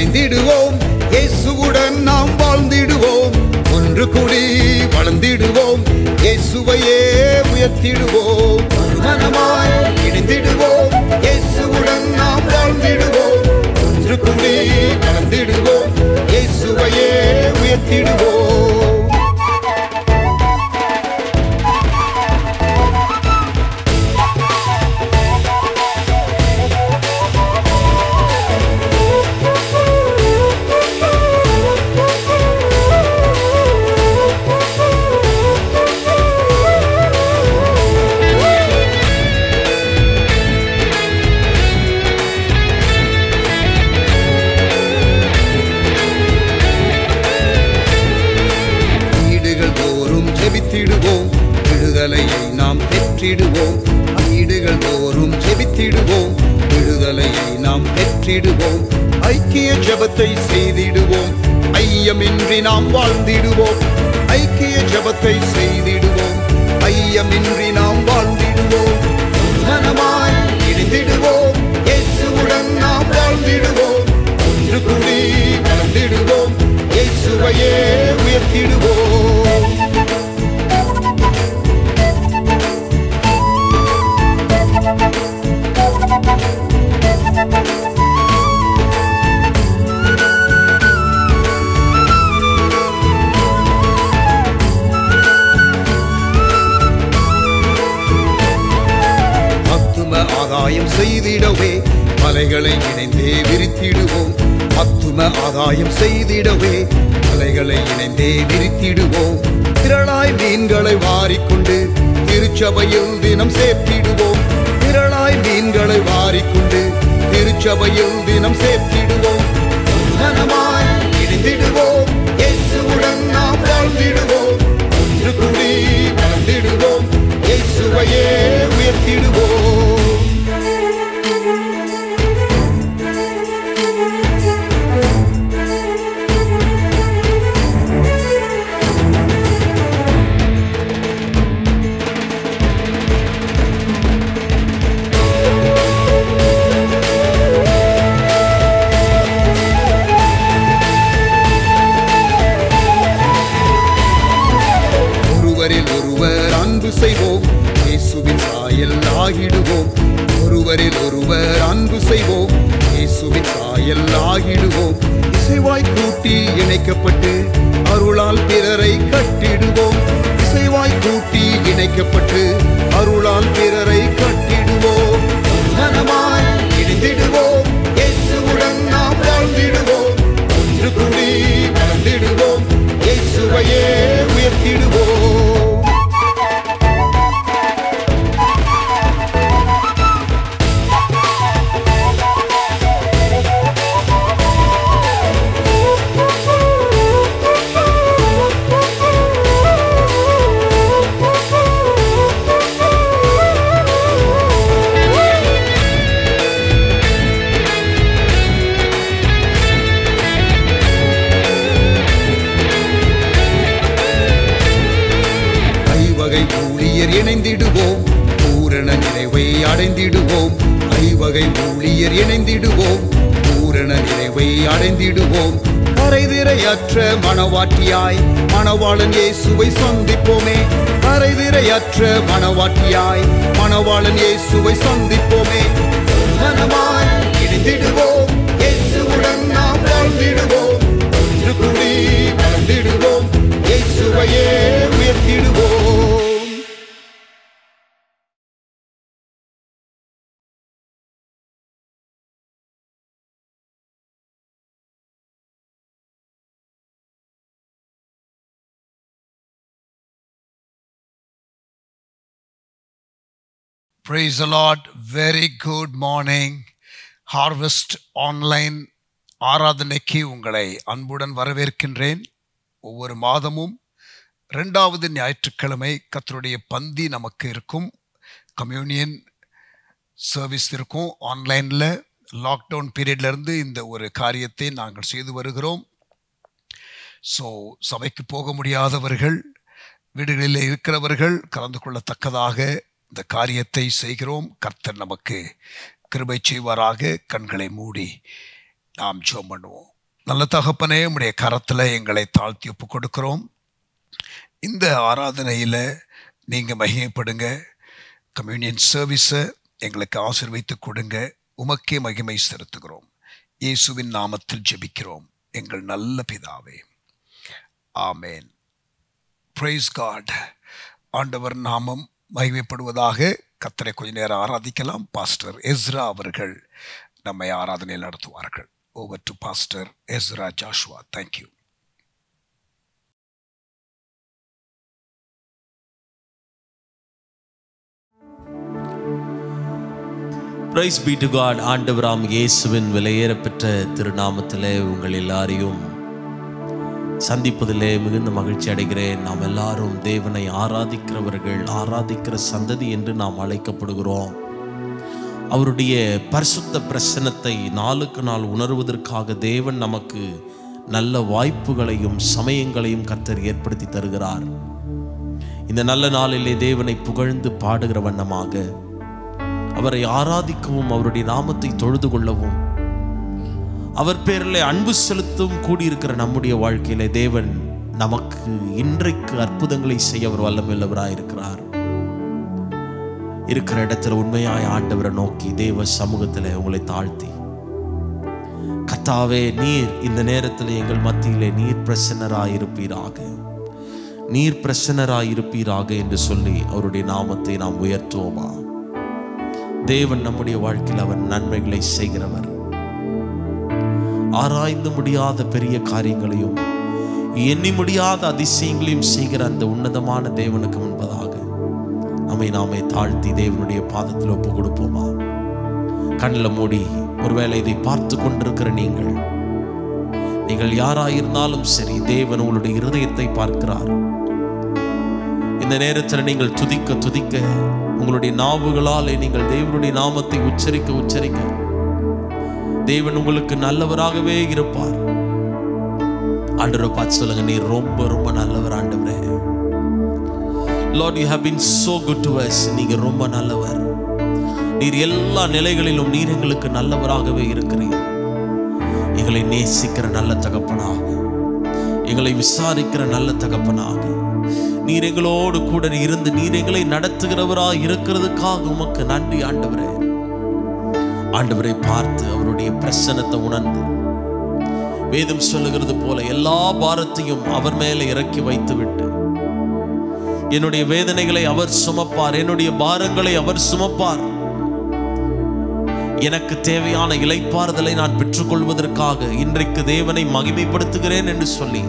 இணைந்திடுவோம். இயேசுவுடன் நாம் வாழ்ந்திடுவோம். ஒன்று கூடி வளர்ந்திடுவோம். இயேசுவையே உயர்த்திடுவோம். மனமாய் இணைந்திடுவோம். இயேசுவுடன் நாம் வாழ்ந்திடுவோம். ஒன்று கூடி வளர்ந்திடுவோம். இயேசுவையே உயர்த்திடுவோம். விடுதலையை நாம் பெற்றிடுவோம். வீடுகள் தோறும் ஜெபித்திடுவோம். விடுதலையை நாம் பெற்றிடுவோம். ஐக்கிய ஜெபத்தை செய்திடுவோம். ஐயமின்றி நாம் வாழ்ந்திடுவோம். ஐக்கிய ஜெபத்தை செய்திடுவோம். ஐயமின்றி நாம் வாழ்ந்திடுவோம். மனமாய் இணைந்திடுவோம். இயேசுவுடன் நாம் வாழ்ந்திடுவோம். ஒன்று கூடி வளர்ந்திடுவோம். இயேசுவையே உயர்த்திடுவோம். ஆதாயம் செய்திடவே மலைகளை இணைந்தே விரித்திடுவோம். ஆத்தும ஆதாயம் செய்திடவே மலைகளை இணைந்தே விரித்திடுவோம். திரளாய் மீன்களை வாரிக்கொண்டு திருச்சபையில் தினம் சேர்த்திடுவோம். திரளாய் மீன்களை வாரிக்கொண்டு திருச்சபையில் தினம் சேர்த்திடுவோம். மனமாய் இணைந்திடுவோம். இயேசுவுடன் நாம் வாழ்ந்திடுவோம். ஒன்று கூடி வளர்ந்திடுவோம். இயேசுவையே உயர்த்திடுவோம். ஒருவர் அன்பு செய்வோம். இயேசுவின் சாயல் ஆகிடுவோம். ஒருவரில் ஒருவர் அன்பு செய்வோம். இயேசுவின் சாயல் ஆகிடுவோம். இசைவாய் கூட்டி இணைக்கப்பட்டு அருளால் பிறரை கட்டிடுவோம். இசைவாய் கூட்டி இணைக்கப்பட்டு அருளால் பிறரை கட்டிடுவோம். மனமாய் இணைந்திடுவோம். இயேசுவுடன் நாம் வாழ்ந்திடுவோம். ஒன்று கூடி வளர்ந்திடுவோம். இயேசுவையே உயர்த்திடுவோம். இணைந்திடுவோம். பூரண நிறைவை அடைந்திடுவோம். ஐவகை ஊழியர் இணைந்திடுவோம். பூரண நிறைவை அடைந்திடுவோம். கரைதிரையற்ற மணவாட்டியாய் மணவாளன் இயேசுவை சந்திப்போமே. கரைதிரையற்ற மணவாட்டியாய் மணவாளன் இயேசுவை சந்திப்போமே. மனமாய் இணைந்திடுவோம். இயேசுவுடன் நாம் வாழ்ந்திடுவோம். ஒன்று கூடி வளர்ந்திடுவோம். இயேசுவையே உயர்த்திடுவோம். Praise the Lord. Very good morning. Harvest Online ஆராதனைக்கு உங்களை அன்புடன் வரவேற்கின்றேன். ஒவ்வொரு மாதமும் 2வது ஞாயிற்றுக்கிழமை கர்த்தருடைய பந்தி நமக்கு இருக்கும். கம்யூனியன் சர்வீஸ் இருக்கும். ஆன்லைனில் லாக்டவுன் பீரியட்லேருந்து இந்த ஒரு காரியத்தை நாங்கள் செய்து வருகிறோம். ஸோ சபைக்கு போக முடியாதவர்கள், வீடுகளில் இருக்கிறவர்கள் கலந்து கொள்ளத்தக்கதாக இந்த காரியத்தை செய்கிறோம். கர்த்தர் நமக்கு கிருபை செய்வாராக. கண்களை மூடி நாம் ஜெபம் பண்ணுவோம். நல்ல தகப்பனே, உம்முடைய கரத்தில் எங்களை தாழ்த்தி ஒப்பு கொடுக்கிறோம். இந்த ஆராதனையில் நீங்கள் மகிமைப்படுங்க. கம்யூனியன் சர்வீஸை எங்களுக்கு ஆசீர்வதித்து கொடுங்க. உமக்கே மகிமை செலுத்துகிறோம். இயேசுவின் நாமத்தில் ஜெபிக்கிறோம் எங்கள் நல்ல பிதாவே, ஆமேன். Praise God. ஆண்டவர் நாமம் மகிமைப்படுவதாக. கர்த்தரை கொஞ்ச நேரம் ஆராதிக்கலாம். பாஸ்டர் எஸ்ரா அவர்கள் நம்மை ஆராதனையில் நடத்துவார்கள். Over to pastor Ezra Joshua. Thank you. Praise be to God. ஆண்டவராம் இயேசுவின் விலையேறப்பெற்ற திருநாமத்திலே உங்கள் எல்லாரையும் சந்திப்பதிலே மிகுந்த மகிழ்ச்சி அடைகிறேன். நாம் எல்லாரும் தேவனை ஆராதிக்கிறவர்கள், ஆராதிக்கிற சந்ததி என்று நாம் அழைக்கப்படுகிறோம். அவருடைய பரிசுத்த பிரசன்னத்தை நாளுக்கு நாள் உணர்வதற்காக தேவன் நமக்கு நல்ல வாய்ப்புகளையும் சமயங்களையும் கர்த்தர் ஏற்படுத்தி தருகிறார். இந்த நல்ல நாளிலே தேவனை புகழ்ந்து பாடுகிற வண்ணமாக, அவரை ஆராதிக்கவும், அவருடைய நாமத்தை தொழுது கொள்ளவும், அவர் பேரிலே அன்பு செலுத்தும் கூடியிருக்கிற நம்முடைய வாழ்க்கையிலே தேவன் நமக்கு இன்றைக்கு அற்புதங்களை செய்ய அவர் வல்லமையுள்ளவராயிருக்கிறார். இருக்கிற இடத்துல உண்மையாய் ஆண்டவரை நோக்கி தேவ சமூகத்தில் உங்களை தாழ்த்தி, கர்த்தாவே, நீர் இந்த நேரத்தில் எங்கள் மத்தியிலே நீர் பிரசன்னராயிருப்பீராக, நீர் பிரசன்னராயிருப்பீராக என்று சொல்லி அவருடைய நாமத்தை நாம் உயர்த்துவோமா? தேவன் நம்முடைய வாழ்க்கையில் அவர் நன்மைகளை செய்கிறவர். ஆராய்ந்து முடியாத பெரிய காரியங்களையும் எண்ணி முடியாத அதிசயங்களையும் செய்கிற அந்த உன்னதமான தேவனுக்கு முன்பதாக நம்மை நாமே தாழ்த்தி தேவனுடைய பாதத்தில் ஒப்பு கொடுப்போமா? கண்ணில் மூடி, ஒருவேளை இதை பார்த்து கொண்டிருக்கிற நீங்கள் யாராயிருந்தாலும் சரி, தேவன் உங்களுடைய இருதயத்தை பார்க்கிறார். இந்த நேரத்தில் நீங்கள் துதிக்க உங்களுடைய நாவுகளாலே நீங்கள் தேவனுடைய நாமத்தை உச்சரிக்க தேவன் உங்களுக்கு நல்லவராகவே இருப்பார். ஆண்டவரை பார்த்து சொல்லுங்க, நீர் ரொம்ப ரொம்ப நல்லவர் ஆண்டவரே. Lord, you have been so good to us. நீங்க ரொம்ப நல்லவர். நீர் எல்லா நிலைகளிலும் நீர் எங்களுக்கு நல்லவராகவே இருக்கிறீர். எங்களை நேசிக்கிற நல்ல தகப்பனாக, எங்களை விசாரிக்கிற நல்ல தகப்பனாக, நீர் எங்களோடு கூட இருந்து நீர் எங்களை நடத்துகிறவராய் இருக்கிறதுக்காக உமக்கு நன்றி ஆண்டவரே. ஆண்டவரை பார்த்து அவருடைய பிரசன்னத்தை உணர்ந்து, வேதம் சொல்லுகிறது போல எல்லா பாரத்தையும் அவர் மேலே இறக்கி வைத்து விட்டு, என்னுடைய வேதனைகளை அவர் சுமப்பார், என்னுடைய பாரங்களை அவர் சுமப்பார், எனக்கு தேவையான இளைப்பாறுதலை நான் பெற்றுக்கொள்வதற்காக இன்றைக்கு தேவனை மகிமைப்படுத்துகிறேன் என்று சொல்லி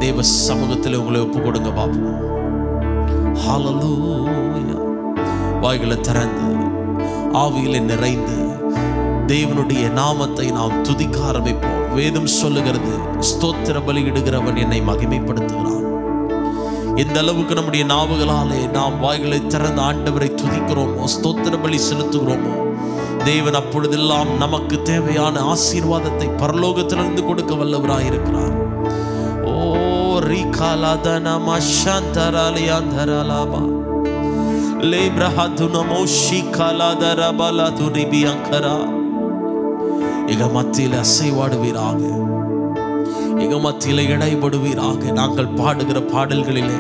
தேவ சமூகத்தில் உங்களை ஒப்பு கொடுங்க பாப்போம். ஹல்லேலூயா. வாய்களை திறந்து ஆவியிலே நிறைந்து தேவனுடைய நாமத்தை நாம் துதிக்க ஆரம்பிப்போம். வேதம் சொல்லுகிறது, ஸ்தோத்திர பலியிடுகிறவன் என்னை மகிமைப்படுத்துகிறான். எந்த அளவுக்கு நம்முடைய நாவுகளாலே நாம் வாய்களை திறந்து ஆண்டவரை துதிக்கிறோமோ, ஸ்தோத்திர பலி செலுத்துகிறோமோ, தேவன் அப்பொழுதெல்லாம் நமக்கு தேவையான ஆசீர்வாதத்தை பரலோகத்திலிருந்து கொடுக்க வல்லவராயிருக்கிறார். ஓ ரிகாலாதனா மஷந்தராலியாந்தரலாபா லேப்ரஹதுனமோஷி காலாதரபலதுனிபியங்கரா. எங்க மத்தியில் அசைவாடுவீராக, எங்க மத்தியில் இடைபடுவீராக. நாங்கள் பாடுகிற பாடல்களிலே,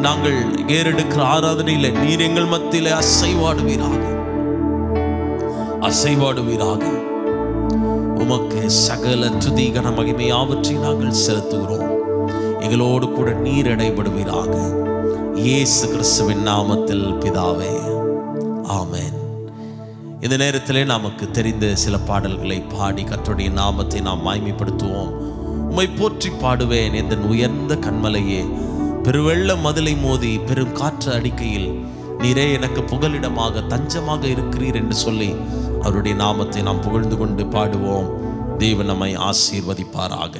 நாங்கள் ஏறெடுக்கிற ஆராதனையிலே நீர் எங்கள் மத்தியிலே அசைவாடுவீராக. உமக்கு சகல துதி கன மகிமையாவற்றை நாங்கள் செலுத்துகிறோம். எங்களோடு கூட நீர் இடைபடுவீராக. இயேசு கிறிஸ்துவின் நாமத்தில் பிதாவே, ஆமென். இந்த நேரத்திலே நமக்கு தெரிந்த சில பாடல்களை பாடி கர்த்தருடைய நாமத்தை நாம் மகிமைப்படுத்துவோம். உம்மை போற்றி பாடுவேன் எந்த உயர்ந்த கன்மலையே, பெருவெள்ள மதிலை மோதி பெரும் காற்று அடிக்கையில் நீரே எனக்கு புகலிடமாக தஞ்சமாக இருக்கிறீர் என்று சொல்லி அவருடைய நாமத்தை நாம் புகழ்ந்து கொண்டு பாடுவோம். தேவன் நம்மை ஆசீர்வதிப்பாராக.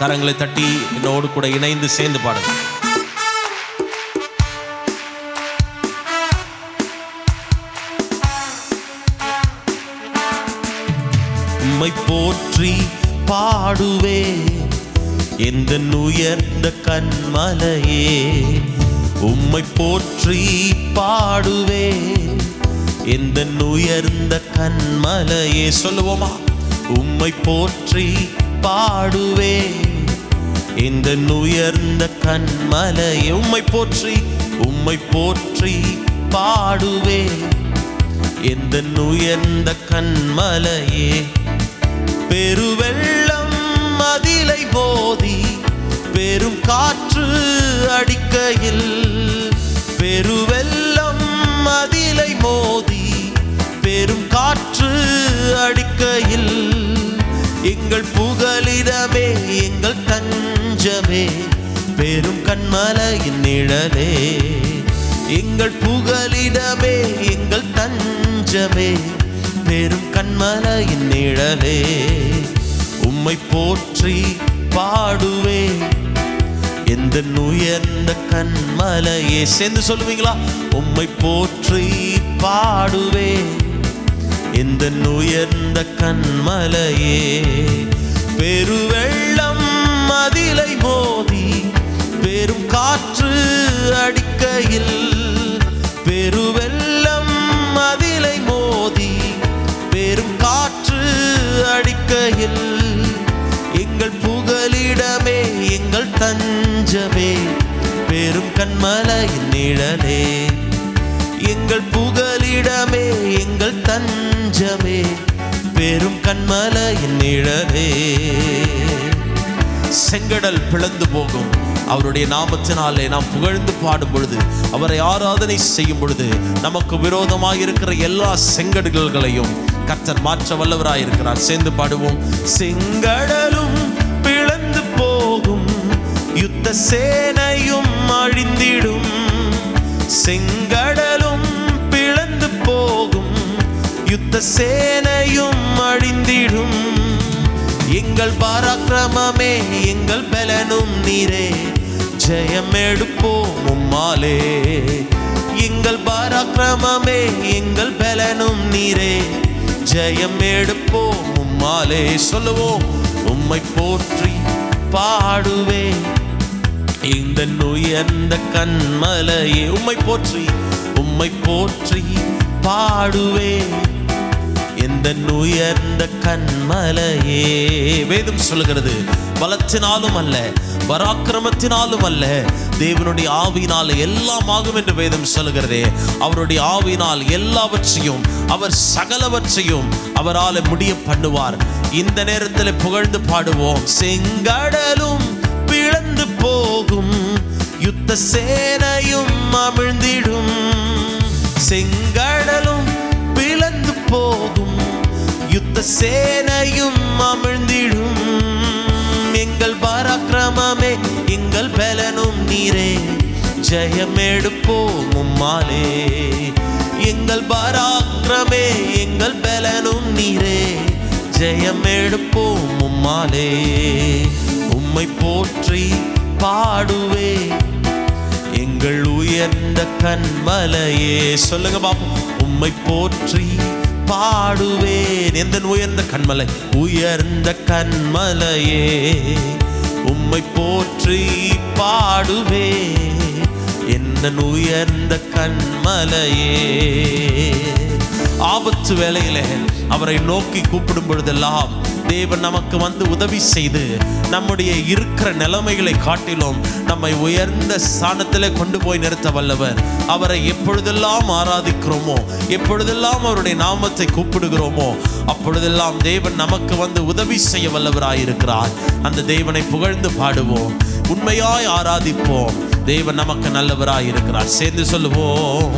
கரங்களை தட்டி என்னோடு கூட இணைந்து சேர்ந்து பாடுங்க. உம்மை போற்றி பாடுவே எந்த உயர்ந்த கன்மலையே, உம்மை போற்றி பாடுவே எந்த உயர்ந்த கன்மலையே. சொல்லுவோமா? உம்மை போற்றி பாடுவே இந்த உயர்ந்த கன்மலையே. உம்மை போற்றி பாடுவே எந்த உயர்ந்த கன்மலையே. பெருவெள்ளம் அதிலை மோதி பெரும் காற்று அடிக்கையில், பெருவெள்ளம் அதிலை மோதி பெரும் காற்று அடிக்கையில், எங்கள் புகலிடமே எங்கள் தஞ்சமே பெரும் கன்மலையின் நிழலே. எங்கள் புகலிடமே எங்கள் தஞ்சமே பெரும் கன்மலையின் நிழலே. உம்மை போற்றி பாடுவே எந்த உயர்ந்த கன்மலையே. சேர்ந்து சொல்லுவீங்களா? உம்மை போற்றி பாடுவே எந்த உயர்ந்த கன்மலையே. பெருவெள்ளம் அதிலை மோதி பெரும் காற்று அடிக்கையில், பெருவெள்ளம் அதிலை மோதி பெரும் காற்று அடிக்கையில், எங்கள் புகலிடமே எங்கள் தஞ்சமே பெரும் கன்மலையின் நிழலே. எங்கள் புகலிடமே எங்கள் தஞ்சமே பெரும் கன்மலையின் நிழலே. செங்கடல் பிளந்து போகும் அவருடைய நாமத்தினாலே நாம் புகழ்ந்து பாடும் பொழுது, அவரை ஆராதனை செய்யும் பொழுது, நமக்கு விரோதமாக இருக்கிற எல்லா செங்கடல்களையும் கர்த்தர் மாற்ற வல்லவராய் இருக்கிறார். சேர்ந்து பாடுவோம். செங்கடலும் பிளந்து போகும் யுத்த சேனையும் அழிந்திடும், செங்கடலும் பிளந்து போகும் யுத்த சேனையும் அழிந்திடும், எங்கள் பராக்கிரமமே எங்கள் பலனும் நீரே ஜெயம் எடுப்போம் உம்மாலே. எங்கள் பராக்கிரமமே எங்கள் பலனும் நீரே ஜெயம் எடுப்போம் உம்மாலே. சொல்லுவோம். உம்மை போற்றி பாடுவே இந்த உயர்ந்த கன்மலையே. உம்மை போற்றி பாடுவே எந்த உயர்ந்த கன்மலையே. வேதம் சொல்லுகிறது, பலத்தினாலும் அல்ல பராக்கிரமத்தினாலும் அல்ல, தேவனுடைய ஆவியினால் எல்லாம் ஆகும் என்று வேதம் சொல்லுகிறதே. அவருடைய ஆவியினால் எல்லாவற்றையும், அவர் சகலவற்றையும் அவரால் முடிய பண்ணுவார். இந்த நேரத்தில் புகழ்ந்து பாடுவோம். செங்கடலும் பிளந்து போகும் யுத்த சேனையும் அமிழ்ந்திடும், செங்கடலும் பிளந்து போகும் யுத்த சேனையும் அமிழ்ந்திடும், எங்கள் பராக்கிரமமே எங்கள் பலனும் நீரே ஜெயம் எடுப்போம் உம்மாலே. எங்கள் பராக்கிரமே எங்கள் பலனும் நீரே ஜெயம் எடுப்போம் உம்மாலே. உம்மை போற்றி பாடுவே எங்கள் உயர்ந்த கன்மலையே. சொல்லுங்க பாப்போம். உம்மை போற்றி பாடுவேன் எந்த உயர்ந்த கன்மலை. உயர்ந்த கன்மலையே உம்மை போற்றி பாடுவே எந்த உயர்ந்த கன்மலையே. ஆபத்து வேளையில அவரை நோக்கி கூப்பிடும் பொழுதெல்லாம் தேவன் நமக்கு வந்து உதவி செய்து நம்முடைய இருக்கிற நிலைமைகளை காட்டிலும் நம்மை உயர்ந்த ஸ்தானத்திலே கொண்டு போய் நிறுத்த வல்லவர். அவரை எப்பொழுதெல்லாம் ஆராதிக்கிறோமோ, எப்பொழுதெல்லாம் அவருடைய நாமத்தை கூப்பிடுகிறோமோ, அப்பொழுதெல்லாம் தேவன் நமக்கு வந்து உதவி செய்ய வல்லவராயிருக்கிறார். அந்த தேவனை புகழ்ந்து பாடுவோம், உண்மையாய் ஆராதிப்போம். தேவன் நமக்கு நல்லவராயிருக்கிறார். சேர்ந்து சொல்லுவோம்.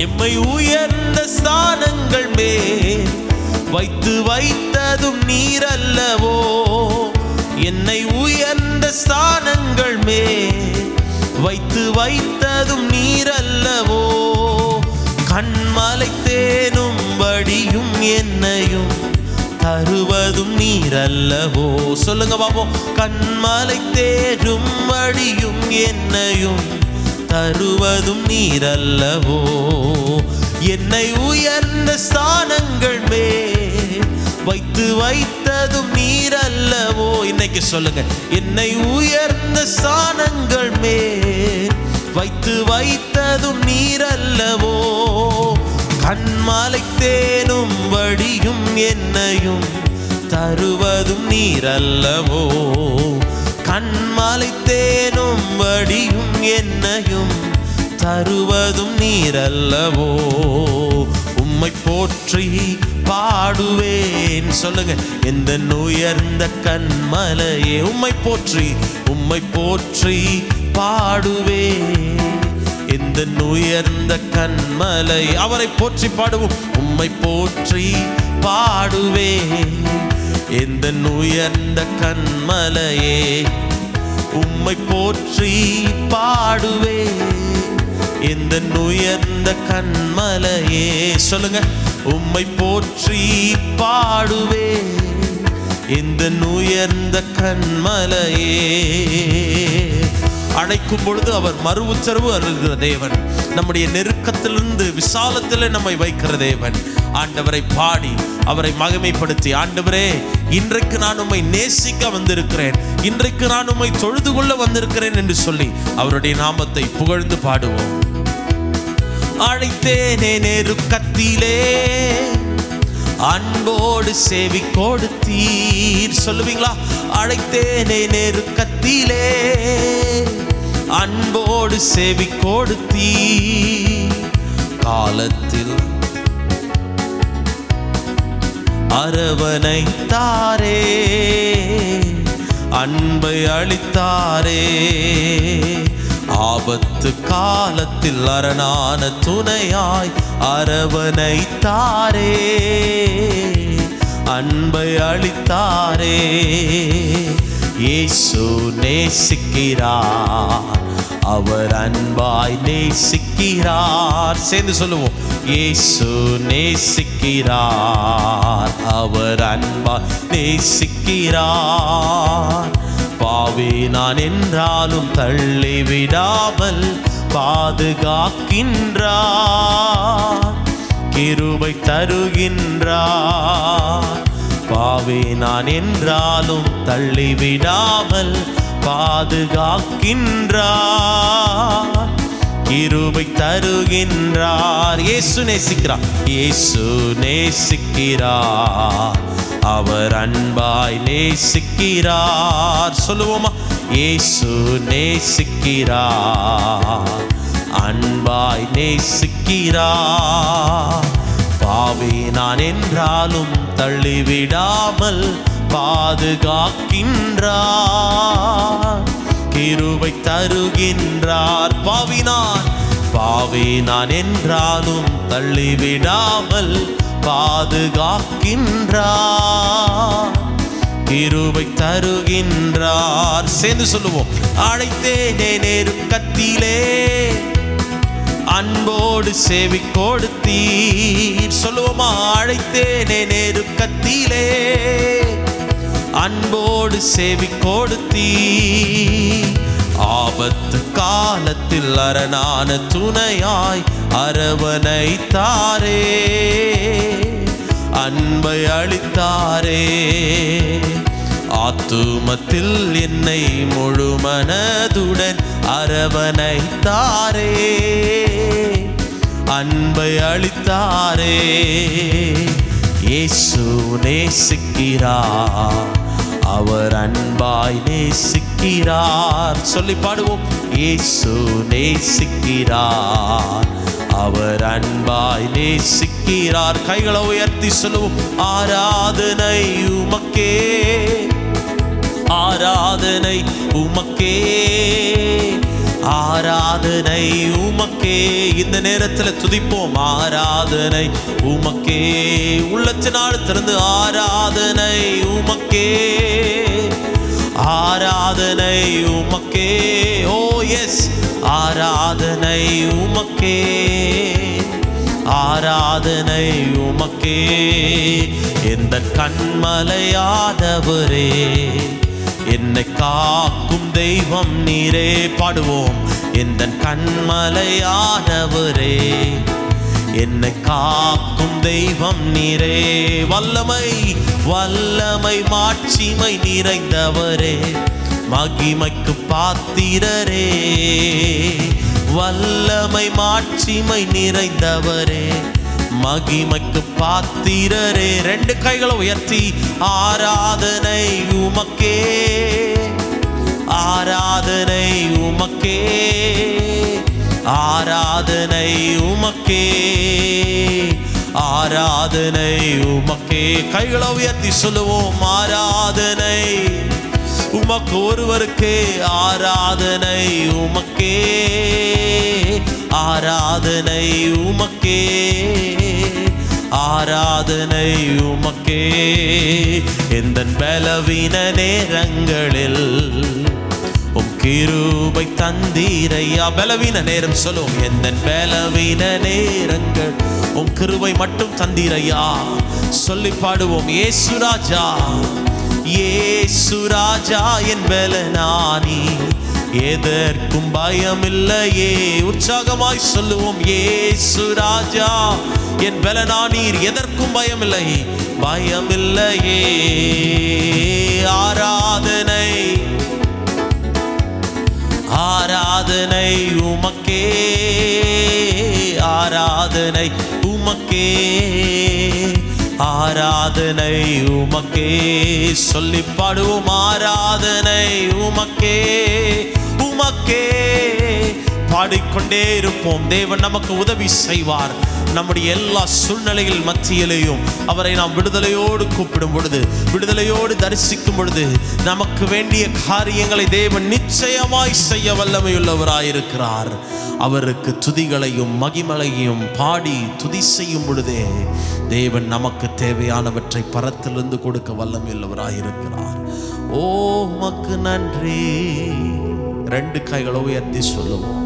எம்மை உயர்ந்த ஸ்தானங்கள் மேல் வைத்ததும் நீர் அல்லவோ, என்னை உயர்ந்த ஸ்தானங்கள் மேல் வைத்ததும் நீர் அல்லவோ, கண்மலை தேனும் வடியும் என்னையும் தருவதும் நீர் அல்லவோ. சொல்லுங்க பாப்போம். கண்மலை தேனும் வடியும் என்னையும் தருவதும் நீர் அல்லவோ, என்னை உயர்ந்த ஸ்தானங்கள் மேல் வைத்ததும் நீர் அல்லவோ. இன்னைக்கு சொல்லுங்க. என்னை உயர்ந்த ஸ்தானங்கள் மேல் வைத்ததும் நீர் அல்லவோ, கண்மலை தேனும் வடியும் என்னையும் தருவதும் நீரல்லவோ. கண்மலை தேனும் வடியும் என்னையும் தருவதும் நீரல்லவோ. உம்மை போற்றி பாடுவேன். சொல்லுங்க, எந்த உயர்ந்த கண்மலையே. உம்மை போற்றி பாடுவேன். எந்த உயர்ந்த கண்மலை. அவரை போற்றி பாடுவோம். உம்மை போற்றி பாடுவேன். எந்த உயர்ந்த கண்மலையே. உம்மை போற்றி பாடுவேன். எந்த உயர்ந்த கண்மலையே. சொல்லுங்க, உம்மை போற்றி பாடுவேன். எந்த உயர்ந்த கண்மலையே. அழைக்கும் பொழுது அவர் மறு உத்தரவு அருள்கிற தேவன். நம்முடைய நெருக்கத்திலிருந்து விசாலத்தில் நம்மை வைக்கிற தேவன். ஆண்டவரை பாடி அவரை மகிமைப்படுத்தி, ஆண்டவரே இன்றைக்கு நான் உம்மை நேசிக்க வந்திருக்கிறேன், இன்றைக்கு நான் உம்மை தொழுது கொள்ள வந்திருக்கிறேன் என்று சொல்லி அவருடைய நாமத்தை புகழ்ந்து பாடுவோம். அழைத்தேனே நெருக்கத்திலே அன்போடு சேவி கொடுத்தீர். சொல்லுவீங்களா? அழைத்தேனே நெருக்கத்திலே அன்போடு சேவி கொடுத்தீர். காலத்தில் அரவணைத்தாரே, அன்பை அளித்தாரே. ஆபத்து காலத்தில் அரணான துணையாய் அரவணைத்தாரே, அன்பை அளித்தாரே. இயேசு நேசிக்கிறார், அவர் அன்பாய் நேசிக்கிறார். சேர்ந்து சொல்லுவோம், இயேசு நேசிக்கிறார், அவர் அன்பாய் நேசிக்கிறார். பாவி நான் என்றாலும் தள்ளிவிடாமல் பாதுகாக்கின்றார், கிருபை தருகின்றார். பாவி நான் என்றாலும் தள்ளிவிடாமல் பாதுகாக்கின்றார், கிருபை தருகின்றார். இயேசு நேசிக்கிறார், இயேசு நேசிக்கிறார், அவர் அன்பாய் நேசிக்கிறார். சொல்லுவோமா? இயேசு நேசிக்கிறார், அன்பாய் நேசிக்கிறார். பாவி நான் என்றாலும் தள்ளிவிடாமல் பாதுகாக்கின்றார், கிருபை தருகின்றார். பாவி நான் என்றாலும் தள்ளிவிடாமல் பாதுகாக்கின்றார், கிருபை தருகின்றார். சேர்ந்து சொல்லுவோம், அழைத்தேனே நெருக்கத்திலே அன்போடு சேவி கொடுத்தீர். சொல்லுவோமா? அழைத்தேனே நெருக்கத்திலே அன்போடு சேவி கொடுத்தீர். ஆபத்து காலத்தில் அரணான துணையாய் அரவணைத்தாரே, அன்பை அளித்தாரே. ஆத்துமத்தில் என்னை முழு மனதுடன் அரவணைத்தாரே, அன்பை அளித்தாரே. இயேசு நேசிக்கிறார், அவர் அன்பாய் நேசிக்கிறார். சொல்லி பாடுவோம், இயேசு நேசிக்கிறார், அவர் அன்பாய் நேசிக்கிறார். கைகளை உயர்த்தி சொல்லுவோம், ஆராதனை உமக்கே, ஆராதனை உமக்கே, ஆராதனை உமக்கே. இந்த நேரத்தில் துதிப்போம், ஆராதனை உமக்கே. உள்ளத்தினால் திறந்து ஆராதனை உமக்கே, ஆராதனை உமக்கே. ஓ எஸ், ஆராதனை உமக்கே, ஆராதனை உமக்கே. எந்த கண்மலையானவரே, என்னை காக்கும் தெய்வம் நீரே. பாடுவோம், எந்த கண்மலையானவரே, என்னை காக்கும் தெய்வம் நீரே. வல்லமை வல்லமை மாட்சிமை நிறைந்தவரே, மகிமைக்கு பாத்திரரே. வல்லமை மாட்சிமை நிறைந்தவரே, மகிமைக்கு பாத்திரரே. ரெண்டு கைகளை உயர்த்தி ஆராதனை உமக்கே, ஆராதனை உமக்கே, ஆராதனை உமக்கே, ஆராதனை உமக்கே. கைகளை உயர்த்தி சொல்லுவோம், ஆராதனை உமக்கு ஒருவருக்கே, ஆராதனை உமக்கே, ஆராதனை உமக்கே, ஆராதனை உமக்கே. எந்தன் பலவீன நேரங்களில் உம் கிருபை தந்தீரையா. பலவீன நேரம் சொல்லுவோம், எந்தன் பலவீன நேரங்கள் உம் கிருபை மட்டும் தந்தீரையா. சொல்லி பாடுவோம், இயேசு ராஜா, இயேசு ராஜா என் பலனானி, எதற்கும் பயமில்லையே. உற்சாகமாய் சொல்லுவோம், இயேசு ராஜா என் பலனானீர், எதற்கும் பயமில்லை, பயமில்லையே. ஆராதனை, ஆராதனை உமக்கே, ஆராதனை உமக்கே, ஆராதனை உமக்கே. சொல்லி பாடுவோம், ஆராதனை உமக்கே, உமக்கே. பாடிக்கொண்டே இருப்போம். தேவன் நமக்கு உதவி செய்வார். நம்முடைய எல்லா சூழ்நிலைகள் மத்தியிலேயும் அவரை நாம் விடுதலையோடு கூப்பிடும் பொழுது, விடுதலையோடு தரிசிக்கும் பொழுது, நமக்கு வேண்டிய காரியங்களை தேவன் நிச்சயமாய் செய்ய வல்லமையுள்ளவராயிருக்கிறார். அவருக்கு துதிகளையும் மகிமையையும் பாடி துதி செய்யும் பொழுதே தேவன் நமக்கு தேவையானவற்றை பரத்திலிருந்து கொடுக்க வல்லமையுள்ளவராயிருக்கிறார். ஓ உமக்கு நன்றி. ரெண்டு கைகளை உயர்த்தி சொல்லுவோம்,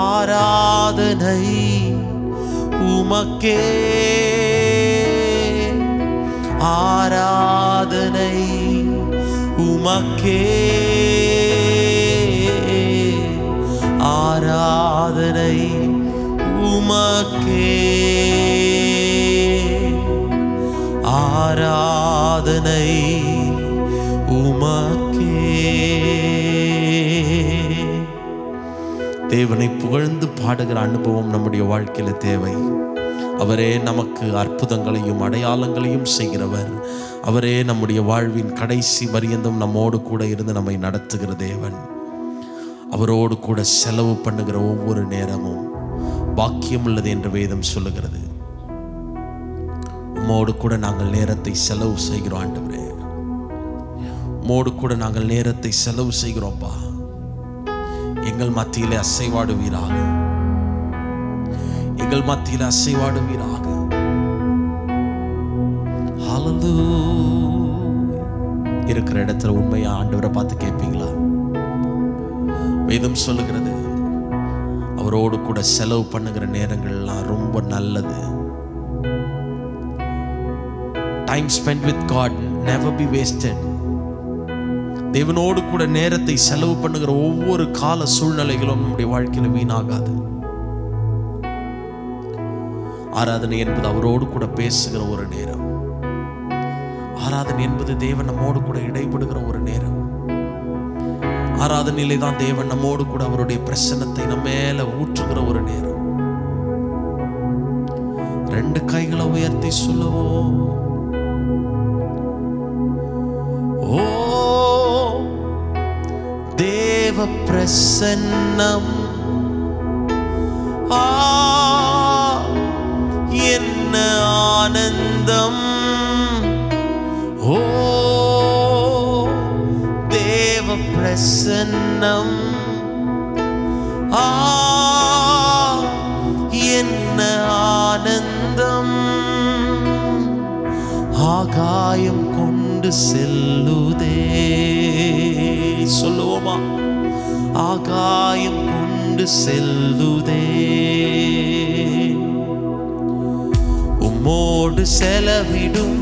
ஆராதனை உமக்கே, ஆராதனை உமக்கே, ஆராதனை உமக்கே, ஆராதனை உமக்கே. தேவனை புகழ்ந்து பாடுகிற அனுபவம் நம்முடைய வாழ்க்கையில தேவை. அவரே நமக்கு அற்புதங்களையும் அடையாளங்களையும் செய்கிறவர். அவரே நம்முடைய வாழ்வின் கடைசி பரியந்தம் நம்மோடு கூட இருந்து நம்மை நடத்துகிற தேவன். அவரோடு கூட செலவு பண்ணுகிற ஒவ்வொரு நேரமும் பாக்கியம் உள்ளது என்று வேதம் சொல்லுகிறது. உம்மோடு கூட நாங்கள் நேரத்தை செலவு செய்கிறோம் ஆண்டவரே, உம்மோடு கூட நாங்கள் நேரத்தை செலவு செய்கிறோம்ப்பா. எங்கள் மத்தியிலே அசைவாடுவீராக, எங்கள் மத்தியிலே அசைவாடுவீராக. இருக்கிற இடத்துல உண்மையா ஆண்டவரை பார்த்து கேட்பீங்களா? வேதம் சொல்லுகிறது, அவரோடு கூட செலவு பண்ணுகிற நேரங்கள்லாம் ரொம்ப நல்லது. Time spend with God never be wasted. தேவனோடு கூட நேரத்தை செலவு பண்ணுகிற ஒவ்வொரு கால சூழ்நிலைகளும் நம்முடைய வாழ்க்கையில வீணாகாது. ஆராதனை என்பது அவரோடு கூட பேசுகிற ஒரு நேரம். ஆராதனை என்பது தேவன் நம்மோடு கூட இடைபடுகிற ஒரு நேரம். ஆராதனையிலே தான் தேவன் நம்மோடு கூட அவருடைய பிரசன்னத்தை நம்ம மேல ஊற்றுகிற ஒரு நேரம். ரெண்டு கைகளை உயர்த்தி சொல்லுவோம், ஓ தேவ பிரசன்னம், என்ன ஆனந்தம். ஓ தேவ பிரசன்னம், என்ன ஆனந்தம். ஆகாயம் கொண்டு செல்லுதே. சொல்லுவோமா? ஆகாயம் கொண்டு செல்லுதே. உம்மோடு செலவிடும்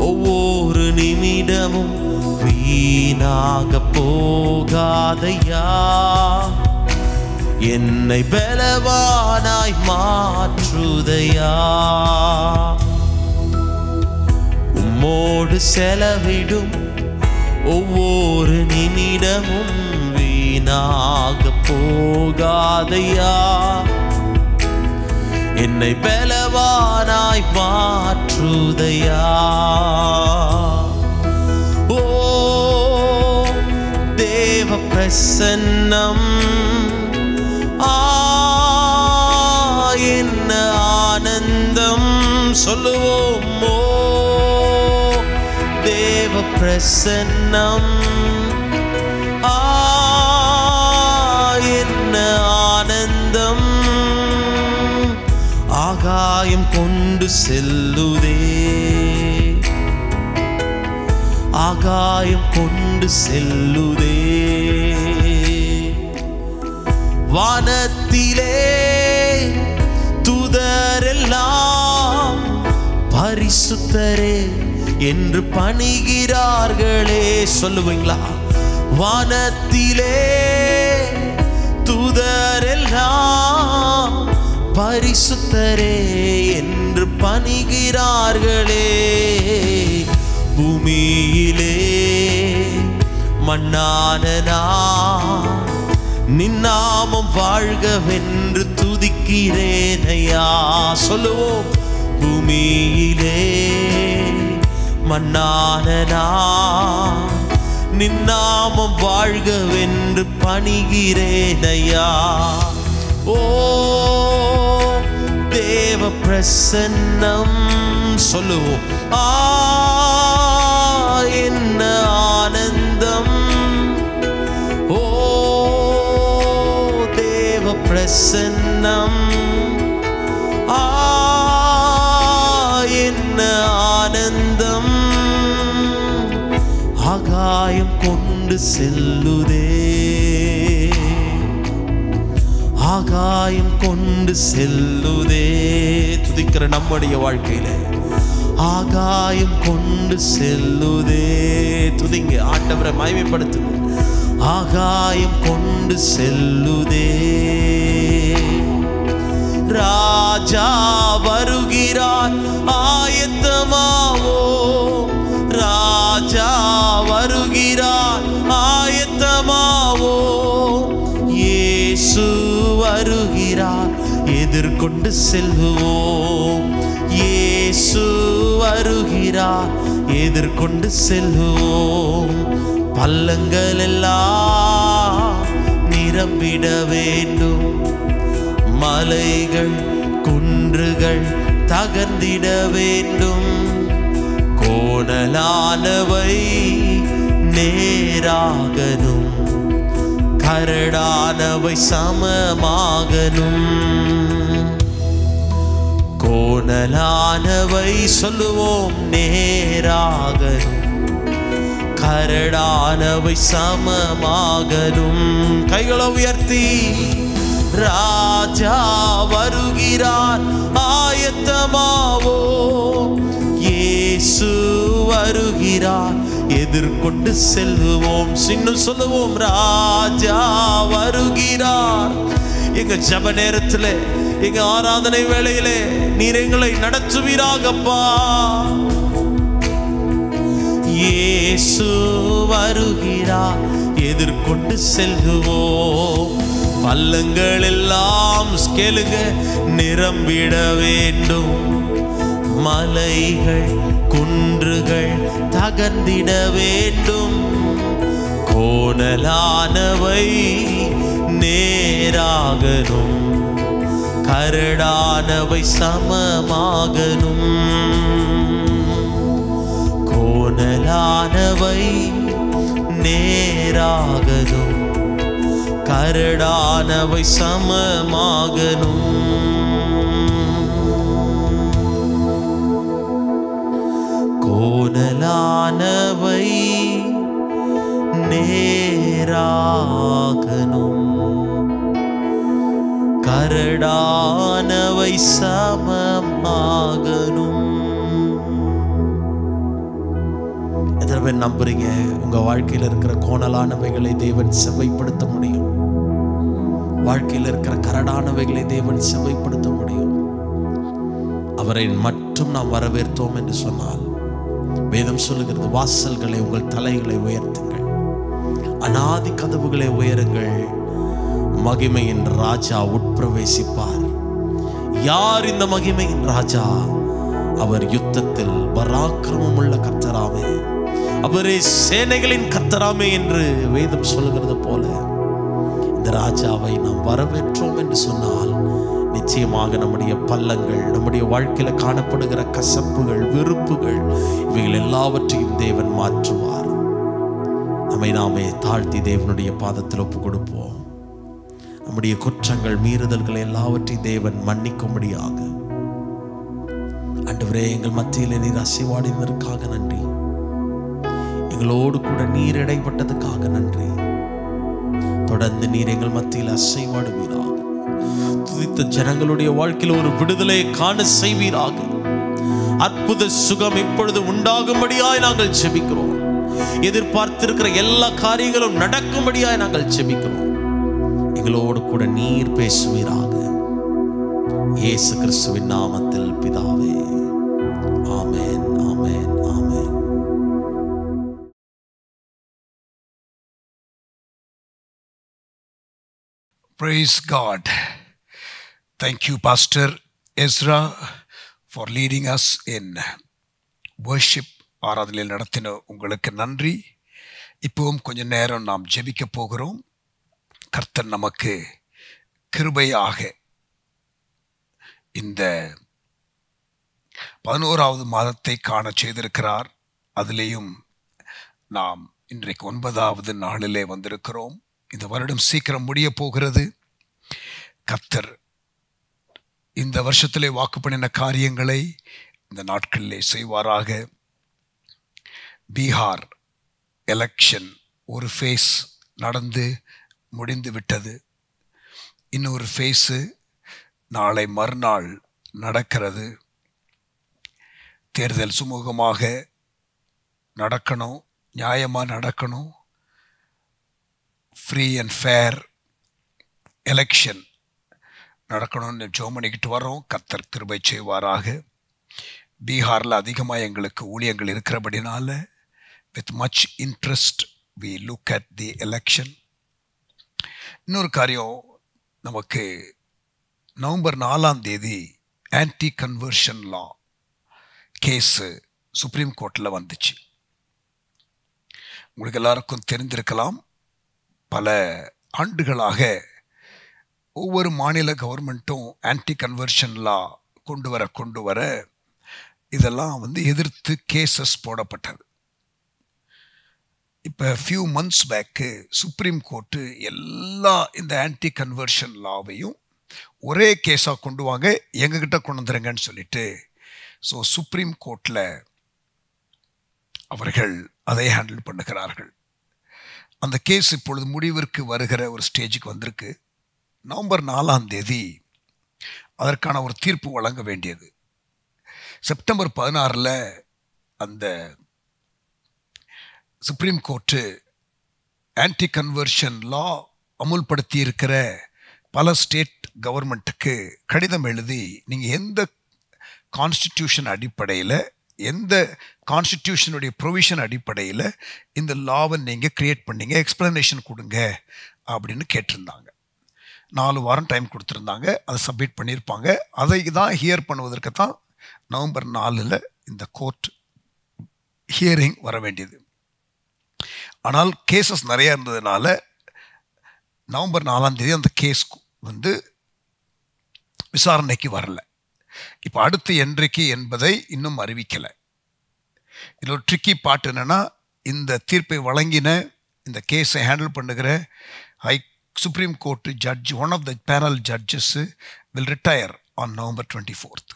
ஒவ்வொரு நிமிடமும் வீணாக போகாதையா. என்னை பலவானாய் மாற்றுதையா. உம்மோடு செலவிடும் ஒவ்வொரு நிமிடமும் வீணாக போகாதையா. என்னை பலவானாய் மாற்றுதையா. ஓ தேவ பிரசன்னம் என்ன ஆனந்தம் சொல்லுவோம். ஓ தேவ பிரசன்னம் என்ன ஆனந்தம். ஆகாயம் கொண்டு செல்லுதே, ஆகாயம் கொண்டு செல்லுதே. வானத்திலே தூதரெல்லாம் பரிசுத்தரே என்று பணிகிறார்களே. சொல்லுவீங்களா? வானத்திலே தூதரெல்லாம் பரிசுத்தரே என்று பணிகிறார்களே. பூமியிலே மண்ணான நான் நின்னாமம் வாழ்கவென்று துதிக்கிறேனையா. சொல்லுவோம். பூமியிலே மண்ணான நான் நின்னாமம் வாழ்கவென்று பணிகிறேனையா. ஓ தேவ பிரசன்னம் சொல்லுவோம். என்ன ஆனந்தம். ஓ தேவ பிரசன்னம் என்ன ஆனந்தம். ஆகாயம் கொண்டு செல்லுதே, ஆகாயம் கொண்டு செல்லுதே. துதிக்கிற நம்முடைய வாழ்க்கையில ஆகாயம் கொண்டு செல்லுதே. துதிங்க, ஆண்டவரை மகிமைப்படுத்துங்க. ஆகாயம் கொண்டு செல்லுதே. ராஜா வருகிறார் ஆயத்தமாவோ, ராஜா வருகிறார் ஆயத்தமாவோ. இயேசு வருகிறார் எதிர்கொண்டு செல்லுவோம். இயேசு வருகிறார் எதிர்கொண்டு செல்லுவோம். பள்ளங்கள் எல்லாம் நிரம்பிட வேண்டும், மலைகள் குன்றுகள் தகர்ந்திட வேண்டும். கோணலானவை நேராகணும், கரடானவை சமமாகணும். கோணலானவை சொல்லுவோம் நேராகணும், கரடானவை சமமாகணும். கைகளை உயர்த்தி ராஜா வருகிறார் ஆயத்தமாவோ. இயேசு வருகிறார் எதிர்கொண்டு செல்லுவோம். இன்னும் சொல்லுவோம். ராஜா வருகிறார். எங்க ஜப நேரத்தில், எங்க ஆராதனை வேளையிலே நீர் எங்களை நடத்துவீராகப்பா. இயேசு வருகிறார் எதிர்கொண்டு செல்லுவோம். பள்ளங்கள் எல்லாம் கேளுங்க நிரம்பிட வேண்டும், மலைகள் குன்றுகள் தகர்ந்திட வேண்டும். கோணலானவை நேராகணும், கரடானவை சமமாகணும். கோணலானவை நேராகணும், கரடானவை சமமாகணும். கோணலானவை நேராகணும், கரடானவை சமமாகணும். எத்தனை பேர் நம்புறீங்க உங்க வாழ்க்கையில் இருக்கிற கோணலானவைகளை தேவன் செவ்வைப்படுத்த முடியும்? வாழ்க்கையில் இருக்கிற கரடானவைகளை தேவன் செவ்வைப்படுத்த முடியும். அவரை மட்டும் நாம் வரவேற்றோம் என்று சொன்னால், வேதம் சொல்லுகிறது, வாசல்களை உங்கள் தலைகளை உயர்த்துங்கள், அநாதி கதவுகளை உயருங்கள், மகிமையின் ராஜா உட்பிரவேசிப்பார். யார் இந்த மகிமையின் ராஜா? அவர் யுத்தத்தில் பராக்கிரமம் உள்ள கர்த்தராமே, அவரே சேனைகளின் கர்த்தராமே என்று வேதம் சொல்லுகிறது போல இந்த ராஜாவை நாம் வரவேற்றோம் என்று சொன்னால் நிச்சயமாக நம்முடைய பள்ளங்கள், நம்முடைய வாழ்க்கையில காணப்படுகிற கசப்புகள், வெறுப்புகள், இவைகள் எல்லாவற்றையும் தேவன் மாற்றுவார். நம்மை நாமே தாழ்த்தி தேவனுடைய பாதத்தில் ஒப்பு கொடுப்போம். நம்முடைய குற்றங்கள், மீறுதல்கள் எல்லாவற்றையும் தேவன் மன்னிக்கும்படியாக. ஆண்டவரே, எங்கள் மத்தியில் நீர் அசைவாடினதற்காக நன்றி. எங்களோடு கூட நீர் இடைப்பட்டதுக்காக நன்றி. தொடர்ந்து நீர் எங்கள் மத்தியில் அசைவாடுவீராக. துதித்த ஜனங்களுடைய வாழ்க்கையில் ஒரு விடுதலை காண செய்வீராக. அற்புத சுகம் இப்பொழுது உண்டாகும்படியாய் நாங்கள் ஜெபிக்கிறோம். எதிர்பார்த்திருக்கிற எல்லா காரியங்களும் நடக்கும்படியாய் நாங்கள் ஜெபிக்கிறோம். எங்களோடு கூட நீர் பேசுவீராக. இயேசு கிறிஸ்துவின் நாமத்தில் பிதாவே, ஆமென், ஆமென், ஆமென். Praise God. Thank you, Pastor Ezra, for leading us in worship. ஆராதனையில் நடத்தின உங்களுக்கு நன்றி. இப்பவும் கொஞ்ச நேரம் நாம் ஜெபிக்க போகிறோம். கர்த்தர் நமக்கு கிருபையாக இந்த 11வது மாதத்தை காண செய்திருக்கிறார். அதிலேயும் நாம் இன்றைக்கு 9வது நாளிலே வந்திருக்கிறோம். இந்த வருடம் சீக்கிரம் முடிய போகிறது. கர்த்தர் இந்த வருஷத்திலே வாக்கு பண்ணின காரியங்களை இந்த நாட்களிலே செய்வாராக. பீகார் எலெக்ஷன் ஒரு ஃபேஸ் நடந்து முடிந்து விட்டது. இன்னொரு ஃபேஸு நாளை மறுநாள் நடக்கிறது. தேர்தல் சுமூகமாக நடக்கணும், நியாயமாக நடக்கணும். ஃப்ரீ அண்ட் ஃபேர் எலெக்ஷன் நடக்கணும்னு ஜெபம் பண்ணிக்கிட்டு வரோம். கர்த்தர் கிருபை செய்வாராக. பீகாரில் அதிகமாக எங்களுக்கு ஊழியங்கள் இருக்கிறபடினால with much interest we look at the election. இன்னொரு காரியம், நமக்கு நவம்பர் 4ஆம் தேதி ஆன்டி கன்வர்ஷன் லா கேஸு சுப்ரீம் கோர்ட்டில் வந்துச்சு. உங்களுக்கு எல்லாருக்கும் தெரிந்திருக்கலாம், பல ஆண்டுகளாக ஒவ்வொரு மாநில கவர்மெண்ட்டும் ஆன்டி கன்வர்ஷன் லா கொண்டு வர இதெல்லாம் எதிர்த்து கேசஸ் போடப்பட்டது. இப்போ few months back supreme court எல்லா இந்த ஆன்டி கன்வர்ஷன் லாவையும் ஒரே கேஸாக கொண்டு வாங்க, எங்ககிட்ட கொண்டு வந்துருங்கன்னு சொல்லிட்டு, ஸோ சுப்ரீம் கோர்ட்டில் அவர்கள் அதை ஹேண்டில் பண்ணுகிறார்கள். அந்த கேஸ் இப்பொழுது முடிவிற்கு வருகிற ஒரு ஸ்டேஜுக்கு வந்திருக்கு. நவம்பர் 4ஆம் தேதி அதற்கான ஒரு தீர்ப்பு வழங்க வேண்டியது. செப்டம்பர் 16 அந்த சுப்ரீம் கோர்ட்டு ஆன்டி கன்வர்ஷன் லா அமுல்படுத்தி இருக்கிற பல ஸ்டேட் கவர்மெண்ட்டுக்கு கடிதம் எழுதி, நீங்கள் எந்த கான்ஸ்டிடியூஷன் அடிப்படையில், எந்த கான்ஸ்டிடியூஷனுடைய ப்ரொவிஷன் அடிப்படையில் இந்த லாவை நீங்கள் க்ரியேட் பண்ணீங்க, எக்ஸ்ப்ளனேஷன் கொடுங்க அப்படின்னு கேட்டிருந்தாங்க. 4 வாரம் டைம் கொடுத்துருந்தாங்க. அதை சப்மிட் பண்ணியிருப்பாங்க. அதை தான் ஹியர் பண்ணுவதற்கு தான் நவம்பர் 4 இந்த கோர்ட் ஹியரிங் வர வேண்டியது. ஆனால் கேசஸ் நிறையா இருந்ததுனால நவம்பர் 4ஆம் தேதி அந்த கேஸ் விசாரணைக்கு வரல. இப்போ அடுத்து என்றைக்கு என்பதை இன்னும் அறிவிக்கலை. இதில் ஒரு ட்ரிக்கி பார்ட் என்னென்னா, இந்த தீர்ப்பை வழங்கின, இந்த கேஸை ஹேண்டில் பண்ணுகிற supreme court judge, one of the panel judges will retire on November 24th.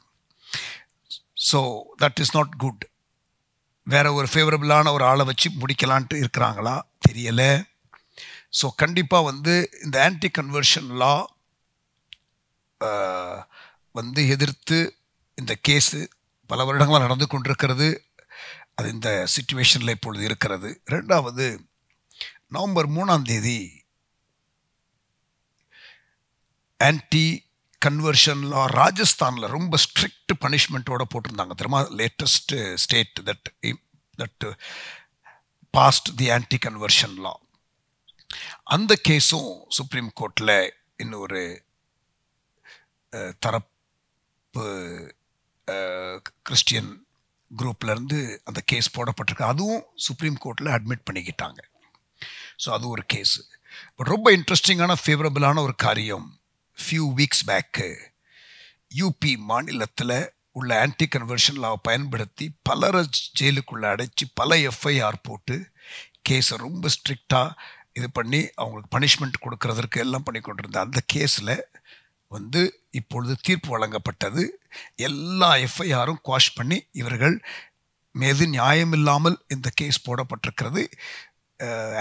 So that is not good. வேற ஒரு ஃபேவரபிளான ஒரு ஆளை வச்சு முடிக்கலான்ட்டு இருக்கிறாங்களா தெரியலை. ஸோ கண்டிப்பாக இந்த ஆன்டி கன்வர்ஷன் லா எதிர்த்து இந்த கேஸு பல வருடங்களாக நடந்து கொண்டிருக்கிறது. அது இந்த சிச்சுவேஷனில் இப்பொழுது இருக்கிறது. ரெண்டாவது, நவம்பர் 3ஆம் தேதி ஆன்டி கன்வர்ஷன் லா ராஜஸ்தானில் ரொம்ப ஸ்ட்ரிக்ட் பனிஷ்மெண்ட்டோடு போட்டிருந்தாங்க தெரியுமா. Latest state that passed the anti conversion law. அந்த கேஸும் சுப்ரீம் கோர்ட்டில் இன்னொரு கருப்பு கிறிஸ்டியன் குரூப்லேருந்து அந்த கேஸ் போடப்பட்டிருக்கு. அதுவும் சுப்ரீம் கோர்ட்டில் அட்மிட் பண்ணிக்கிட்டாங்க. ஸோ அது ஒரு கேஸு. பட் ரொம்ப இன்ட்ரெஸ்டிங்கான ஃபேவரபிளான ஒரு காரியம், ஃபியூ வீக்ஸ் பேக்கு யூபி மாநிலத்தில் உள்ள ஆன்டி கன்வர்ஷன் லாவை பயன்படுத்தி பலரை ஜெயிலுக்குள்ளே அடைச்சி பல எஃப்ஐஆர் போட்டு கேஸை ரொம்ப ஸ்ட்ரிக்டாக இது பண்ணி அவங்களுக்கு பனிஷ்மெண்ட் கொடுக்கறதற்கு எல்லாம் பண்ணி கொண்டிருந்த அந்த கேஸில் இப்பொழுது தீர்ப்பு வழங்கப்பட்டது. எல்லா எஃப்ஐஆரும் குவாஷ் பண்ணி இவர்கள் மீது நியாயமில்லாமல் இந்த கேஸ் போடப்பட்டிருக்கிறது.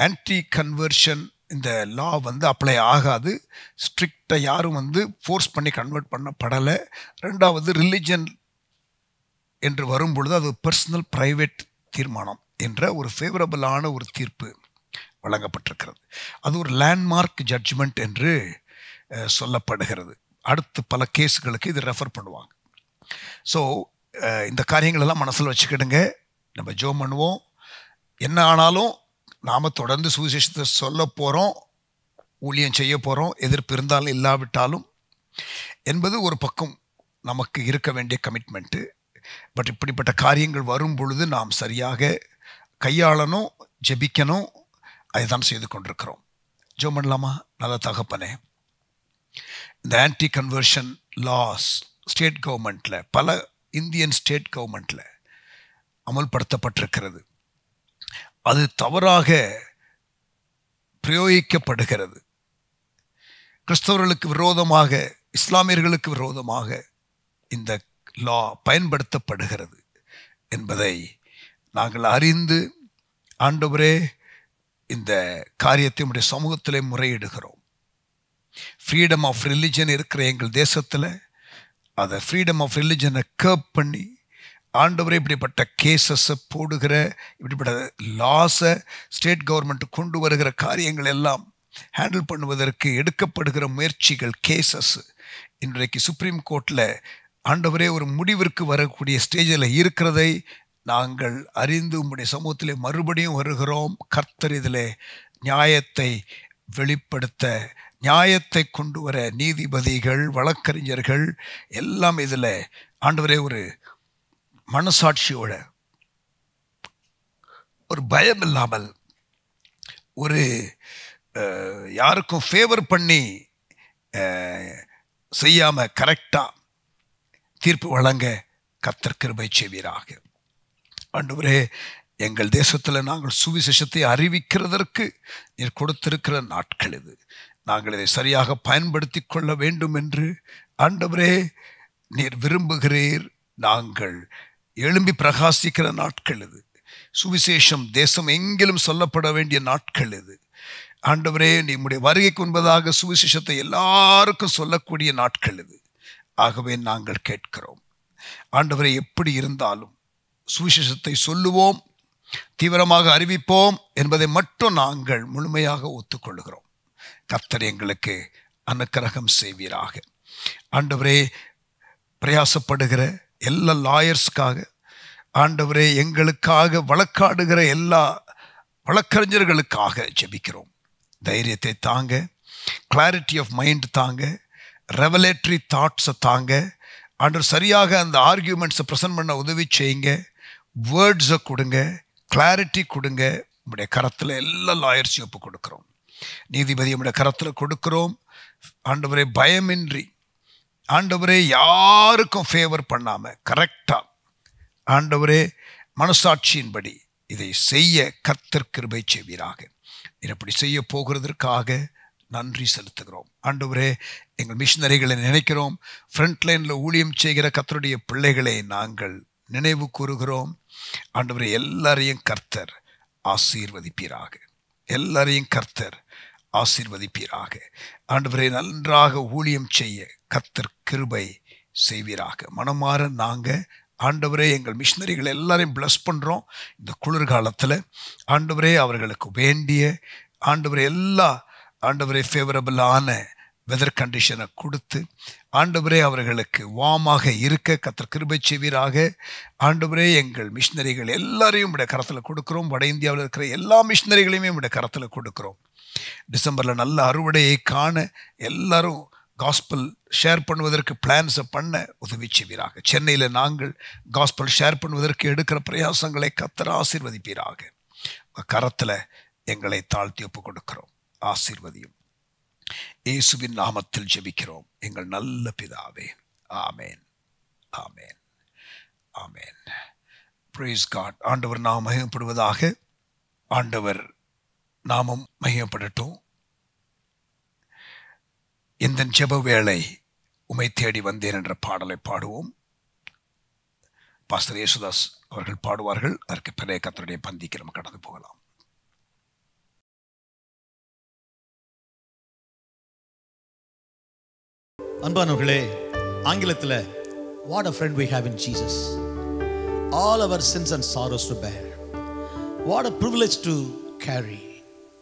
ஆன்டி கன்வர்ஷன் இந்த லா அப்ளை ஆகாது. ஸ்ட்ரிக்டாக யாரும் ஃபோர்ஸ் பண்ணி கன்வெர்ட் பண்ணப்படலை. ரெண்டாவது, ரிலிஜன் என்று வரும்பொழுது அது பர்சனல் ப்ரைவேட் தீர்மானம் என்ற ஒரு ஃபேவரபிளான ஒரு தீர்ப்பு வழங்கப்பட்டிருக்கிறது. அது ஒரு லேண்ட்மார்க் ஜட்ஜ்மெண்ட் என்று சொல்லப்படுகிறது. அடுத்து பல கேஸுகளுக்கு இது ரெஃபர் பண்ணுவாங்க. ஸோ இந்த காரியங்களெல்லாம் மனசில் வச்சுக்கிடுங்க. நம்ம ஜெபம் பண்ணுவோம். என்ன ஆனாலும் நாம் தொடர்ந்து சுவிசேஷத்தை சொல்ல போகிறோம், ஊழியம் செய்ய போகிறோம், எதிர்ப்பு இருந்தாலும் இல்லாவிட்டாலும் என்பது ஒரு பக்கம் நமக்கு இருக்க வேண்டிய கமிட்மெண்ட்டு. பட் இப்படிப்பட்ட காரியங்கள் வரும் பொழுது நாம் சரியாக கையாளணும், ஜெபிக்கணும். அதை தான் செய்து கொண்டிருக்கிறோம். ஜெபம் பண்ணலாமா? நல்ல தகப்பனே, இந்த ஆன்டி கன்வர்ஷன் லாஸ் ஸ்டேட் கவர்மெண்ட்டில், பல இந்தியன் ஸ்டேட் கவர்மெண்ட்டில் அமல்படுத்தப்பட்டிருக்கிறது. அது தவறாக பிரயோகிக்கப்படுகிறது. கிறிஸ்தவர்களுக்கு விரோதமாக, இஸ்லாமியர்களுக்கு விரோதமாக இந்த லா பயன்படுத்தப்படுகிறது என்பதை நாங்கள் அறிந்து, ஆண்டவரே, இந்த காரியத்தை உடைய சமூகத்திலே முறையிடுகிறோம். ஃப்ரீடம் ஆஃப் ரிலிஜன் இருக்கிற எங்கள் தேசத்தில் அதை ஃப்ரீடம் ஆஃப் ரிலிஜனை கர்ப் பண்ணி, ஆண்டவரே, இப்படிப்பட்ட கேசஸை போடுகிற, இப்படிப்பட்ட லாஸை ஸ்டேட் கவர்மெண்ட் கொண்டு வருகிற காரியங்கள் எல்லாம் ஹேண்டில் பண்ணுவதற்கு எடுக்கப்படுகிற முயற்சிகள், கேசஸ் இன்றைக்கு சுப்ரீம் கோர்ட்டில் ஆண்டவரே ஒரு முடிவிற்கு வரக்கூடிய ஸ்டேஜில் இருக்கிறதை நாங்கள் அறிந்து உம்முடைய சமூகத்திலே மறுபடியும் வருகிறோம். கர்த்தர் இதில் நியாயத்தை வெளிப்படுத்த, நியாயத்தை கொண்டு வர நீதிபதிகள், வழக்கறிஞர்கள் எல்லாம் இதில் ஆண்டவரே ஒரு மனசாட்சியோட, ஒரு பயம் இல்லாமல், ஒரு யாருக்கும் ஃபேவர் பண்ணி செய்யாமல் கரெக்டாக தீர்ப்பு வழங்க கர்த்தர் கிருபை செய்வீராக. ஆண்டவரே, எங்கள் தேசத்தில் நாங்கள் சுவிசேஷத்தை அறிவிக்கிறதற்கு நீர் கொடுத்திருக்கிற நாட்கள் இது. நாங்கள் இதை சரியாக பயன்படுத்தி கொள்ள வேண்டும் என்று ஆண்டவரே நீர் விரும்புகிறீர். நாங்கள் எழும்பி பிரகாசிக்கிற நாட்கள் இது. சுவிசேஷம் தேசம் எங்கிலும் சொல்லப்பட வேண்டிய நாட்கள் இது. ஆண்டவரே, நம்முடைய வருகைக்கு முன்பதாக சுவிசேஷத்தை எல்லாருக்கும் சொல்லக்கூடிய நாட்கள் இது. ஆகவே நாங்கள் கேட்கிறோம் ஆண்டவரே, எப்படி இருந்தாலும் சுவிசேஷத்தை சொல்லுவோம், தீவிரமாக அறிவிப்போம் என்பதை மட்டும் நாங்கள் முழுமையாக ஒத்துக்கொள்கிறோம். கர்த்தர் எங்களுக்கு அனுக்கிரகம் செய்வீராக. ஆண்டவரே, பிரயாசப்படுகிற எல்லா லாயர்ஸ்க்காக, ஆண்டவரே, எங்களுக்காக வழக்காடுகிற எல்லா வழக்கறிஞர்களுக்காக ஜெபிக்கிறோம். தைரியத்தை தாங்க, கிளாரிட்டி ஆஃப் மைண்ட் தாங்க, ரெவலேட்டரி தாட்ஸை தாங்க. ஆண்டவர் சரியாக அந்த ஆர்கியூமெண்ட்ஸை ப்ரெசென்ட் பண்ண உதவி செய்யுங்க. வேர்ட்ஸை கொடுங்க, கிளாரிட்டி கொடுங்க. உங்களுடைய கரத்தில் எல்லா லாயர்ஸையும் ஒப்பு கொடுக்குறோம். நீதிபதி உங்களுடைய கரத்தில் கொடுக்குறோம். ஆண்டவரே, பயமின்றி, ஆண்டவரே, யாருக்கும் ஃபேவர் பண்ணாமல் கரெக்டாக, ஆண்டவரே, மனசாட்சியின்படி இதை செய்ய கர்த்தர் கிருபை செய்வீராக. இப்படி செய்ய போகிறதற்காக நன்றி செலுத்துகிறோம். ஆண்டவரே, எங்கள் மிஷனரிகளை நினைக்கிறோம். ஃப்ரண்ட் லைனில் ஊழியம் செய்கிற கர்த்தருடைய பிள்ளைகளை நாங்கள் நினைவு கூறுகிறோம். ஆண்டவரே, எல்லாரையும் கர்த்தர் ஆசீர்வதிப்பீராக. எல்லாரையும் கர்த்தர் ஆசீர்வதிப்பீராக. ஆண்டவரே, நன்றாக ஊழியம் செய்ய கர்த்தர் கிருபை செய்வீராக. மனமாற நாங்கள் ஆண்டவரே எங்கள் மிஷனரிகள் எல்லாரையும் பிளஸ் பண்ணுறோம். இந்த குளிர்காலத்தில் ஆண்டவரே அவர்களுக்கு வேண்டிய ஆண்டவரே எல்லா ஆண்டவரே ஃபேவரபிளான வெதர் கண்டிஷனை கொடுத்து ஆண்டவரே அவர்களுக்கு வாமாக இருக்க கர்த்தர் கிருபை செய்வீராக. ஆண்டவரே, எங்கள் மிஷனரிகள் எல்லாரையும் உடைய கரத்தில் கொடுக்குறோம். வட இந்தியாவில் இருக்கிற எல்லா மிஷனரிகளையுமே உடைய கரத்தில் கொடுக்குறோம். டிசம்பரில் நல்ல அறுவடையை காண எல்லாரும் காஸ்பல் ஷேர் பண்ணுவதற்கு பிளான்ஸை பண்ண உதவி செய்வீராக. சென்னையில் நாங்கள் காஸ்பல் ஷேர் பண்ணுவதற்கு எடுக்கிற பிரயாசங்களை கர்த்தர் ஆசீர்வதிப்பீராக. கரத்தில் எங்களை தாழ்த்தி ஒப்பு கொடுக்கிறோம், ஆசீர்வதியும். இயேசுவின் நாமத்தில் ஜெபிக்கிறோம் எங்கள் நல்ல பிதாவே. ஆமேன், ஆமேன், ஆமேன். Praise God. ஆண்டவர் நாமம் மகிமைப்படுவதாக. ஆண்டவர் நாமம் மகிமைப்படட்டும். இந்த ஜெப வேளை உம்மை தேடி வந்தேன் என்ற பாடலை பாடுவோம். பாஸ்டர் யேசுதாஸ் அவர்கள் பாடுவார்கள். அதற்கு பிறகு கர்த்தருடைய பந்திக்கு நம்ம கடந்து போகலாம். அன்பானவர்களே, ஆங்கிலத்தில் what a friend we have in Jesus, all our sins and sorrows to bear, what a privilege to carry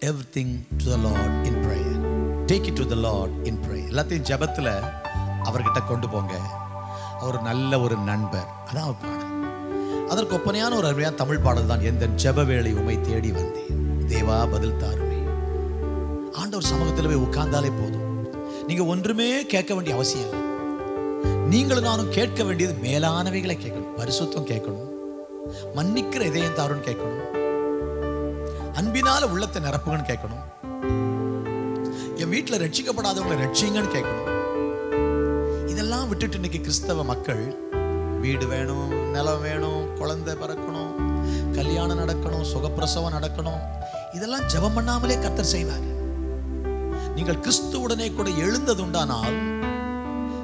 everything to the Lord in prayer, take it to the Lord in prayer. எல்லாத்தையும் ஜெபத்தில் அவர்கிட்ட கொண்டு போங்க. அவர் நல்ல ஒரு நண்பர். அதான் அவர் பாடல். அதற்கு ஒப்பனையான ஒரு அருமையான தமிழ் பாடல் தான் எந்த ஜெப வேளை உம்மை தேடி வந்தேன் தேவா பதில் தாருமே. ஆண்டவர் சமூகத்தில் போய் உட்கார்ந்தாலே போதும். நீங்க ஒன்றுமே கேட்க வேண்டிய அவசியம் இல்லை. நீங்களும் நானும் கேட்க வேண்டியது மேலானவைகளை கேட்கணும். பரிசுத்தம் கேட்கணும், மன்னிக்கிற இதயம் தாருன்னு கேட்கணும், அன்பினால உள்ளத்தை நிரப்புங்கன்னு கேட்கணும், என் வீட்டில் ரட்சிக்கப்படாதவங்களை ரட்சிங்கன்னு கேட்கணும். இதெல்லாம் விட்டுட்டு இன்னைக்கு கிறிஸ்தவ மக்கள் வீடு வேணும், நிலம் வேணும், குழந்தை பிறக்கணும், கல்யாணம் நடக்கணும், சுகப்பிரசவம் நடக்கணும், இதெல்லாம் ஜெபம் பண்ணாமலே கர்த்தர் செய்வார். நீங்கள் கிறிஸ்துவுடனே கூட எழுந்ததுண்டானால்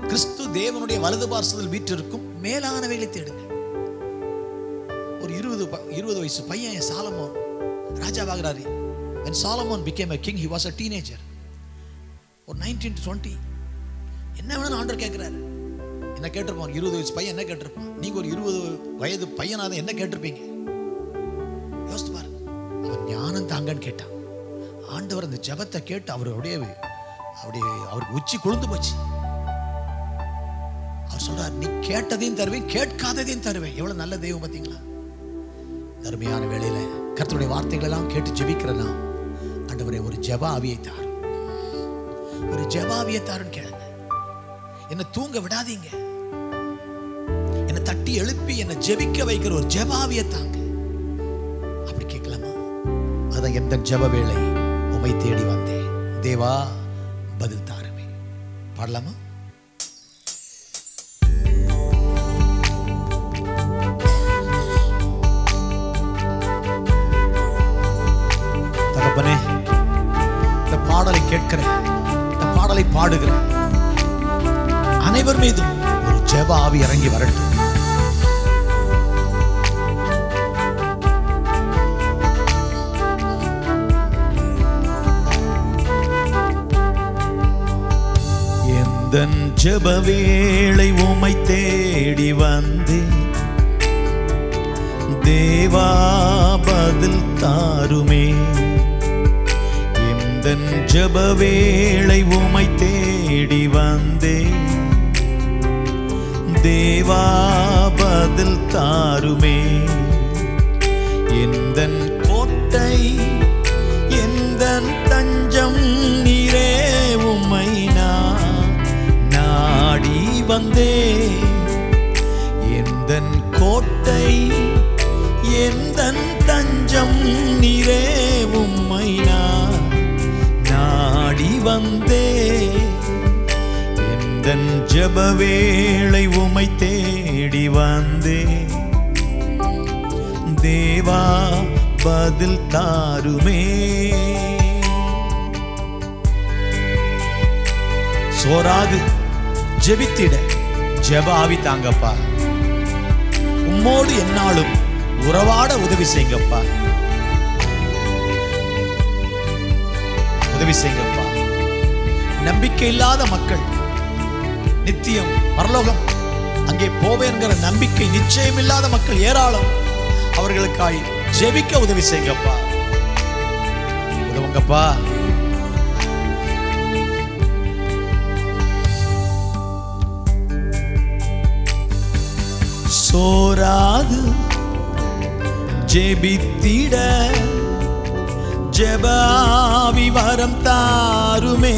கிறிஸ்து தேவனுடைய வலது பார்சத்தில் வீற்றிருக்கும் மேலானவைகளை தேடுங்க. ஒரு 20 வயசு பையன் Solomon ராஜாவாகிறாரு. when Solomon became a king, he was a teenager. ஒரு 19 to 20 என்ன வேணும் ஆண்டவர் கேட்கிறாரு. என்ன கேட்டிருப்பான்? 20 வயசு பையன் என்ன கேட்டிருப்பான்? நீங்க ஒரு 20 வயது பையனாத என்ன கேட்டிருப்பீங்க? யோசித்து பாருங்க. அவன் ஞானம் தாங்கன்னு கேட்டான். ஆண்டவர் அந்த ஜெபத்தை கேட்டு அவருடைய அவருக்கு உச்சி கொழுந்து போச்சு. அவர் சொல்றார், நீ கேட்டதையும் தருவேன், கேட்காததையும் தருவேன். எவ்வளவு நல்ல தெய்வம் பார்த்தீங்களா? அருமையான வேளையில கர்த்தருடைய வார்த்தைகள் எல்லாம் கேட்டு ஜெபிக்கிறனா, ஆண்டவரே ஒரு ஜெப ஆவியை தார், ஒரு ஜெப ஆவியை தாருன்னு கேளுங்க. என்னை தூங்க விடாதீங்க, என்னை தட்டி எழுப்பி என்னை ஜெபிக்க வைக்கிற ஒரு ஜெப ஆவியை தாங்க. அப்படி கேட்கலாமா? அதான் எந்த ஜெப வேளை உம்மை தேடி வந்தேன் தேவா பதில் தாருமே. பாடலாமா? தகப்பனே, இந்த பாடலை கேட்கிறேன், இந்த பாடலை பாடுகிறேன். அனைவர் மீதும் ஒரு ஜெப ஆவி இறங்கி வரட்டும். ஜெப வேளை உம்மை தேடி வந்தேன் தேவா பதில் தாருமே. எந்தன் ஜெப வேளை உம்மை தேடி வந்தேன் தேவா பதில் தாருமே. எந்தன் கோட்டை எந்தன் தஞ்சம் நீரே, உம்மை நாடி வந்தே. எந்தன் கோட்டை எந்தன் தஞ்சம் நீரே, உம்மை நாடி வந்தே. எந்தன் ஜெப வேளை உம்மை தேடி வந்தே தேவா பதில் தாருமே. சோராது ஜெபித்திட ஜெப ஆவி தாங்கப்பா. உம்மோடு என்னாலும் உறவாட உதவி செய்யுங்கப்பா, உதவி செய்யுங்கப்பா. நம்பிக்கை இல்லாத மக்கள் நித்தியம் பரலோகம் அங்கே போவேங்கிற நம்பிக்கை நிச்சயம் இல்லாத மக்கள் ஏராளம். அவர்களுக்காய் ஜெபிக்க உதவி செய்யுங்கப்பா, உதவுங்கப்பா. சோராது ஜெபித்திட ஜெப ஆவி வரம் தாருமே.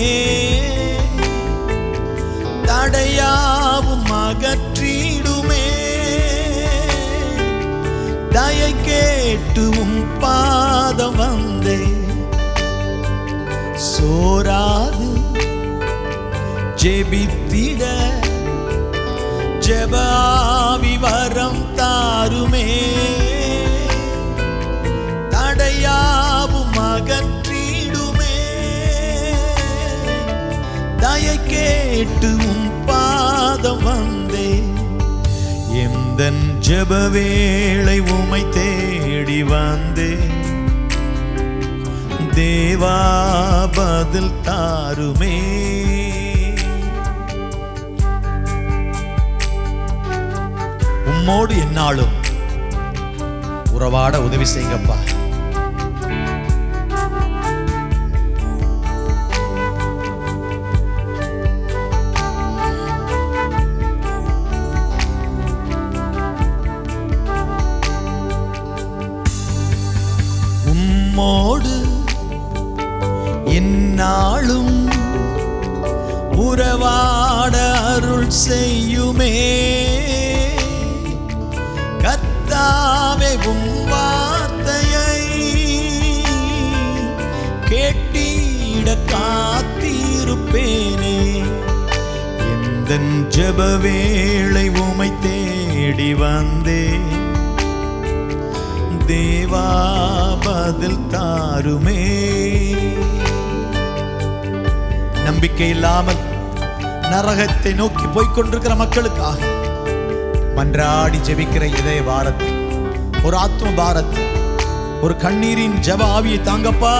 தடையாவும் அகற்றிடுமே. தயை கேட்டும் பாதம் வந்தே, சோராது ஜெபித்திட ஜெபாவி வரம் தாருமே. தடையாவும் அகற்றிடுமே. தயை கேட்டும் பாதம் வந்தே, எந்தன் ஜெப வேளை உமை தேடி வந்தே. தேவா பதில் தாருமே. உம்மோடு என்னாலும் உறவாட உதவி செய்யுங்கப்பா. உம்மோடு என்னாலும் உறவாட அருள் செய்யுமே. கர்த்தாவே உம் வார்த்தையை கேட்டிட காத்திருப்பேனே. எந்தன் ஜெப வேளை உமை தேடி வந்தே. தேவா பதில் தாருமே. நம்பிக்கை இல்லாமல் நரகத்தை நோக்கி போய்கொண்டிருக்கிற மக்களுக்காக மன்றாடி ஜெபிக்கிற இதய பாரத்தை, ஒரு ஆத்ம பாரத்தை, ஒரு கண்ணீரின் ஜெப ஆவியை தாங்கப்பா.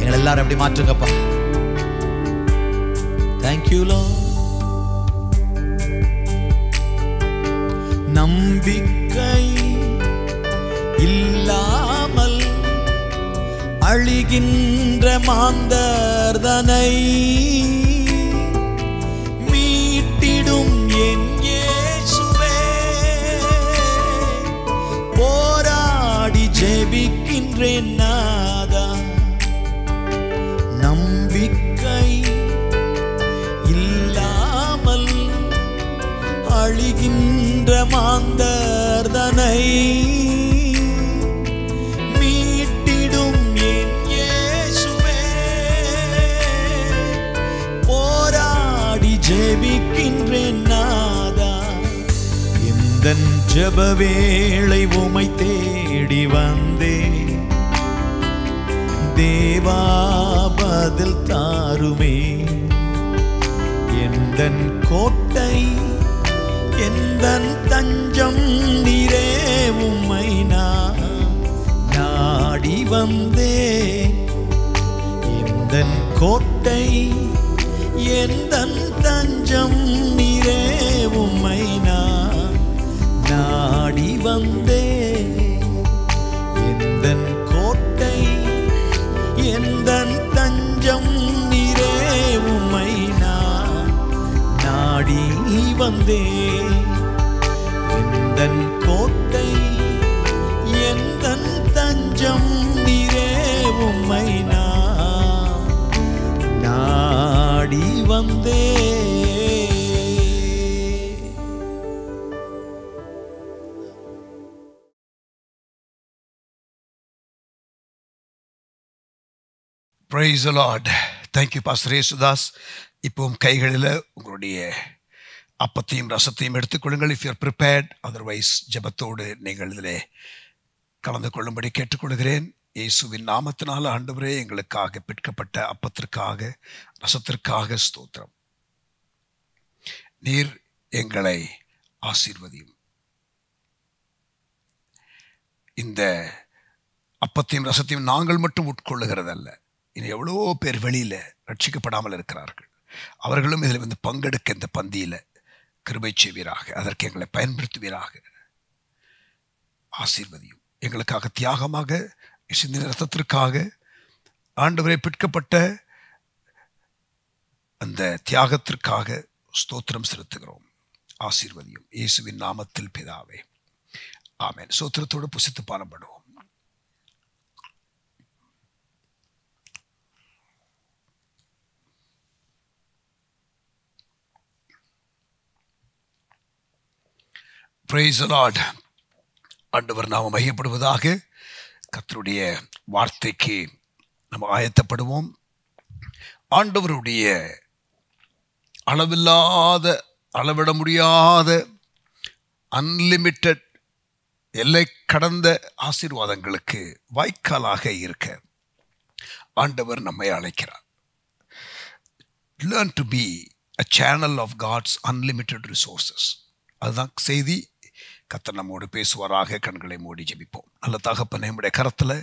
எங்களை எல்லாரும் எப்படி மாற்றுங்கப்பா. Thank you Lord. நம்பிக்கை இல்லாமல் அழிகின்ற மாந்தர்தனை மீட்டிடும் என் இயேசுவே. போராடி ஜெபிக்கின்றேன் நாதா. நம்பிக்கை இல்லாமல் அழிகின்ற மாந்தர்தனை மீட்டிடும் என் இயேசுவே. போராடி ஜெபிக்கின்றேன் நாதா. எந்தன் ஜெப வேளை உமை தேடி வந்தே. தேவா பதில் தாருமே. எந்தன் கோட்டை எந்தன் தஞ்சம் நீரே. உம்மை நாடி வந்தே. எந்தன் கோட்டை எந்தன் தஞ்சம் நீரே. உம்மை நாடி வந்தே. எந்தன் கோட்டை எந்தன் தஞ்சம் நீரே. உம்மை நாடி வந்தே. எந்தன் கோட்டை எந்தன் தஞ்சம் நீரே. உம்மை நாடி வந்தே. Praise the Lord. Thank you, Pastor Yesudas. இப்போவும் கைகளில் உங்களுடைய அப்பத்தையும் ரசத்தையும் எடுத்துக்கொள்ளுங்கள். If your prepared. அதர்வைஸ் ஜெபத்தோடு நீங்கள் இதில் கலந்து கொள்ளும்படி கேட்டுக்கொள்கிறேன். இயேசுவின் நாமத்தினால் ஆண்டவரே, எங்களுக்காக பிற்கப்பட்ட அப்பத்திற்காக ரசத்திற்காக ஸ்தோத்திரம். நீர் எங்களை ஆசீர்வதியும். இந்த அப்பத்தையும் ரசத்தையும் நாங்கள் மட்டும் உட்கொள்ளுகிறதல்ல, இனி எவ்வளோ பேர் வெளியில் ரட்சிக்கப்படாமல் இருக்கிறார்கள். அவர்களும் இதில் வந்து பங்கெடுக்க இந்த பந்தியில் கிருபை செய்வீராக. அதற்கு எங்களை பயன்படுத்துவீராக. ஆசீர்வதியும். எங்களுக்காக தியாகமாக சிந்தின ரத்தத்திற்காக ஆண்டவரை பிற்கப்பட்ட அந்த தியாகத்திற்காக ஸ்தோத்திரம் செலுத்துகிறோம். ஆசீர்வதியும். இயேசுவின் நாமத்தில் பிதாவே, ஆமென். ஸ்தோத்திரத்தோடு புசித்து பானம் பண்ணுவோம். Praise the Lord. ஆண்டவர் நாமம் மகிமைப்படுவதாக. கர்த்தருடைய வார்த்தைக்கு நம்ம ஆயத்தப்படுவோம். ஆண்டவருடைய அளவில்லாத, அளவிட முடியாத, அன்லிமிட்டெட், எல்லை கடந்த ஆசீர்வாதங்களுக்கு வாய்க்காலாக இருக்க ஆண்டவர் நம்மை அழைக்கிறார். Learn to be a channel of God's unlimited resources. அதுதான் செய்தி. கர்த்தர் நம்மோடு பேசுவாராக. கண்களை மூடி ஜெபிப்போம். நல்ல தகப்பனே, நம்முடைய கரத்தில்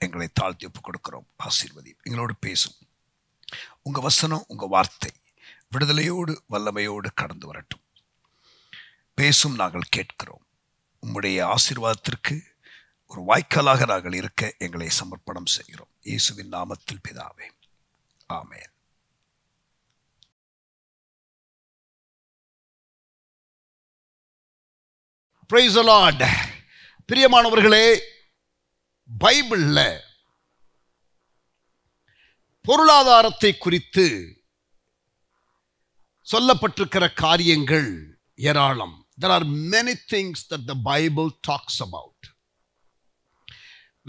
எங்களை தாழ்த்தி ஒப்பு கொடுக்கிறோம். ஆசீர்வதி, எங்களோடு பேசும். உங்கள் வசனம், உங்கள் வார்த்தை விடுதலையோடு வல்லமையோடு கடந்து வரட்டும். பேசும், நாங்கள் கேட்கிறோம். உம்முடைய ஆசீர்வாதத்திற்கு ஒரு வாய்க்காலாக நாங்கள் இருக்க எங்களை சமர்ப்பணம் செய்கிறோம். இயேசுவின் நாமத்தில் பிதாவே, ஆமென். Praise the Lord. பிரியமானவர்களே, பைபிள்ல பொருளாதாரத்தை குறித்து சொல்லப்பட்டிருக்கிற காரியங்கள் ஏராளம். There are many things that the Bible talks about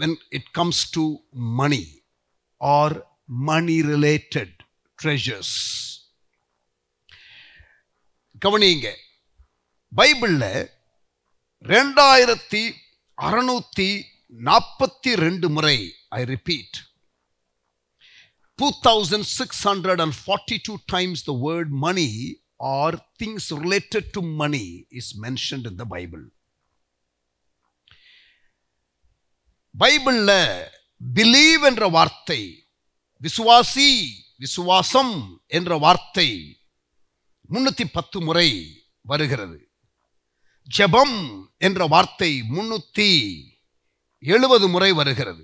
when it comes to money or money related treasures. கவனிங்க, பைபிள்ல 2642 முறை, I repeat, 2642 times the word money or things related to money is mentioned in the Bible. பைபிள்ல believe என்ற வார்த்தை, விசுவாசி, விசுவாசம் என்ற வார்த்தை 310 முறை வருகிறது. ஜெபம் என்ற வார்த்தை 370 முறை வருகிறது.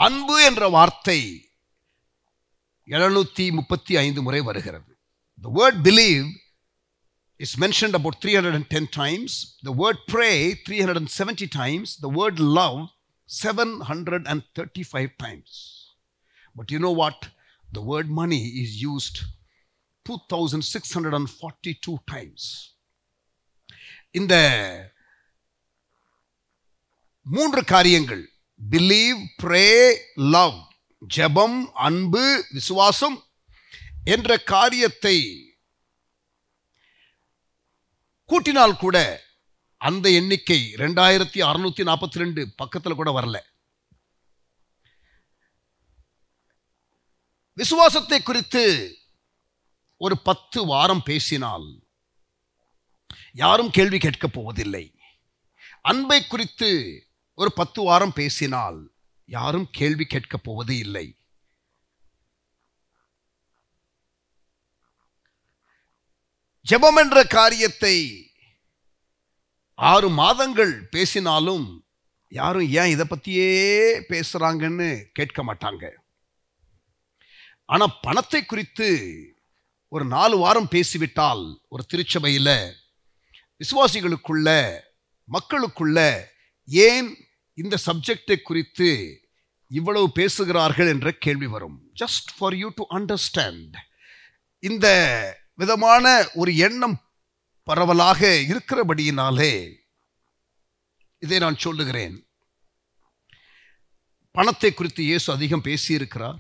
அன்பு என்ற வார்த்தை 735 முறை வருகிறது. The word believe is mentioned about 310 times. The word pray 370 times. The word love 735 times. But you know what? The word money is used 2642 times. இந்த 3 காரியங்கள், believe, pray, love, ஜெபம், அன்பு, விசுவாசம் என்ற காரியத்தை கூட்டினால் கூட அந்த எண்ணிக்கை 2642 பக்கத்தில் கூட வரல. விசுவாசத்தை குறித்து ஒரு 10 வாரம் பேசினால் யாரும் கேள்வி கேட்கப் போவதில்லை. அன்பை குறித்து ஒரு 10 வாரம் பேசினால் யாரும் கேள்வி கேட்கப் போவது இல்லை. ஜெபம் என்ற காரியத்தை 6 மாதங்கள் பேசினாலும் யாரும் ஏன் இதை பத்தியே பேசுறாங்கன்னு கேட்க மாட்டாங்க. ஆனா பணத்தை குறித்து ஒரு 4 வாரம் பேசிவிட்டால் ஒரு திருச்சபையில் விசுவாசிகளுக்குள்ள, மக்களுக்குள்ள ஏன் இந்த சப்ஜெக்டை குறித்து இவ்வளவு பேசுகிறார்கள் என்ற கேள்வி வரும். Just for you to understand. இந்த விதமான ஒரு எண்ணம் பரவலாக இருக்கிறபடியினாலே இதை நான் சொல்லுகிறேன். பணத்தை குறித்து இயேசு அதிகம் பேசியிருக்கிறார்.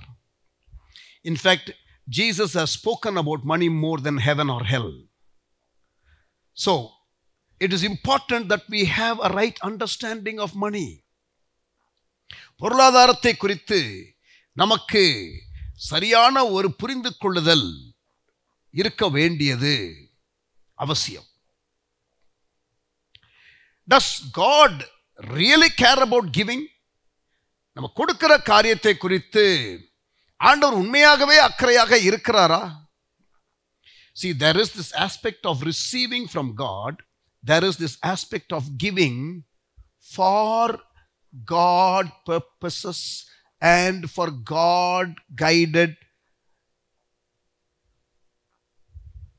In fact Jesus has spoken about money more than heaven or hell. So it is important that we have a right understanding of money. பொருளாதாரத்தை குறித்து நமக்கு சரியான ஒரு புரிந்து கொள்ளுதல் இருக்க வேண்டியது அவசியம். Does God really care about giving? நம்ம கொடுக்கிற காரியத்தை குறித்து ஆண்டவர் உண்மையாகவே அக்கறையாக இருக்கிறாரா? See, there is this aspect of receiving from God. There is this aspect of giving for God purposes and for God guided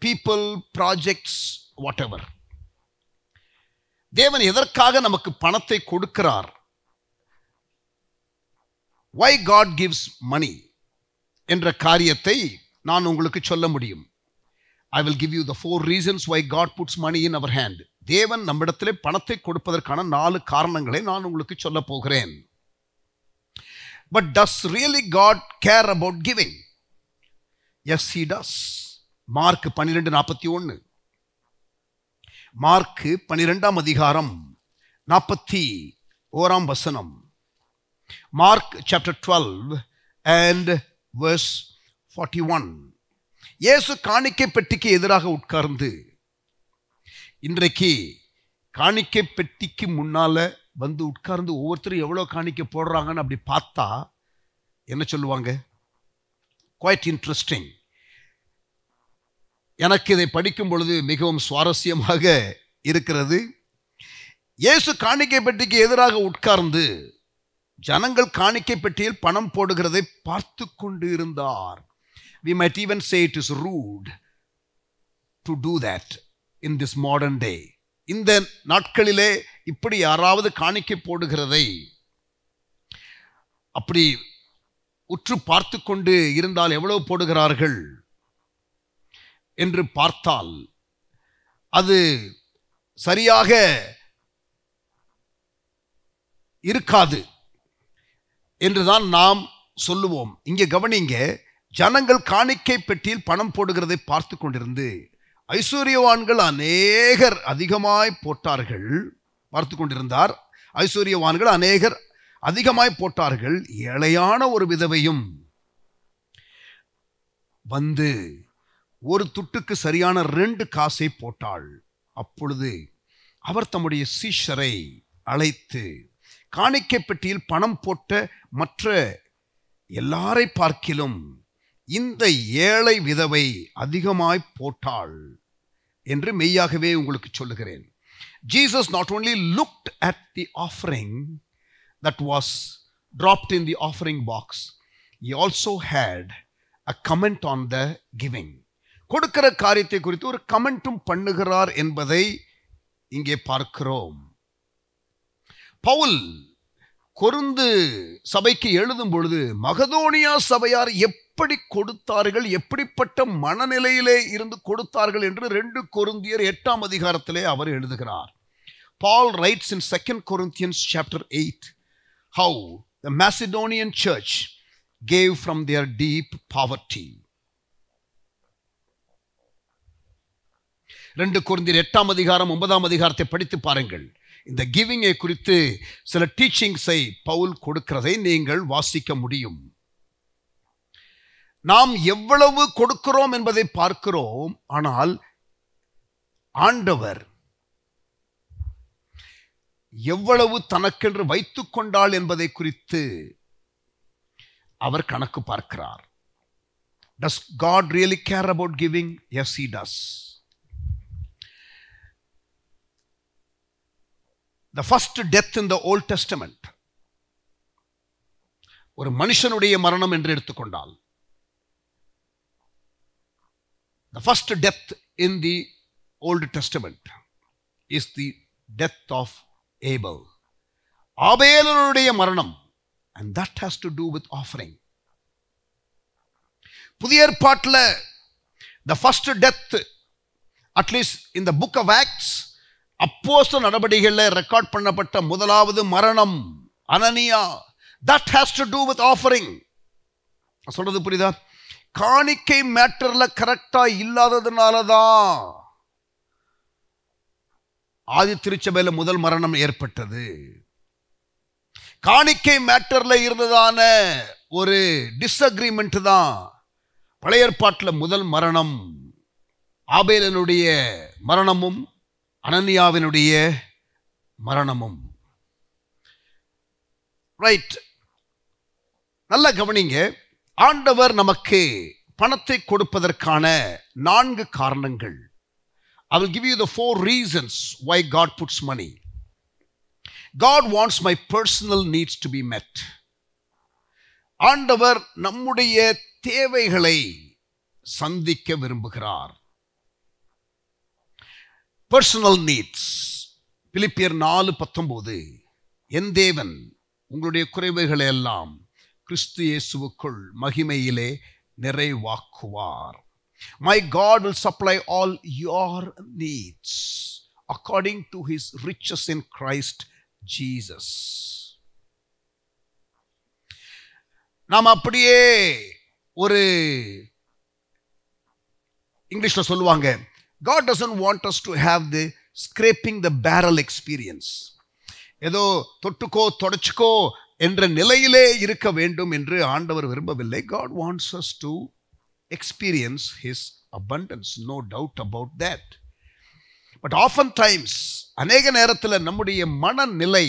people, projects, whatever. தேவன் எதற்காக நமக்கு பணத்தை கொடுக்கிறார்? Why God gives money என்ற காரியத்தை நான் உங்களுக்கு சொல்ல முடியும். I will give you the 4 reasons why God puts money in our hand. தேவன் நம்மிடத்திலே பணத்தை கொடுப்பதற்கான 4 காரணங்களை நான் உங்களுக்கு சொல்ல போகிறேன். But does really God care about giving? Yes, he does. Mark 12:41. Mark 12ஆம் அதிகாரம் 41ஆம் வசனம். Mark chapter 12 and verse 41. இயேசு காணிக்கை பெட்டிக்கு எதிராக உட்கார்ந்து, இன்றைக்கு காணிக்கை பெட்டிக்கு முன்னால வந்து உட்கார்ந்து ஒவ்வொருத்தரும் எவ்வளவு காணிக்கை போடுறாங்கன்னு அப்படி பார்த்தா என்ன சொல்லுவாங்க? Quite interesting. எனக்கு இதை படிக்கும் பொழுது மிகவும் சுவாரஸ்யமாக இருக்கிறது. இயேசு காணிக்கை பெட்டிக்கு எதிராக உட்கார்ந்து ஜனங்கள் காணிக்கை பெட்டியில் பணம் போடுகிறதை பார்த்து கொண்டு இருந்தார். We might even say it is rude to do that in this modern day. இந்த நாட்களிலே இப்படி யாராவது காணிக்கை போடுகிறதை அப்படி உற்று பார்த்து கொண்டு இருந்தால் எவ்வளவு போடுகிறார்கள் என்று பார்த்தால் அது சரியாக இருக்காது என்றுதான் நாம் சொல்லுவோம். இங்கே கவனிங்க, ஜனங்கள் காணிக்கை பெட்டியில் பணம் போடுகிறதை பார்த்து கொண்டிருந்து ஐஸ்வர்யவான்கள் அநேகர் அதிகமாய் போட்டார்கள். பார்த்து கொண்டிருந்தார். ஐஸ்வர்யவான்கள் அநேகர் அதிகமாய் போட்டார்கள். ஏழையான ஒரு விதவையும் வந்து ஒரு துட்டுக்கு சரியான 2 காசை போட்டாள். அப்பொழுது அவர் தம்முடைய சீஷரை அழைத்து, காணிக்கை பெட்டியில் பணம் போட்ட மற்ற எல்லாரை பார்க்கிலும் இந்த ஏழை விதவை அதிகமாய் போட்டாள் என்று மெய்யாகவே உங்களுக்கு சொல்லுகிறேன். Jesus not only looked at the offering that was dropped in the offering box, he also had a comment on the giving. கொடுக்கிற காரியத்தை குறித்து ஒரு கமெண்ட்டும் பண்ணுகிறார் என்பதை இங்கே பார்க்கிறோம். பவுல் கொரிந்து சபைக்கு எழுதும் பொழுது மகதோனியா சபையார் எப்படி கொடுத்தார்கள், எப்படிப்பட்ட மனநிலையிலே இருந்து கொடுத்தார்கள் என்று 2 கொரிந்தியர் 8ஆம் அதிகாரத்திலே அவர் எழுதுகிறார். Paul writes in 2 Corinthians chapter 8 how the Macedonian church gave from their deep poverty. 2 கொரிந்தியர் 8ஆம் அதிகாரம் 9ஆம் அதிகாரத்தை படித்து பாருங்கள். இந்த கிவிங்கை குறித்து சில டீச்சிங்ஸை பவுல் கொடுக்கிறதை நீங்கள் வாசிக்க முடியும். நாம் எவ்வளவு கொடுக்கிறோம் என்பதை பார்க்கிறோம். ஆனால் ஆண்டவர் எவ்வளவு தனக்கென்று வைத்துக் கொண்டாள் என்பதை குறித்து அவர் கணக்கு பார்க்கிறார். Does God really care about giving? Yes, he does. The first death in the Old Testament, ஒரு மனுஷனுடைய மரணம் என்று எடுத்துக்கொண்டால், the first death in the Old Testament is the death of Abel. ஆபேலனுடைய மரணம், and that has to do with offering. புதிய ஏற்பாட்டில் the first death, at least in the book of Acts, அப்போஸ்தலர் நடபடிகளில் record பண்ணப்பட்ட முதலாவது மரணம் அனனியா, that has to do with offering. சொல்றது புரியுதா? காணிக்கை மேட்டர்ல கரெக்டா இல்லாததுனாலதான் ஆதி திருச்சபையில முதல் மரணம் ஏற்பட்டது. காணிக்கை மேட்டர்ல இருந்ததான ஒரு டிஸ்அக்ரிமெண்ட் தான் பழைய ஏற்பாட்டில் முதல் மரணம். ஆபேலனுடைய மரணமும் அனனியாவினுடைய மரணமும். ரைட், நல்ல கவனிங்க. ஆண்டவர் நமக்கு பணத்தை கொடுப்பதற்கான 4 காரணங்கள். I will give you the 4 reasons why God puts money. God wants my personal needs to be met. ஆண்டவர் நம்முடைய தேவைகளை சந்திக்க விரும்புகிறார். Personal needs. பிலிப்பியர் 4:19, என் தேவன் உங்களுடைய குறைவுகளை எல்லாம் கிறிஸ்து இயேசுவுக்குள் மகிமையிலே நிறைவாக்குவார். My God will supply all your needs according to his riches in Christ Jesus. நாம் அப்படியே ஒரு இங்கிலீஷ்ல சொல்லுவாங்க, God doesn't want us to have the scraping the barrel experience. ஏதோ தொட்டுக்கோ தொடச்சுக்கோ என்ற நிலையிலே இருக்க வேண்டும் என்று ஆண்டவர் விரும்பவில்லை. God wants us to experience his abundance, no doubt about that. But oftentimes அநேக நேரத்தில் நம்முடைய மனநிலை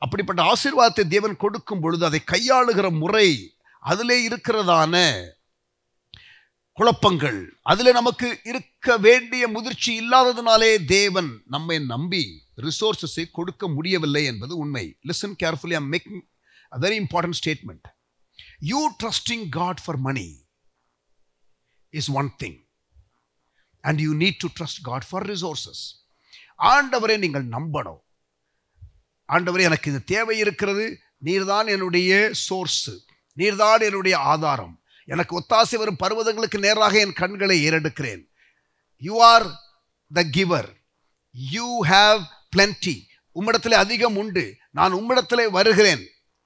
அப்படிப்பட்ட ஆசீர்வாதத்தை தேவன் கொடுக்கும் பொழுது அதை கையாளுகிற முறை, அதிலே இருக்கிறதான குழப்பங்கள், அதில் நமக்கு இருக்க வேண்டிய முதிர்ச்சி இல்லாததினாலே தேவன் நம்மை நம்பி ரிசோர்ஸஸை கொடுக்க முடியவில்லை என்பது உண்மை. Listen carefully, I'm making a very important statement. You trusting God for money is one thing, and you need to trust God for resources. ஆண்டவரை நீங்கள் நம்பணும். ஆண்டவரே, எனக்கு இது தேவை இருக்கிறது, நீர்தான் என்னுடைய சோர்ஸ், நீர்தான் என்னுடைய ஆதாரம், எனக்கு ஒத்தாசை வரும் பர்வதங்களுக்கு நேராக என் கண்களை ஏறெடுக்கிறேன். You are the giver, you have plenty, உம்மிடத்திலே அதிகம் உண்டு, நான் உம்மிடத்திலே வருகிறேன்.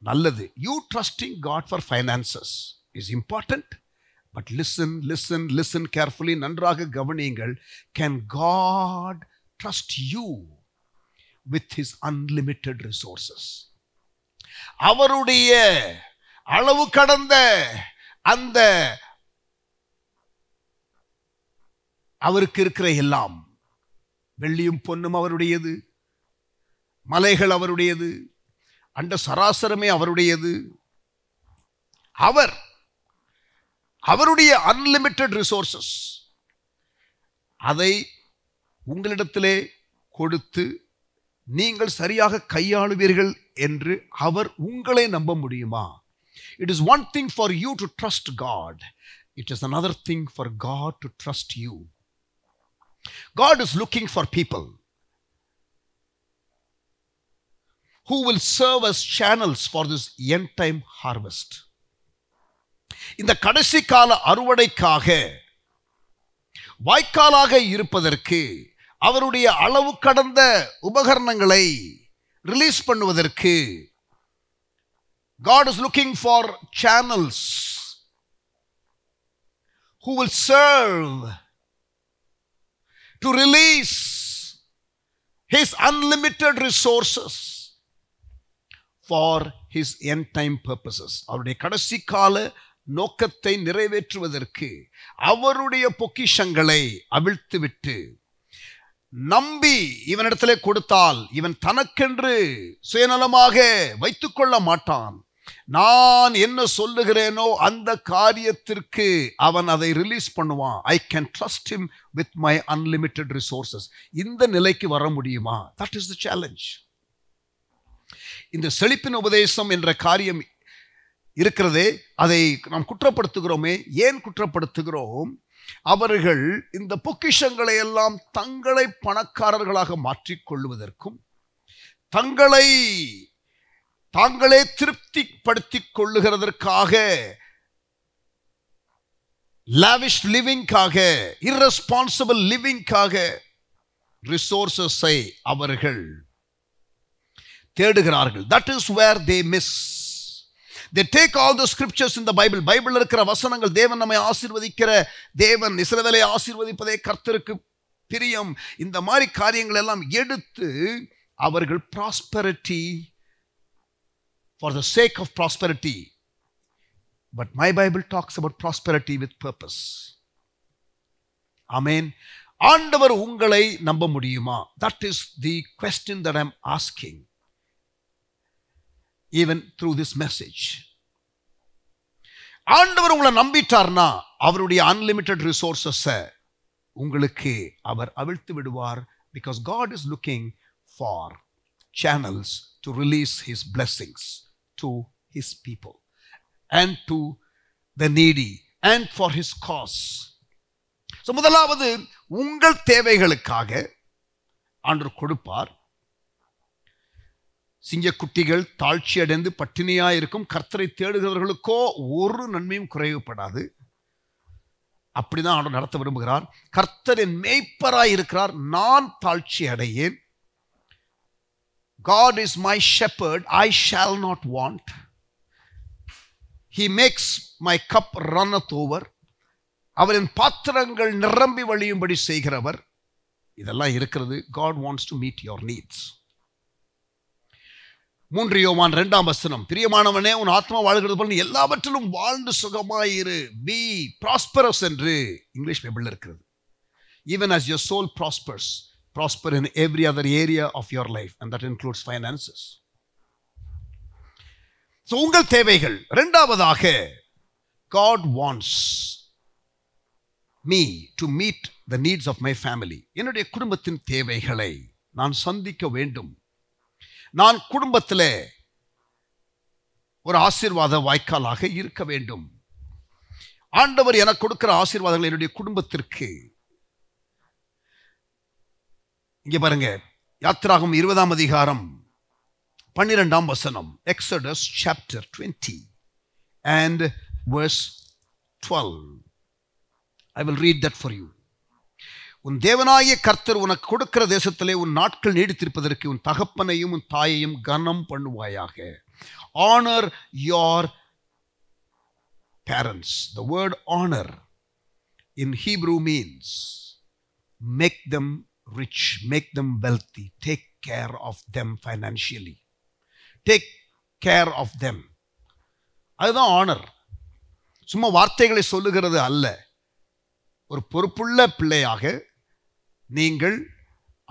நல்லது. You trusting God for finances is important. But listen carefully, நன்றாக கவனியுங்கள். Can God trust you with his unlimited resources? அவருடைய அளவு கடந்த அந்த அவருக்கு இருக்கிற எல்லாம், வெள்ளியும் பொன்னும் அவருடையது, மலைகள் அவருடையது, அண்ட சராசரமே அவருடையது. அவருடைய அன்லிமிட்டெட் ரிசோர்சஸ், அதை உங்களிடத்திலே கொடுத்து நீங்கள் சரியாக கையாளுவீர்கள் என்று அவர் உங்களை நம்ப முடியுமா? It is one thing for you to trust God. It is another thing for God to trust you. God is looking for people who will serve as channels for this end time harvest. இந்த கடைசி கால அறுவடைக்காக வாய்க்காலாக இருப்பதற்கு, அவருடைய அளவு கடந்த உபகரணங்களை release பண்ணுவதற்கு God is looking for channels who will serve to release his unlimited resources for his end time purposes. அவருடைய கடைசி கால நோக்கத்தை நிறைவேற்றுவதற்கு அவருடைய பொக்கிஷங்களை அவிழ்த்துவிட்டு நம்பி இவனிடத்திலே கொடுத்தால் இவன் தனக்கென்று சுயநலமாக வைத்துக் கொள்ள மாட்டான். நான் என்ன சொல்லுகிறேனோ அந்த காரியத்திற்கு அவன் அதை ரிலீஸ் பண்ணுவான். I can trust him with my unlimited resources. இந்த நிலைக்கு வர முடியுமா? That is the challenge. இந்த செழிப்பின் உபதேசம் என்ற காரியம் இருக்கிறதே, அதை நாம் குற்றப்படுத்துகிறோமே. ஏன் குற்றப்படுத்துகிறோம்? அவர்கள் இந்த பொக்கிஷங்களை எல்லாம் தங்களை பணக்காரர்களாக மாற்றிக்கொள்வதற்கும் தங்களை தாங்களே திருப்திப்படுத்திக் கொள்ளுகிறதற்காக, lavish livingகாக, irresponsible livingகாக ரிசோர்சஸை அவர்கள் தேடுகிறார்கள். That is where they miss. They take all the scriptures in the Bible. பைபிள்ல இருக்கிற வசனங்கள், தேவன் நம்மை ஆசீர்வதிக்கிற தேவன், இஸ்ரவேலை ஆசீர்வதிப்பதே கர்த்தருக்கு பிரியம், இந்த மாதிரி காரியங்கள் எல்லாம் எடுத்து அவர்கள் prosperity, for the sake of prosperity. But my Bible talks about prosperity with purpose. Amen. ஆண்டவர் உங்களை நம்ப முடியுமா? That is the question that I'm asking even through this message. ஆண்டவர் உங்களை நம்பிட்டார்னா அவருடைய unlimited resources உங்களுக்கு அவர் அவிழ்த்து விடுவார். Because God is looking for channels to release his blessings to his people and to the needy and for his cause. So முதலாவது, உங்கள் தேவைகளுக்காக ஆண்டவர் கொடுப்பார். சிங்கக்குட்டிகள் தாழ்ச்சி அடைந்து பட்டினியாயிருக்கும், கர்த்தரை தேடுகிறவர்களுக்கோ ஒரு நன்மையும் குறைவுபடாது. அப்படிதான் ஆண்டவர் நடத்த விரும்புகிறார். கர்த்தர் என் மேய்ப்பராய் இருக்கிறார், நான் தாழ்ச்சி அடையேன். God is my shepherd, I shall not want. He makes my cup runneth over. அவரின் பாத்திரங்கள் நிரம்பி வழியும்படி செய்கிறவர். இதெல்லாம் இருக்கிறது. God wants to meet your needs. 3 யோவான் 2 பிரியமானவனே, உன் ஆத்மா வாழ்கிறது போல எல்லாவற்றிலும் வாழ்ந்து சுகமாயிரு. Be prosperous என்று இங்கிலீஷ் பைபிள்ல இருக்கிறது. Even as your soul prospers, prosper in every other area of your life, and that includes finances. So உங்கள் தேவைகள். இரண்டாவதாக, God wants me to meet the needs of my family. என்னுடைய குடும்பத்தின் தேவைகளை நான் சந்திக்க வேண்டும். நான் குடும்பத்திலே ஒரு ஆசீர்வாத வாய்க்காலாக இருக்க வேண்டும். ஆண்டவர் எனக்கு கொடுக்கிற ஆசீர்வாதங்கள் என்னுடைய குடும்பத்திற்கு. இங்க பாருங்க, யாத்திராகமம் 20 Exodus chapter 20 and verse 12. I will read that for you. உன் தேவனாகிய கர்த்தர் உனக்கு கொடுக்கிற தேசத்திலே உன் நாட்கள் நீடித்திருப்பதற்கு உன் தகப்பனையும் உன் தாயையும் கனம் பண்ணுவாயாக. Honor your parents. The word honor in Hebrew means make them rich, make them wealthy, take care of them financially, take care of them. அதுதான் honor. சும்மா வார்த்தைகளை சொல்லுகிறது அல்ல. ஒரு பொறுப்புள்ள பிள்ளையாக நீங்கள்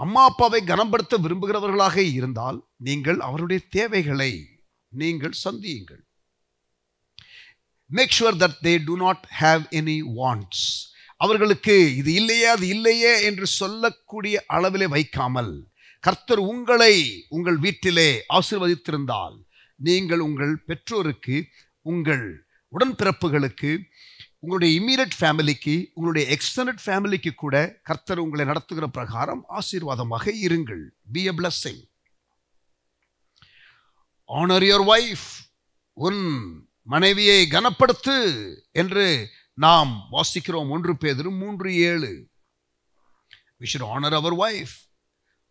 அம்மா அப்பாவை கனப்படுத்த விரும்புகிறவர்களாக இருந்தால் நீங்கள் அவருடைய தேவைகளை நீங்கள் சந்தியுங்கள். Make sure that they do not have any wants. அவர்களுக்கு இது இல்லையே அது இல்லையே என்று சொல்லக்கூடிய அளவிலே வைக்காமல், கர்த்தர் உங்களை உங்கள் வீட்டிலே ஆசீர்வதித்திருந்தால் நீங்கள் உங்கள் பெற்றோருக்கு, உங்கள் உடன்பிறப்புகளுக்கு, உங்களுடைய இம்மீடியட் ஃபேமிலிக்கு, உங்களுடைய எக்ஸ்டெண்டட் ஃபேமிலிக்கு கூட கர்த்தர் உங்களை நடத்துகிற பிரகாரம் ஆசீர்வாதமாக இருங்கள். Be a blessing. Honor your wife. உன் மனைவியை கனப்படுத்து என்று நாம் வாசிக்கிறோம். 1 பேதுரு 3:7. We should honor our wife.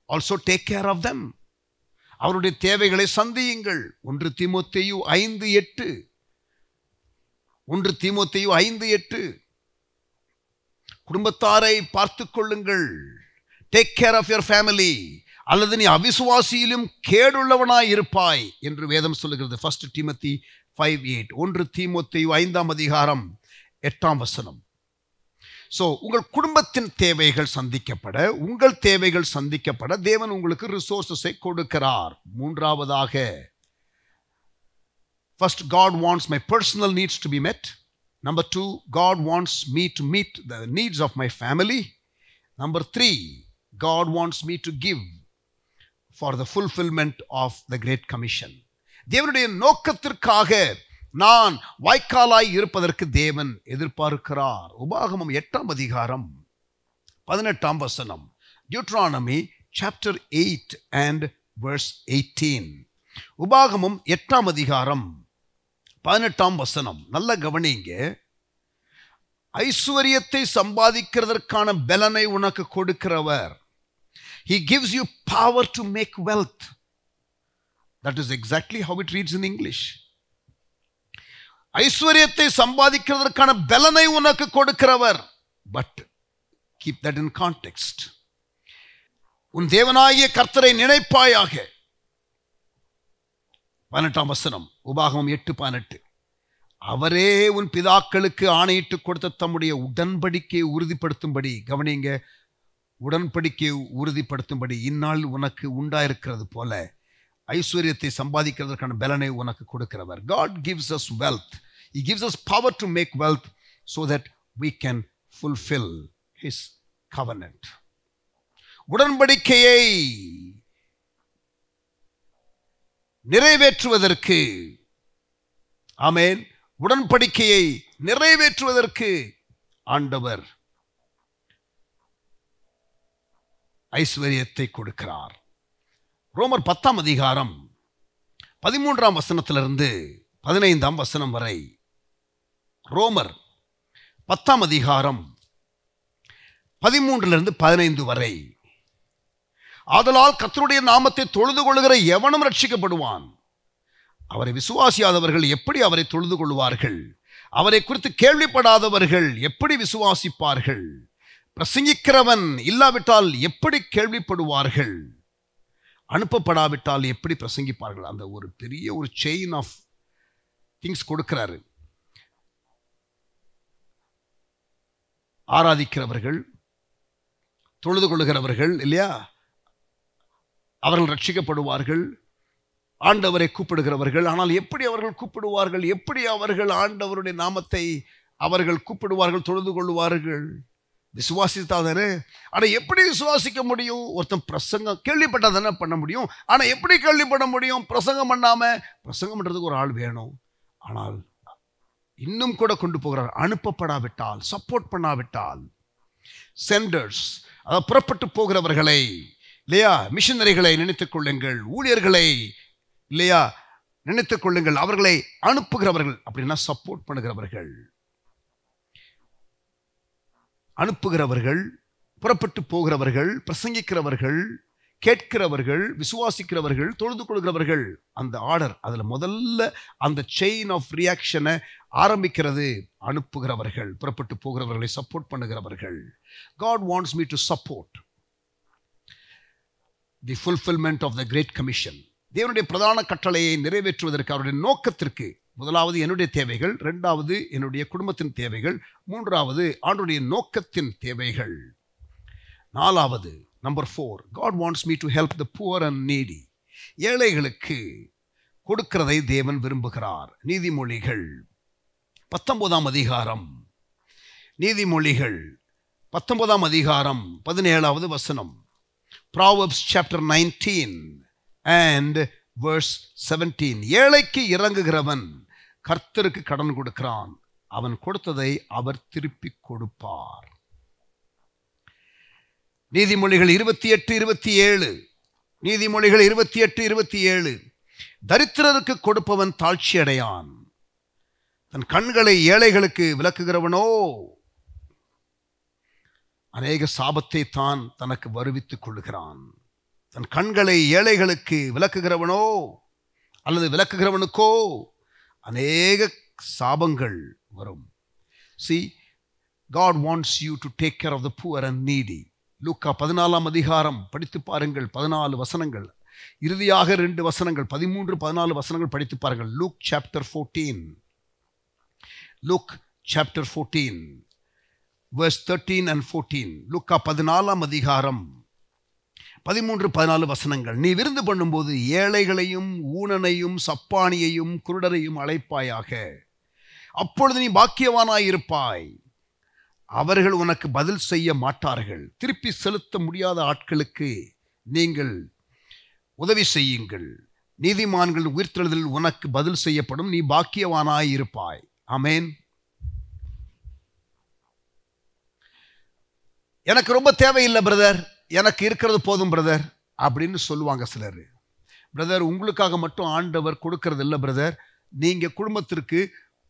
Also take care of them. அவருடைய தேவைகளை சந்தியுங்கள். 1 தீமோத்தேயு 5:8. 1 தீமோத்தேயு 5:8. குடும்பத்தாரை பார்த்துக் கொள்ளுங்கள். Take care of your family. அல்லது நீ அவிசுவாசியிலும் கேடுள்ளவனாய் இருப்பாய் என்று வேதம் சொல்லுகிறது. 1 Timothy 5:8. 1 தீமோத்தேயு 5:8. ஸோ உங்கள் குடும்பத்தின் தேவைகள் சந்திக்கப்பட, உங்கள் தேவைகள் சந்திக்கப்பட தேவன் உங்களுக்கு ரிசோர்ஸஸை கொடுக்கிறார். மூன்றாவதாக, first, God wants my personal needs to be met. Number 2, God wants me to meet the needs of my family. Number 3, God wants me to give for the fulfillment of the Great Commission. தேவனுடைய நோக்கத்திற்காக நான் வாய்க்காலாய் இருப்பதற்கு தேவன் எதிர்பார்க்கிறார். உபாகமம் 8:18. Deuteronomy chapter 8 and verse 18. உபாகமம் 8:18. நல்ல கவனிங்க. ஐஸ்வரியத்தை சம்பாதிக்கிறதற்கான பலனை உனக்கு கொடுக்கிறவர். He gives you power to make wealth. That is exactly how it reads in English. ஐஸ்வரியத்தை சம்பாதிக்கிறதற்கான பலனை உனக்கு கொடுக்கிறவர். But keep that in context. உன் தேவனாகிய கர்த்தரை நினைப்பாயாக. 18 உபாகமம் 8:18. அவரே உன் பிதாக்களுக்கு ஆணையிட்டு கொடுத்த தம்முடைய உடன்படிக்கையை உறுதிப்படுத்தும்படி, கவனிங்க, உடன்படிக்கையை உறுதிப்படுத்தும்படி இந்நாள் உனக்கு உண்டாயிருக்கிறது போல ஐஸ்வரியத்தை சம்பாதிக்கிறதற்கான பலனை உனக்கு கொடுக்கிறவர். God gives us wealth. He gives us power to make wealth so that we can fulfill His covenant. உடன்படிக்கையை நிறைவேற்றுவதற்கு, ஆமென், உடன்படிக்கையை நிறைவேற்றுவதற்கு ஆண்டவர் ஐஸ்வரியத்தை கொடுக்கிறார். ரோமர் 10:13 வரை, ரோமர் 10ஆம் அதிகாரம் 13-15 வரை. ஆதலால் கர்த்தருடைய நாமத்தை தொழுது கொள்ளுகிற எவனும் ரட்சிக்கப்படுவான். அவரை விசுவாசியாதவர்கள் எப்படி அவரை தொழுது கொள்வார்கள்? அவரை குறித்து கேள்விப்படாதவர்கள் எப்படி விசுவாசிப்பார்கள்? பிரசங்கிக்கிறவன் இல்லாவிட்டால் எப்படி கேள்விப்படுவார்கள்? அனுப்பப்படாவிட்டால் எப்படி பிரசங்கிப்பார்கள்? அந்த ஒரு பெரிய ஒரு செயின் ஆஃப் திங்ஸ் கொடுக்கிறாரு. ஆராதிக்கிறவர்கள், தொழுது கொள்ளுகிறவர்கள் இல்லையா, அவர்கள் ரட்சிக்கப்படுவார்கள். ஆண்டவரை கூப்பிடுகிறவர்கள், ஆனால் எப்படி அவர்கள் கூப்பிடுவார்கள்? எப்படி அவர்கள் ஆண்டவருடைய நாமத்தை அவர்கள் கூப்பிடுவார்கள், தொழுது கொள்வார்கள்? விசுவாசித்தாதானே. ஆனா எப்படி விசுவாசிக்க முடியும்? ஒருத்தன் பிரசங்கம் கேள்விப்பட்டாதானே பண்ண முடியும். ஆனா எப்படி கேள்விப்பட முடியும்? பிரசங்கம் பண்ணாம. பிரசங்கம் பண்றதுக்கு ஒரு ஆள் வேணும். ஆனால் இன்னும் கூட கொண்டு போகிறார். அனுப்பப்படாவிட்டால், சப்போர்ட் பண்ணாவிட்டால், சென்டர்ஸ், அதாவது புறப்பட்டு போகிறவர்களை இல்லையா, மிஷனரிகளை நினைத்துக் கொள்ளுங்கள், ஊழியர்களை இல்லையா நினைத்துக் கொள்ளுங்கள், அவர்களை அனுப்புகிறவர்கள் அப்படின்னா சப்போர்ட் பண்ணுகிறவர்கள், அனுப்புகிறவர்கள், புறப்பட்டு போகிறவர்கள், பிரசங்கிக்கிறவர்கள், கேட்கிறவர்கள், விசுவாசிக்கிறவர்கள், தொழுது கொள்கிறவர்கள். அந்த ஆர்டர், அதுல முதல்ல அந்த செயின் ஆஃப் ரியாக்ஷனை ஆரம்பிக்கிறது அனுப்புகிறவர்கள், புறப்பட்டு போகிறவர்களை support பண்ணுகிறவர்கள். God wants me to support the fulfillment of the great commission. தேவனுடைய பிரதான கட்டளையை நிறைவேற்றுவதற்கு, அவருடைய நோக்கத்திற்கு, முதலாவது என்னுடைய தேவைகள், இரண்டாவது என்னுடைய குடும்பத்தின் தேவைகள், மூன்றாவது ஆண்டுடைய நோக்கத்தின் தேவைகள், நாலாவது number 4, God wants me to help the poor and needy. ஏழைகளுக்கு கொடுக்கிறதை தேவன் விரும்புகிறார். நீதிமொழிகள் 19ஆம் அதிகாரம், நீதிமொழிகள் 19ஆம் அதிகாரம் 17வது வசனம். Proverbs chapter 19 and verse 17. ஏழைக்கு இறங்குகிறவன் கர்த்தருக்கு கடன் கொடுக்கிறான், அவன் கொடுத்ததை அவர் திருப்பி கொடுப்பார். நீதிமொழிகள் 28-27. நீதிமொழிகள் 28-27. தரித்திரருக்கு கொடுப்பவன் தாழ்ச்சி அடையான், தன் கண்களை ஏழைகளுக்கு விலக்குகிறவனோ அநேக சாபத்தை தான் தனக்கு வருவித்துக் கொள்ளுகிறான். தன் கண்களை ஏழைகளுக்கு விலக்குகிறவனோ அல்லது விலக்குகிறவனுக்கோ அநேக சாபங்கள் வரும். See, God wants you to take care of the poor and needy. லூக்கா 14ஆம் அதிகாரம் படித்து பாருங்கள், 14 வசனங்கள், இறுதியாக 2 வசனங்கள், 13-14 வசனங்கள் படித்து பாருங்கள். Luke chapter 14, Luke chapter 14 verse 13 and 14. லூக்கா 14ஆம் அதிகாரம் 13-14 வசனங்கள். நீ விருந்து பண்ணும்போது ஏழைகளையும் ஊனனையும் சப்பானியையும் குருடரையும் அழைப்பாயாக, அப்பொழுது நீ பாக்கியவானாயிருப்பாய். அவர்கள் உனக்கு பதில் செய்ய மாட்டார்கள். திருப்பி செலுத்த முடியாத ஆட்களுக்கு நீங்கள் உதவி செய்யுங்கள். நீதிமான்கள் உயிர்த்தெழுதலில் உனக்கு பதில் செய்யப்படும். நீ பாக்கியவானாயிருப்பாய். ஆமென். எனக்கு ரொம்ப தேவையில்லை பிரதர், எனக்கு இருக்கிறது போதும் பிரதர் அப்படின்னு சொல்லுவாங்க சிலர். பிரதர், உங்களுக்காக மட்டும் ஆண்டவர் கொடுக்கிறது இல்லை பிரதர், நீங்க குடும்பத்திற்கு,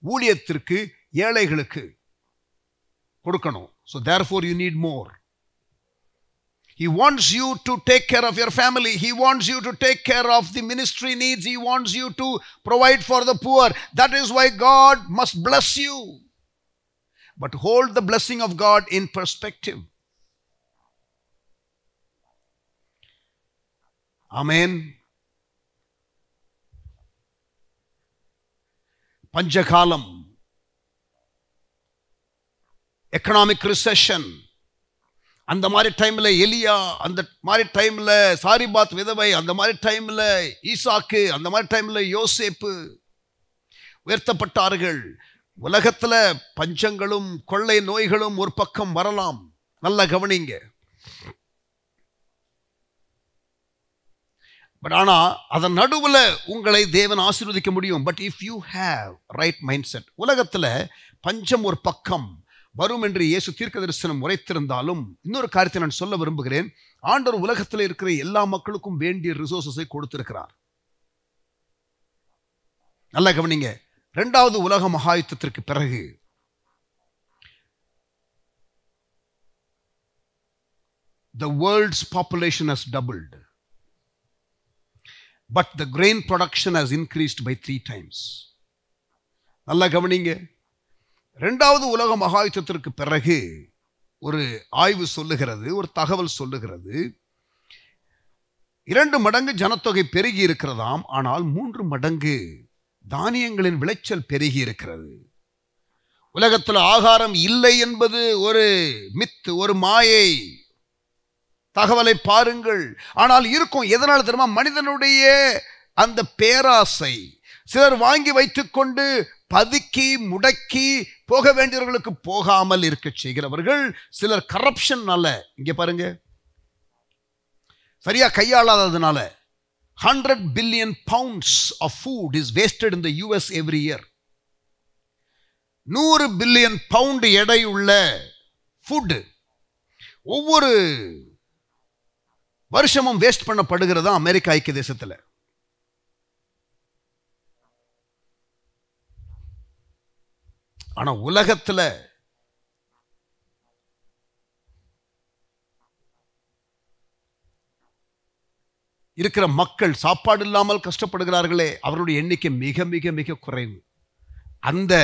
ஊழியத்திற்கு, ஏழைகளுக்கு கொடுக்கணும். So therefore you need more. He wants you to take care of your family. He wants you to take care of the ministry needs. He wants you to provide for the poor. That is why God must bless you. But hold the blessing of God in perspective. Amen. பஞ்சகாலம், economic recession, அந்த மாதிரி டைம்ல எலியா, அந்த மாதிரி டைம்ல சாரிபாத் விதவை, அந்த மாதிரி டைம்ல ஈசாக்கு, அந்த மாதிரி டைம்ல யோசேப்பு உயர்த்தப்பட்டார்கள். உலகத்துல பஞ்சங்களும் கொள்ளை நோய்களும் ஒரு பக்கம் வரலாம், நல்லா கவனிங்க. பட் ஆனா அதன் நடுவுல உங்களை தேவன் ஆசீர்வதிக்க முடியும். But if you have right mind set. உலகத்துல பஞ்சம் ஒரு பக்கம் வரும் என்று இயேசு தீர்க்கதரிசனம் உரைத்திருந்தாலும், இன்னொரு காரியத்தை நான் சொல்ல விரும்புகிறேன். ஆண்டவர் உலகத்தில் இருக்கிற எல்லா மக்களுக்கும் வேண்டிய ரிசோர்ஸை கொடுத்திருக்கிறார். நல்லா கவனிங்க. 2வது உலக மகாயுத்தத்திற்கு பிறகு the world's population has doubled, but the grain production has increased by 3 times. நல்லா கவனிங்க. இரண்டாவது உலக மகாயுத்தத்திற்கு பிறகு ஒரு ஆய்வு சொல்லுகிறது, ஒரு தகவல் சொல்லுகிறது, 2 மடங்கு ஜனத்தொகை பெருகி இருக்கிறதாம். ஆனால் 3 மடங்கு தானியங்களின் விளைச்சல் பெருகி இருக்கிறது. உலகத்தில் ஆகாரம் இல்லை என்பது ஒரு மித்து, ஒரு மாயை. தகவலை பாருங்கள். ஆனால் இருக்கும். எதனால் தெரியுமா? மனிதனுடைய அந்த பேராசை. சிலர் வாங்கி வைத்துக்கொண்டு பதுக்கி முடக்கி போக வேண்டியவர்களுக்கு போகாமல் இருக்க செய்கிறவர்கள். சிலர் கரப்ஷன்னால, இங்க பாருங்க, சரியா கையாளாததுனால 100 billion pounds of food is wasted in the US every year. 100 billion pound எடையுள்ள ஃபுட் ஒவ்வொரு வருஷமும் வேஸ்ட் பண்ணப்படுகிறதா அமெரிக்க ஐக்கிய தேசத்தில். ஆனா உலகத்துல இருக்கிற மக்கள் சாப்பாடு இல்லாமல் கஷ்டப்படுகிறார்களே, அவருடைய எண்ணிக்கை மிக மிக மிக குறைவு. அந்த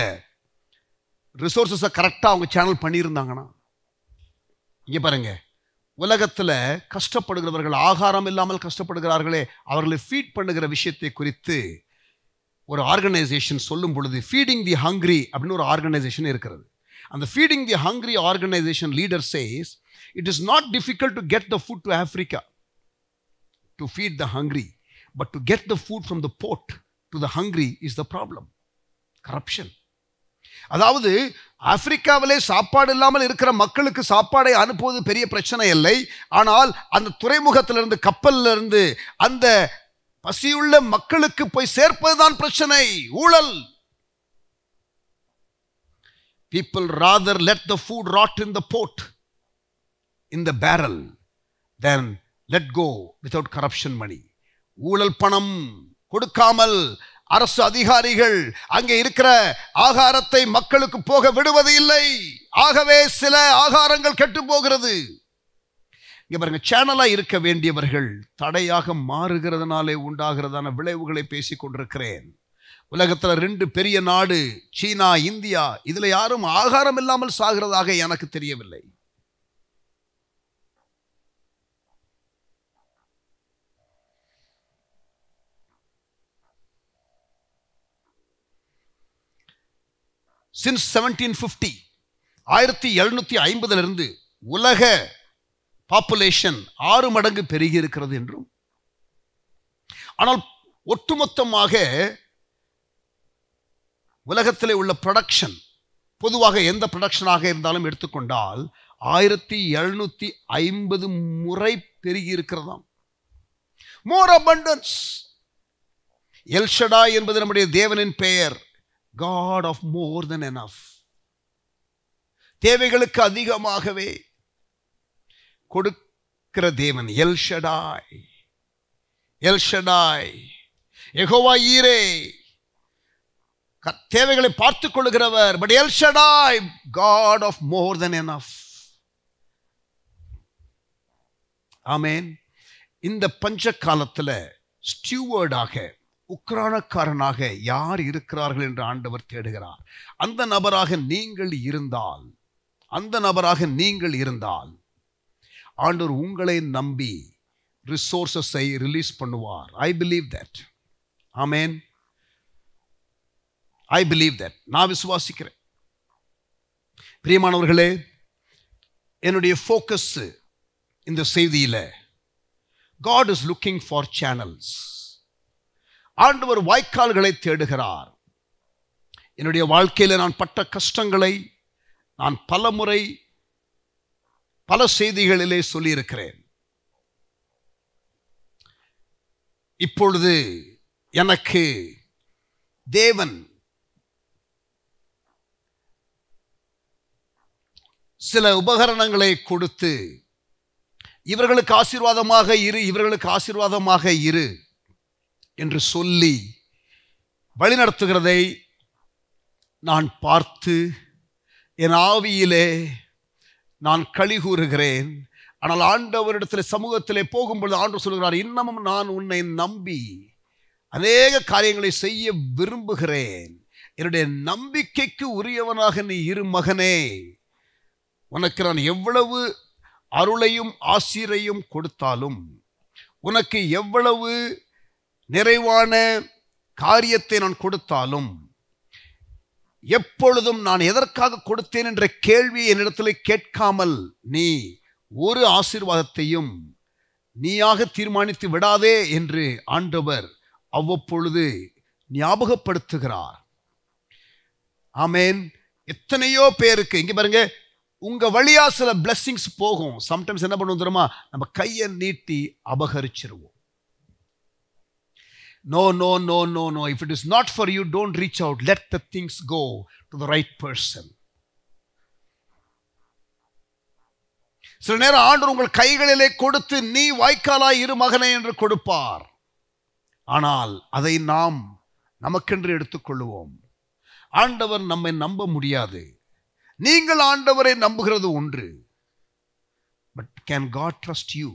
ரிசோர்ஸஸை கரெக்டாக அவங்க சேனல் பண்ணியிருந்தாங்கன்னா, இங்கே பாருங்க, உலகத்தில் கஷ்டப்படுகிறவர்கள், ஆகாரம் இல்லாமல் கஷ்டப்படுகிறார்களே, அவர்களை ஃபீட் பண்ணுகிற விஷயத்தை குறித்து ஒரு ஆர்கனைசேஷன் சொல்லும் பொழுது, ஃபீடிங் தி ஹங்க்ரி அப்படின்னு ஒரு ஆர்கனைசேஷன் இருக்கிறது. அந்த feeding the hungry organisation leader says, it is not difficult to get the food to Africa to feed the hungry, but to get the food from the port to the hungry is the problem. Corruption. அதாவது ஆப்பிரிக்காவிலே சாப்பாடு இல்லாமல் இருக்கிற மக்களுக்கு சாப்பாடை அனுப்புவது பெரிய பிரச்சனை இல்லை. ஆனால் அந்த துறைமுகத்திலிருந்து, கப்பல்ல இருந்து அந்த பசியுள்ள மக்களுக்கு போய் சேர்ப்பதுதான் பிரச்சனை. ஊழல். People rather let the food rot in the port, in the barrel, than let go without corruption money. ஊழல் பணம் கொடுக்காமல் அரசு அதிகாரிகள் அங்கே இருக்கிற ஆகாரத்தை மக்களுக்கு போக விடுவது இல்லை. ஆகவே சில ஆகாரங்கள் கெட்டு போகிறது. இங்க பாருங்க, சேனலா இருக்க வேண்டியவர்கள் தடையாக மாறுகிறதுனாலே உண்டாகிறதான விளைவுகளை பேசிக் கொண்டிருக்கிறேன். உலகத்துல 2 பெரிய நாடு, சீனா, இந்தியா, இதுல யாரும் ஆகாரம் இல்லாமல் சாகிறதாக எனக்கு தெரியவில்லை. Since 1750, 1750 உலக பாப்புலேஷன் 6 மடங்கு பெருகி இருக்கிறது என்றும், ஆனால் ஒட்டுமொத்தமாக உலகத்திலே உள்ள ப்ரொடக்ஷன், பொதுவாக எந்த ப்ரொடக்ஷனாக இருந்தாலும் எடுத்துக்கொண்டால் 1750 முறை பெருகி இருக்கிறதாம். மோர் abundance. எல் ஷடாய் என்பது நம்முடைய தேவனின் பெயர். God of more than enough. தேவைகளுக்கு அதிகமாகவே கொடுக்கிற தேவன் El Shaddai. El Shaddai, Jehovah Jireh, தேவைகளை பார்த்துக் கொள்கிறவர். But El Shaddai, God of more than enough. ஆமென். இந்த பஞ்ச காலத்துல ஸ்டூவர்டாக, உக்ரானக்காரனாக யார் இருக்கிறார்கள் என்று ஆண்டவர் தேடுகிறார். அந்த நபராக நீங்கள் இருந்தால் ஆண்டவர் உங்களை நம்பி ரிசோர்சஸை ரிலீஸ் பண்ணுவார். I believe that. Amen. I believe that. நான் விசுவாசிக்கிறேன். பிரியமானவர்களே, என்னுடைய ஃபோக்கஸ் இந்த செய்தியில, God is looking for channels. ஆண்டவர் வாய்க்கால்களை தேடுகிறார். என்னுடைய வாழ்க்கையில நான் பட்ட கஷ்டங்களை நான் பலமுறை பல செய்திகளிலே சொல்லியிருக்கிறேன். இப்பொழுது எனக்கு தேவன் சில உபகரணங்களை கொடுத்து, இவர்களுக்கு ஆசீர்வாதமாக இரு, இவர்களுக்கு ஆசீர்வாதமாக இரு என்று சொல்லி வழிநடத்துகிறதை நான் பார்த்து என் ஆவியிலே நான் களி கூறுகிறேன். ஆனால் ஆண்டவரிடத்தில் சமூகத்திலே போகும்பொழுது ஆண்டவர் சொல்கிறார், இன்னமும் நான் உன்னை நம்பி அநேக காரியங்களை செய்ய விரும்புகிறேன். என்னுடைய நம்பிக்கைக்கு உரியவனாக நீ இரு மகனே. உனக்கு நான் எவ்வளவு அருளையும் ஆசீரையும் கொடுத்தாலும், உனக்கு எவ்வளவு நிறைவான காரியத்தை நான் கொடுத்தாலும், எப்பொழுதும் நான் எதற்காக கொடுத்தேன் என்ற கேள்வி என்னிடத்தில் கேட்காமல் நீ ஒரு ஆசீர்வாதத்தையும் நீயாக தீர்மானித்து விடாதே என்று ஆண்டவர் அவ்வப்பொழுது ஞாபகப்படுத்துகிறார். ஆமேன். எத்தனையோ பேருக்கு இங்க பாருங்க, உங்க வழியா சில பிளெஸிங்ஸ் போகும். சம்டைம்ஸ் என்ன பண்ணுவோம் தெரியுமா, நம்ம கையை நீட்டி அபகரிச்சிருவோம். No, no, no, no, no. If it is not for you, don't reach out. Let the things go to the right person. சில நேரம் ஆண்டவர் உங்கள் கைகளிலே கொடுத்து நீ வாய்க்காலாய் இரு மகனே என்று கொடுப்பார். ஆனால் அதை நாம் நமக்கென்று எடுத்துக்கொள்வோம். ஆண்டவர் நம்மை நம்ப முடியாது. நீங்கள் ஆண்டவரை நம்புகிறது ஒன்று, but can God trust you?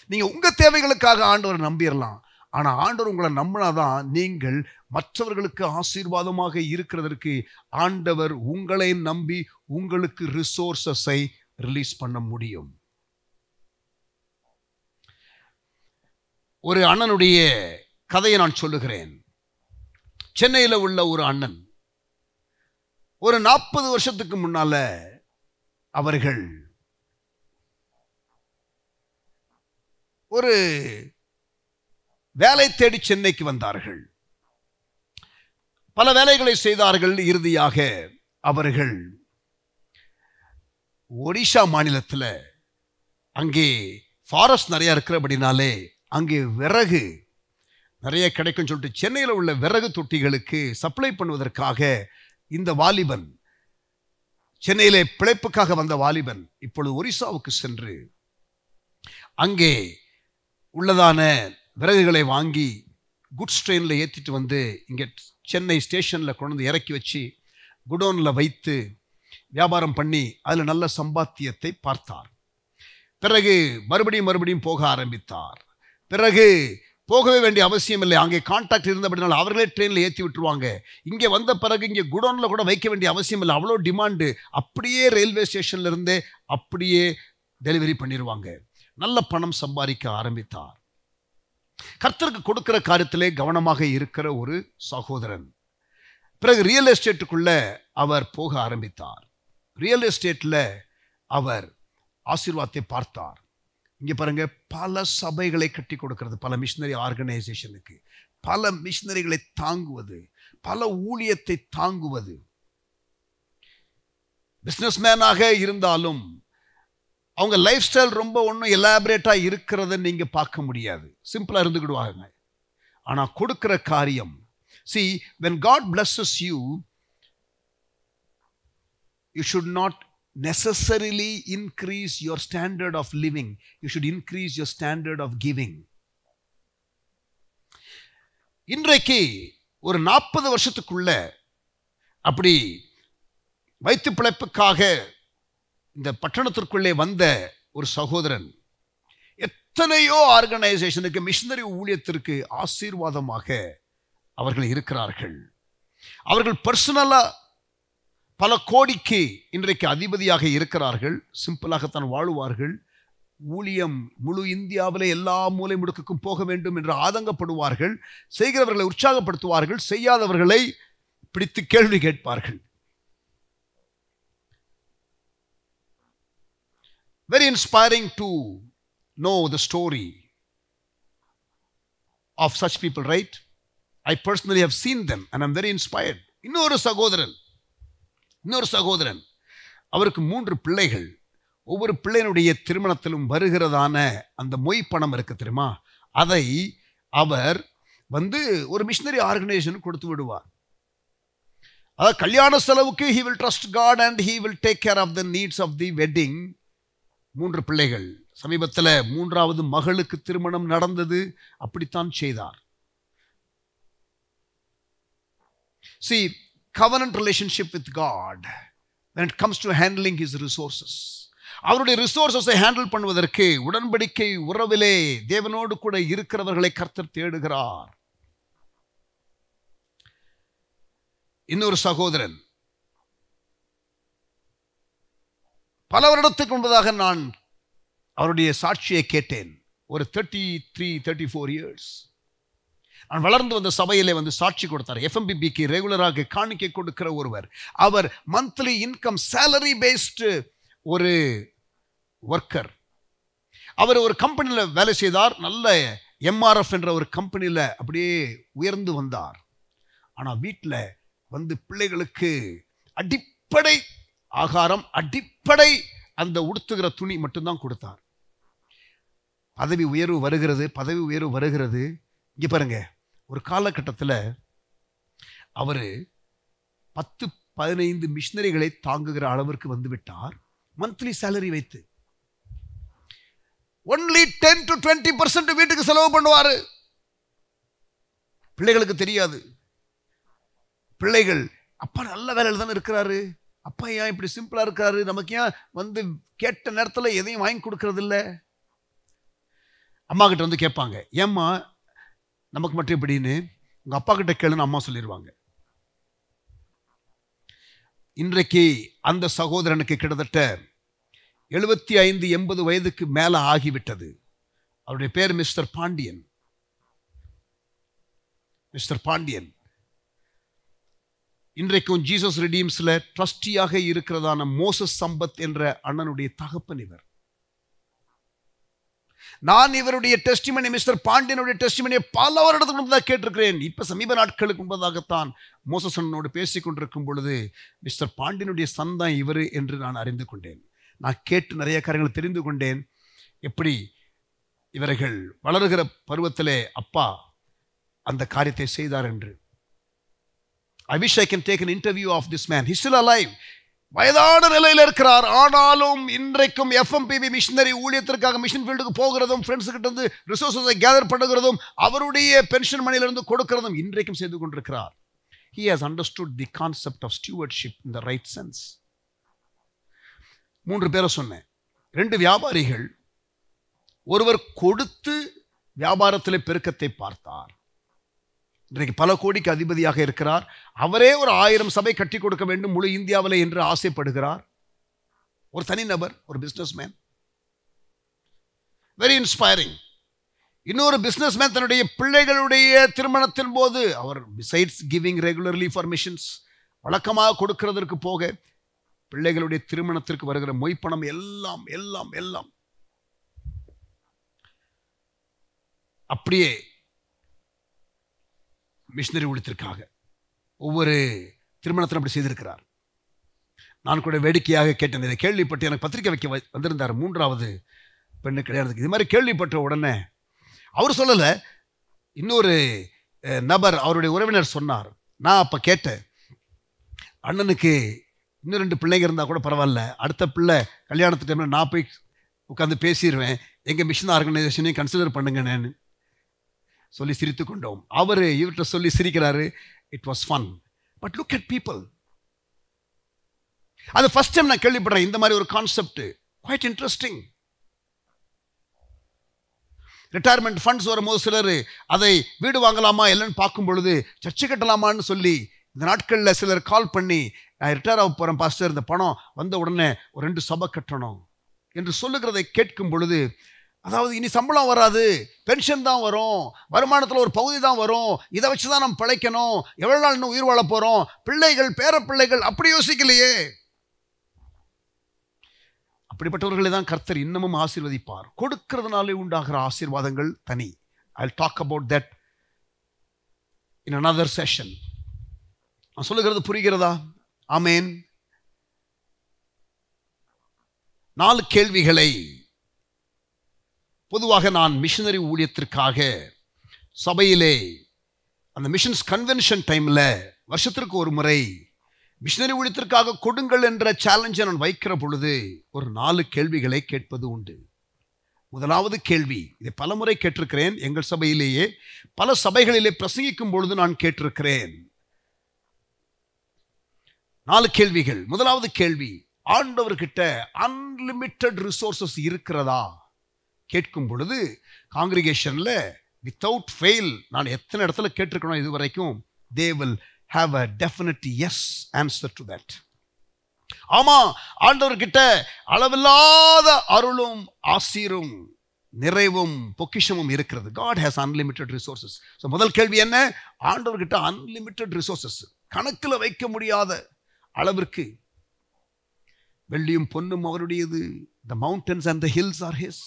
நீங்க உங்க தேவைகளுக்காக ஆண்டவரை நம்பிடலாம். ஆனா ஆண்டவர் உங்களை நம்பினாதான் நீங்கள் மற்றவர்களுக்கு ஆசீர்வாதமாக இருக்கிறதற்கு ஆண்டவர் உங்களை நம்பி உங்களுக்கு ரிசோர்சஸை ரிலீஸ் பண்ண முடியும். ஒரு அண்ணனுடைய கதையை நான் சொல்லுகிறேன். சென்னையில் உள்ள ஒரு அண்ணன், ஒரு 40 வருஷத்துக்கு முன்னால அவர்கள் ஒரு வேலை தேடி சென்னைக்கு வந்தார்கள். பல வேலைகளை செய்தார்கள். இறுதியாக அவர்கள் ஒடிஷா மாநிலத்தில், அங்கே ஃபாரஸ்ட் நிறைய இருக்கிறபடினாலே அங்கே விறகு நிறைய கிடைக்கும் சொல்லிட்டு சென்னையில் உள்ள விறகு தொட்டிகளுக்கு சப்ளை பண்ணுவதற்காக இந்த வாலிபன், சென்னையிலே பிழைப்புக்காக வந்த வாலிபன், இப்பொழுது ஒரிசாவுக்கு சென்று அங்கே உள்ளதான விறகுகளை வாங்கி குட்ஸ் ட்ரெயினில் ஏற்றிட்டு வந்து இங்கே சென்னை ஸ்டேஷனில் கொண்டு வந்து இறக்கி வச்சு குடோனில் வைத்து வியாபாரம் பண்ணி அதில் நல்ல சம்பாத்தியத்தை பார்த்தார். பிறகு மறுபடியும் போக ஆரம்பித்தார். பிறகு போகவே வேண்டிய அவசியம் இல்லை. அங்கே கான்டாக்ட் இருந்தபடினால அவர்களே ட்ரெயினில் ஏற்றி விட்டுருவாங்க. இங்கே வந்த பிறகு இங்கே குடோனில் கூட வைக்க வேண்டிய அவசியம் இல்லை. அவ்வளோ டிமாண்டு. அப்படியே ரயில்வே ஸ்டேஷன்ல இருந்தே அப்படியே டெலிவரி பண்ணிடுவாங்க. நல்ல பணம் சம்பாதிக்க ஆரம்பித்தார். கர்த்தருக்கு கொடுக்கிற காரியத்திலே கவனமாக இருக்கிற ஒரு சகோதரன். பிறகு ரியல் எஸ்டேட்டுக்குள்ள அவர் போக ஆரம்பித்தார். ரியல் எஸ்டேட்டில் அவர் ஆசீர்வாதத்தை பார்த்தார். இங்கே பாருங்க, பல சபைகளை கட்டி கொடுக்கிறது, பல மிஷினரி ஆர்கனைசேஷனுக்கு, பல மிஷினரிகளை தாங்குவது, பல ஊழியத்தை தாங்குவது. பிஸ்னஸ் மேனாக இருந்தாலும் அவங்க லைஃப் ஸ்டைல் ரொம்ப ஒன்றும் எலாபரேட்டாக இருக்கிறத நீங்கள் பார்க்க முடியாது. சிம்பிளாக இருந்துக்கிடுவாங்க. ஆனால் கொடுக்கிற காரியம், see, when God blesses you, you should not necessarily increase your standard of living. You should increase your standard of giving. இன்றைக்கு ஒரு 40 வருஷத்துக்குள்ள அப்படி வைத்து பிழைப்புக்காக இந்த பட்டணத்திற்குள்ளே வந்த ஒரு சகோதரன் எத்தனையோ ஆர்கனைசேஷனுக்கு, மிஷனரி ஊழியத்திற்கு ஆசீர்வாதமாக அவர்கள் இருக்கிறார்கள். அவர்கள் பர்சனலா பல கோடிக்கு இன்றைக்கு அதிபதியாக இருக்கிறார்கள். சிம்பிளாகத்தான் வாழுவார்கள். ஊழியம் முழு இந்தியாவிலே எல்லா மூலை முடுக்குக்கும் போக வேண்டும் என்று ஆதங்கப்படுவார்கள். செய்கிறவர்களை உற்சாகப்படுத்துவார்கள், செய்யாதவர்களை பிடித்து கேள்வி கேட்பார்கள். Very inspiring to know the story of such people, right? I personally have seen them and I'm very inspired. இன்னொரு சகோதரன், அவருக்கு 3 பிள்ளைகள். ஒவ்வொரு பிள்ளையினுடைய திருமணத்திலும் வருகிறதான அந்த மொய் பணம் இருக்கு தெரியுமா, அதை அவர் ஒரு மிஷனரி ஆர்கனைசேஷன் கொடுத்து விடுவார். அதாவது கல்யாண செலவுக்கு he will trust God and he will take care of the needs of the wedding. 3 பிள்ளைகள். சமீபத்தில் 3வது மகளுக்கு திருமணம் நடந்தது. அப்படித்தான் செய்தார். See, covenant relationship with God when it comes to handling his resources. அவருடைய ரிசோர்சஸை ஹேண்டில் பண்ணுவதற்கு உடன்படிக்கை உறவிலே தேவனோடு கூட இருக்கிறவர்களை கர்த்தர் தேடுகிறார். இன்னொரு சகோதரன், பல வருடத்துக்கு முன்பதாக நான் அவருடைய சாட்சியை கேட்டேன். ஒரு 33-34 இயர்ஸ் நான் வளர்ந்து வந்த சபையிலே வந்து சாட்சி கொடுத்தார். FMBBக்கு ரெகுலராக காணிக்கை கொடுக்கிற ஒருவர். அவர் மந்த்லி இன்கம் சேலரி பேஸ்டு ஒரு ஒர்க்கர். அவர் ஒரு கம்பெனியில் வேலை செய்தார். நல்ல MRF என்ற ஒரு கம்பெனியில் அப்படியே உயர்ந்து வந்தார். ஆனால் வீட்டில் வந்து பிள்ளைகளுக்கு அடிப்படை ஆகாரம், அடிப்படை அந்த உடுத்துகிற துணி மட்டும்தான் கொடுத்தார். பதவி உயர்வு வருகிறது. இங்கே பாருங்க, ஒரு காலகட்டத்தில் அவர் 10-15 மிஷினரிகளை தாங்குகிற அளவிற்கு வந்து விட்டார். மந்த்லி சேலரி வைத்து ஒன்லி 10-20% வீட்டுக்கு செலவு பண்ணுவார். பிள்ளைகளுக்கு தெரியாது. பிள்ளைகள், அப்பா நல்ல வேலையில் தானே இருக்கிறாரு, அப்பா ஏன் இப்படி சிம்பிளா இருக்காரு, நமக்கு ஏன் வந்து கேட்ட நேரத்தில் எதையும் வாங்கி கொடுக்கறது இல்லை. அம்மா கிட்ட வந்து கேட்பாங்க, ஏம்மா நமக்கு மட்டும் எப்படின்னு. உங்க அப்பா கிட்ட கேளுன்னு அம்மா சொல்லிடுவாங்க. இன்றைக்கு அந்த சகோதரனுக்கு கிட்டத்தட்ட 75-80 வயதுக்கு மேல ஆகிவிட்டது. அவருடைய பேர் மிஸ்டர் பாண்டியன். இன்றைக்கும் ஜீசஸ் ரிடீம்ஸ்ல ட்ரஸ்டியாக இருக்கிறதான மோசஸ் சம்பத் என்ற அண்ணனுடைய தகப்பன் இவர். நான் இவருடைய டெஸ்டிமனி, மிஸ்டர் பாண்டியனுடைய டெஸ்டிமனியை பல வருடத்துக்கு முன்பதாக கேட்டிருக்கிறேன். இப்ப சமீப நாட்களுக்கு முன்பதாகத்தான் மோசஸ் அண்ணனோடு பேசிக் கொண்டிருக்கும் பொழுது மிஸ்டர் பாண்டியனுடைய சன் தான் இவர் என்று நான் அறிந்து கொண்டேன். நான் கேட்டு நிறைய காரியங்களை தெரிந்து கொண்டேன். எப்படி இவர்கள் வளருகிற பருவத்திலே அப்பா அந்த காரியத்தை செய்தார் என்று. I wish I can take an interview of this man. He's still alive. வயதான நிலையில் இருக்கிறார். ஆனாலும் இன்றைக்கும் FMPB மிஷனரி ஊழியத்திற்காக மிஷன் ஃபீல்டுக்கு போகிறதும், ஃப்ரெண்ட்ஸ் கிட்ட இருந்து ரிசோர்ஸை கேதர் பண்ணுகிறதும், அவருடைய பென்ஷன் மணியிலிருந்து கொடுக்கிறதும் இன்றைக்கும் செய்து கொண்டிருக்கிறார். He has understood the concept of stewardship in the right sense. 3 பேரை சொன்னேன். 2 வியாபாரிகள். ஒருவர் கொடுத்து வியாபாரத்திலே பெருக்கத்தை பார்த்தார். இன்றைக்கு பல கோடிக்கு அதிபதியாக இருக்கிறார். அவரே ஒரு 1000 சபை கட்டி கொடுக்க வேண்டும் முழு இந்தியாவில் என்று ஆசைப்படுகிறார். ஒரு தனிநபர், ஒரு பிசினஸ்மேன், வெரி இன்ஸ்பைரிங். இன்னொரு பிசினஸ்மேன் தன்னுடைய பிள்ளைகளுடைய திருமணத்தின் போது அவர் besides giving regularly for missions, வழக்கமாக கொடுக்கிறதற்கு போக பிள்ளைகளுடைய திருமணத்திற்கு வருகிற மொய்ப்பணம் எல்லாம் எல்லாம் எல்லாம் அப்படியே மிஷனரி ஊழியத்திற்காக ஒவ்வொரு திருமணத்திலும் அப்படி செய்திருக்கிறார். நான் கூட வேடிக்கையாக கேட்டேன். இதை கேள்விப்பட்டு எனக்கு பத்திரிக்கை வைக்க வந்திருந்தார் 3வது பெண்ணு கல்யாணத்துக்கு. இது மாதிரி கேள்விப்பட்ட உடனே அவர் சொல்லலை, இன்னொரு நபர் அவருடைய உறவினர் சொன்னார். நான் அப்போ கேட்டேன், அண்ணனுக்கு இன்னும் 2 பிள்ளைங்க இருந்தால் கூட பரவாயில்ல, அடுத்த பிள்ளை கல்யாணத்து டைமில் நான் போய் உட்காந்து பேசிடுவேன், எங்கள் மிஷன் ஆர்கனைசேஷனையும் கன்சிடர் பண்ணுங்கன்னு சொல்லி சிரித்து கொண்டோம். அவர் இவர்கிட்ட சொல்லி சிரிக்கிறாரு. It was fun. But look at people. அது ஃபர்ஸ்ட் டைம் நான் கேள்விப்படுறேன் இந்த மாதிரி ஒரு concept. Quite interesting. Retirement funds வரும்போது சிலர் அதை வீடு வாங்கலாமா இல்லைன்னு பார்க்கும் பொழுது சர்ச்சை கட்டலாமான்னு சொல்லி இந்த நாட்களில் சிலர் கால் பண்ணி, நான் ரிட்டையர் ஆக போகிறேன் பாஸ்டர், இந்த பணம் வந்த உடனே ஒரு 2 சபை கட்டணும் என்று சொல்லுகிறதை கேட்கும் பொழுது, அதாவது இனி சம்பளம் வராது, பென்ஷன் தான் வரும், வருமானத்தில் ஒரு பகுதி தான் வரும், இதை வச்சு தான் நம்ம பிழைக்கணும், எவ்வளோ நாள் இன்னும் உயிர் வாழ போகிறோம், பிள்ளைகள் பேர பிள்ளைகள், அப்படி யோசிக்கலையே. அப்படிப்பட்டவர்களை தான் கர்த்தர் இன்னமும் ஆசீர்வதிப்பார். கொடுக்கிறதுனாலே உண்டாகிற ஆசீர்வாதங்கள் தனி. I'll talk about that in another session. நான் சொல்லுகிறது புரிகிறதா? ஆமேன். 4 கேள்விகளை பொதுவாக நான் மிஷனரி ஊழியத்திற்காக சபையிலே அந்த மிஷன்ஸ் கன்வென்ஷன் டைமில் வருஷத்திற்கு ஒரு முறை மிஷனரி ஊழியத்திற்காக கொடுங்கள் என்ற சேலஞ்சை நான் வைக்கிற பொழுது ஒரு 4 கேள்விகளை கேட்பது உண்டு. முதலாவது கேள்வி, இதை பலமுறை கேட்டிருக்கிறேன், எங்கள் சபையிலேயே பல சபைகளிலே பிரசங்கிக்கும் பொழுது நான் கேட்டிருக்கிறேன். 4 கேள்விகள். முதலாவது கேள்வி, ஆண்டவர்கிட்ட அன்லிமிட்டெட் ரிசோர்சஸ் இருக்கிறதா கேட்கும் பொழுது காங்கிரிகேஷன்ல வித்தவுட் ஃபெயில் நான் எத்தனை இடத்துல கேட்டிருக்கணும் இது வரைக்கும், they will have a definite yes answer to that. ஆமா, ஆண்டவர்கிட்ட அளவில்லாத அருளும் ஆசீரும் நிறைவும் பொக்கிஷமும் இருக்கிறது. God has unlimited resources. So முதல் கேள்வி என்ன? ஆண்டவர்கிட்ட unlimited resources, கணக்கில் வைக்க முடியாத அளவிற்கு வெள்ளியும் பொன்னும் அவருடையது. The mountains and the hills are his,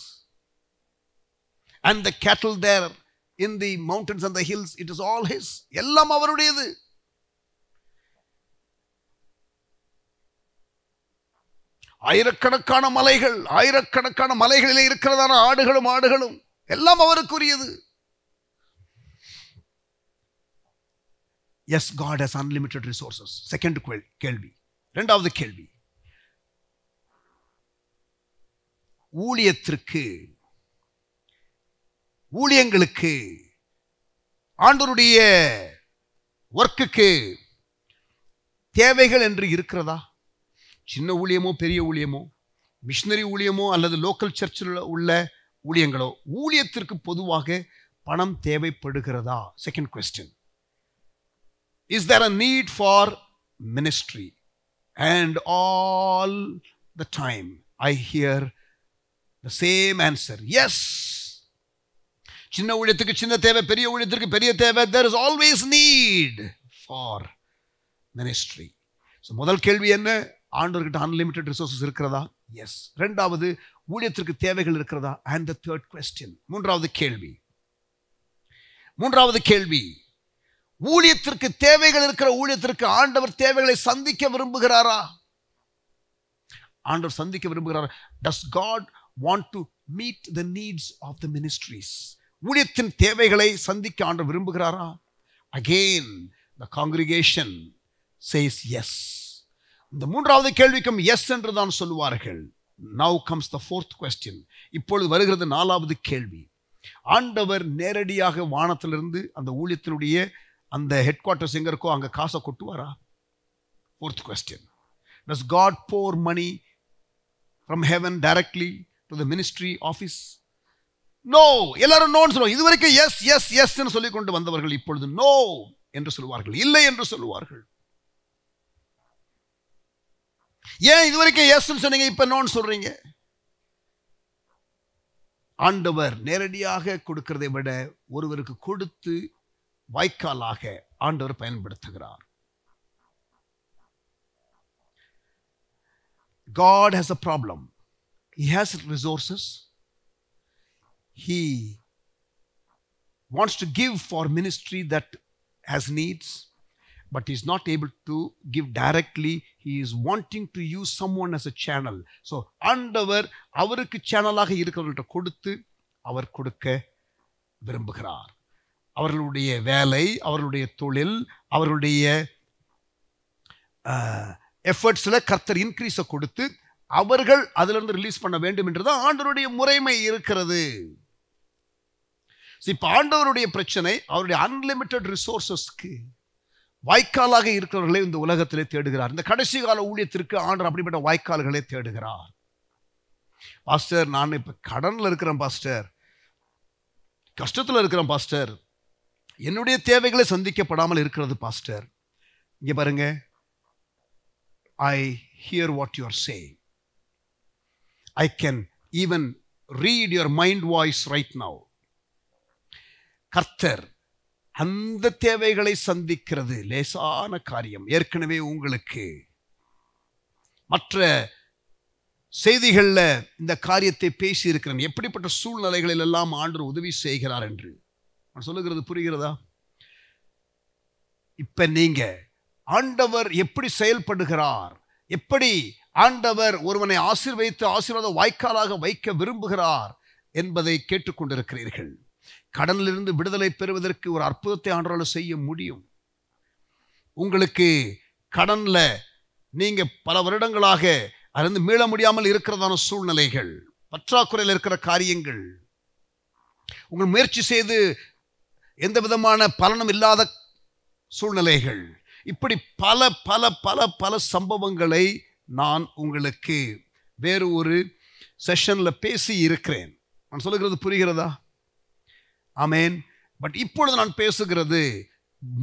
and the cattle there in the mountains and the hills, it is all his. எல்லாம் அவருடையது. ஆயிரக்கணக்கான மலைகளிலே இருக்கிறதான ஆடுகளும் எல்லாம் அவருக்குரியது. Yes, God has unlimited resources. Second கேள்வி. இரண்டாவது கேள்வி, ஊழியங்களுக்கு ஆண்டவருடைய ஒர்க்குக்கு தேவைகள் என்று இருக்கிறதா? சின்ன ஊழியமோ பெரிய ஊழியமோ, மிஷனரி ஊழியமோ அல்லது லோக்கல் சர்ச்சில் உள்ள ஊழியங்களோ, ஊழியத்திற்கு பொதுவாக பணம் தேவைப்படுகிறதா? Second question, is there a need for ministry? And all the time I hear the same answer, yes. சின்ன ஊழியத்துக்கு சின்ன தேவை, பெரிய ஊழியத்திற்கு பெரிய தேவை. There is always need for ministry. So முதல் கேள்வி என்ன? ஆண்டவர்கிட்ட அன்லிமிட்டெட் ரிசோர்சஸ் இருக்கிறதா? எஸ். இரண்டாவது, ஊழியத்திற்கு தேவைகள் இருக்கிறதா? அண்ட் த தேர்ட் கொஸ்டின், மூன்றாவது கேள்வி, ஊழியத்திற்கு தேவைகள் இருக்கிற ஊழியத்திற்கு ஆண்டவர் தேவைகளை சந்திக்க விரும்புகிறாரா? ஆண்டவர் சந்திக்க விரும்புகிறாரா? Does God want to meet the needs of the ministries? ஊழியத்தின் தேவைகளை சந்திக்க ஆண்டவர் விரும்புகிறாரா? Again the congregation says yes. இந்த மூன்றாவது கேள்விக்கும் எஸ் என்று தான் சொல்லுவார்கள். Now comes the fourth question. இப்பொழுது வருகிறது நாலாவது கேள்வி. ஆண்டவர் நேரடியாக வானத்திலிருந்து அந்த ஊழியத்தினுடைய அந்த ஹெட் குவார்ட்டர்ஸ் எங்க இருக்கோ அங்க காசை கொட்டுவாரா? Fourth question. Does God pour money from heaven directly to the ministry office? No. எல்லாரும் நோன்னு சொல்லுவாங்க. இதுவரைக்கும் எஸ் எஸ் எஸ் என்று சொல்லிக் கொண்டு வந்தவர்கள் இப்பொழுது நோ என்று சொல்லுவார்கள், இல்லை என்று சொல்லுவார்கள். ஏன் இதுவரைக்கும் எஸ் சொன்னீங்க, இப்ப நோன்னு சொல்றீங்க? ஆண்டவர் நேரடியாக கொடுக்கிறதை விட ஒருவருக்கு கொடுத்து வாய்க்காலாக ஆண்டவர் பயன்படுத்துகிறார். God has a problem. He has resources. He wants to give for ministry that has needs, but he is not able to give directly. He is wanting to use someone as a channel. So ஆண்டவர் அவருக்கு சேனலாக இருக்கிறவர்கள்ட்ட கொடுத்து அவர் கொடுக்க விரும்புகிறார். அவர்களுடைய வேலை, அவர்களுடைய தொழில், அவர்களுடைய எஃபர்ட்ஸ்ல கர்த்தர் இன்க்ரீஸை கொடுத்து அவர்கள் அதிலிருந்து ரிலீஸ் பண்ண வேண்டும் என்றுதான் ஆண்டவருடைய முறைமை இருக்கிறது. இப்ப ஆண்டவருடைய பிரச்சனை அவருடைய அன்லிமிட்டெட் ரிசோர்சஸ்க்கு வாய்க்காலாக இருக்கிறவர்களை இந்த உலகத்திலே தேடுகிறார். இந்த கடைசி கால ஊழியத்திற்கு ஆண்டவர் அப்படிப்பட்ட வாய்க்கால்களை தேடுகிறார். பாஸ்டர், நான் இப்ப கடன்ல இருக்கிறேன் பாஸ்டர், கஷ்டத்துல இருக்கிறேன் பாஸ்டர், என்னுடைய தேவைகளை சந்திக்கப்படாமல் இருக்கிறது பாஸ்டர். இங்க பாருங்க, I hear what you are saying. I can even read your mind voice right now. கர்த்தர் அந்த தேவைகளை சந்திக்கிறது லேசான காரியம். ஏற்கனவே உங்களுக்கு மற்ற செய்திகள்ல இந்த காரியத்தை பேசி இருக்கிறேன். எப்படிப்பட்ட சூழ்நிலைகளில் எல்லாம் ஆண்டவர் உதவி செய்கிறார் என்று நான் சொல்லுகிறது புரிகிறதா? இப்ப நீங்க ஆண்டவர் எப்படி செயல்படுகிறார், எப்படி ஆண்டவர் ஒருவனை ஆசீர்வதித்து ஆசீர்வாத வாய்க்காலாக வைக்க விரும்புகிறார் என்பதை கேட்டுக்கொண்டிருக்கிறீர்கள். கடனிலிருந்து விடுதலை பெறுவதற்கு ஒரு அற்புதத்தை ஆண்டவரால் செய்ய முடியும். உங்களுக்கு கடன்ல நீங்க பல வருடங்களாக அதிலிருந்து மீள முடியாமல் இருக்கிறதான சூழ்நிலைகள், பற்றாக்குறையில் இருக்கிற காரியங்கள், உங்கள் முயற்சி செய்து எந்த விதமான பலனும் இல்லாத சூழ்நிலைகள், இப்படி பல பல பல பல சம்பவங்களை நான் உங்களுக்கு வேறு ஒரு செஷன்ல பேசி இருக்கிறேன். நான் சொல்லுகிறது புரிகிறதா? ஆமென். பட் இப்பொழுது நான் பேசுகிறது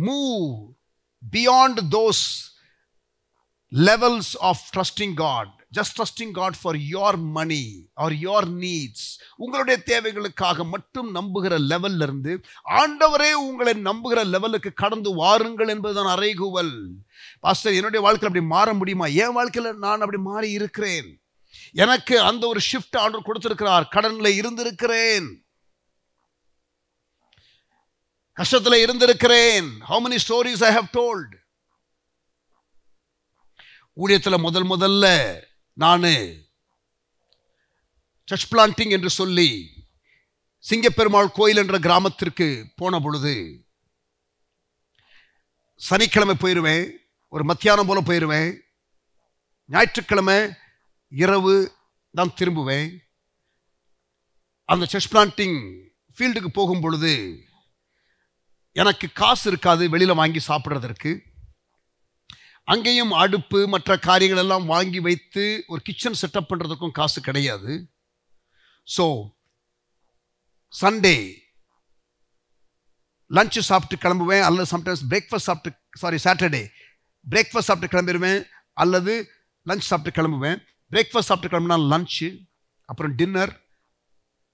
move beyond those levels of trusting God, just trusting God for your money or your needs. உங்களுடைய தேவைகளுக்காக மட்டும் நம்புகிற லெவல்ல இருந்து ஆண்டவரே உங்களை நம்புகிற லெவலுக்கு கடந்து வாருங்கள் என்பதுதான் அறைகூவல். பாஸ்டர், என்னுடைய வாழ்க்கையில் அப்படி மாற முடியுமா? என் வாழ்க்கையில நான் அப்படி மாறி இருக்கிறேன். எனக்கு அந்த ஒரு ஷிஃப்ட் ஆண்டவர் கொடுத்திருக்கிறார். கடன்ல இருந்திருக்கிறேன், கஷ்டத்துல இருந்திருக்கிறேன். how many stories I have told. ஊழியத்தில் முதல்ல நான் சர்ச் பிளான்டிங் என்று சொல்லி சிங்கப்பெருமாள் கோயில் என்ற கிராமத்திற்கு போன பொழுது சனிக்கிழமை போயிடுவேன், ஒரு மத்தியானம் போல போயிடுவேன், ஞாயிற்றுக்கிழமை இரவு தான் திரும்புவேன். அந்த சர்ச் பிளான்டிங் ஃபீல்டுக்கு போகும் பொழுது எனக்கு காசு இருக்காது வெளியில் வாங்கி சாப்பிட்றதற்கு. அங்கேயும் அடுப்பு மற்ற காரியங்கள் எல்லாம் வாங்கி வைத்து ஒரு கிச்சன் செட்டப் பண்ணுறதுக்கும் காசு கிடையாது. ஸோ சண்டே லஞ்சு சாப்பிட்டு கிளம்புவேன், அல்லது சம்டைம்ஸ் சாட்டர்டே பிரேக்ஃபாஸ்ட் சாப்பிட்டு கிளம்பிடுவேன், அல்லது லஞ்ச் சாப்பிட்டு கிளம்புவேன். பிரேக்ஃபாஸ்ட் சாப்பிட்டு கிளம்புனா லஞ்சு, அப்புறம் டின்னர்.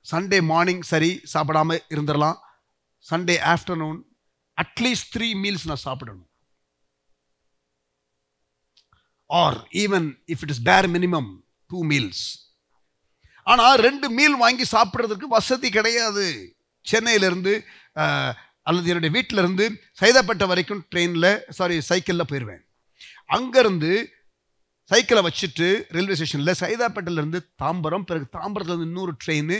சண்டே மார்னிங் சரி சாப்பிடாம இருந்துடலாம். சண்டே ஆஃப்டர்நூன் அட்லீஸ்ட் 3 meals நான் சாப்பிடணும். or even if it is bare minimum 2 meals. ஆனா 2 மீல் வாங்கி சாப்பிட்றதுக்கு வசதி கிடையாது. சென்னையிலிருந்து அல்லது என்னுடைய வீட்டில இருந்து சைதாப்பேட்டை வரைக்கும் சைக்கிளில் போயிடுவேன். அங்கேருந்து சைக்கிளை வச்சுட்டு ரயில்வே ஸ்டேஷனில் சைதாப்பேட்டையிலேருந்து தாம்பரம், பிறகு தாம்பரத்துலேருந்து இன்னொரு ட்ரெயின்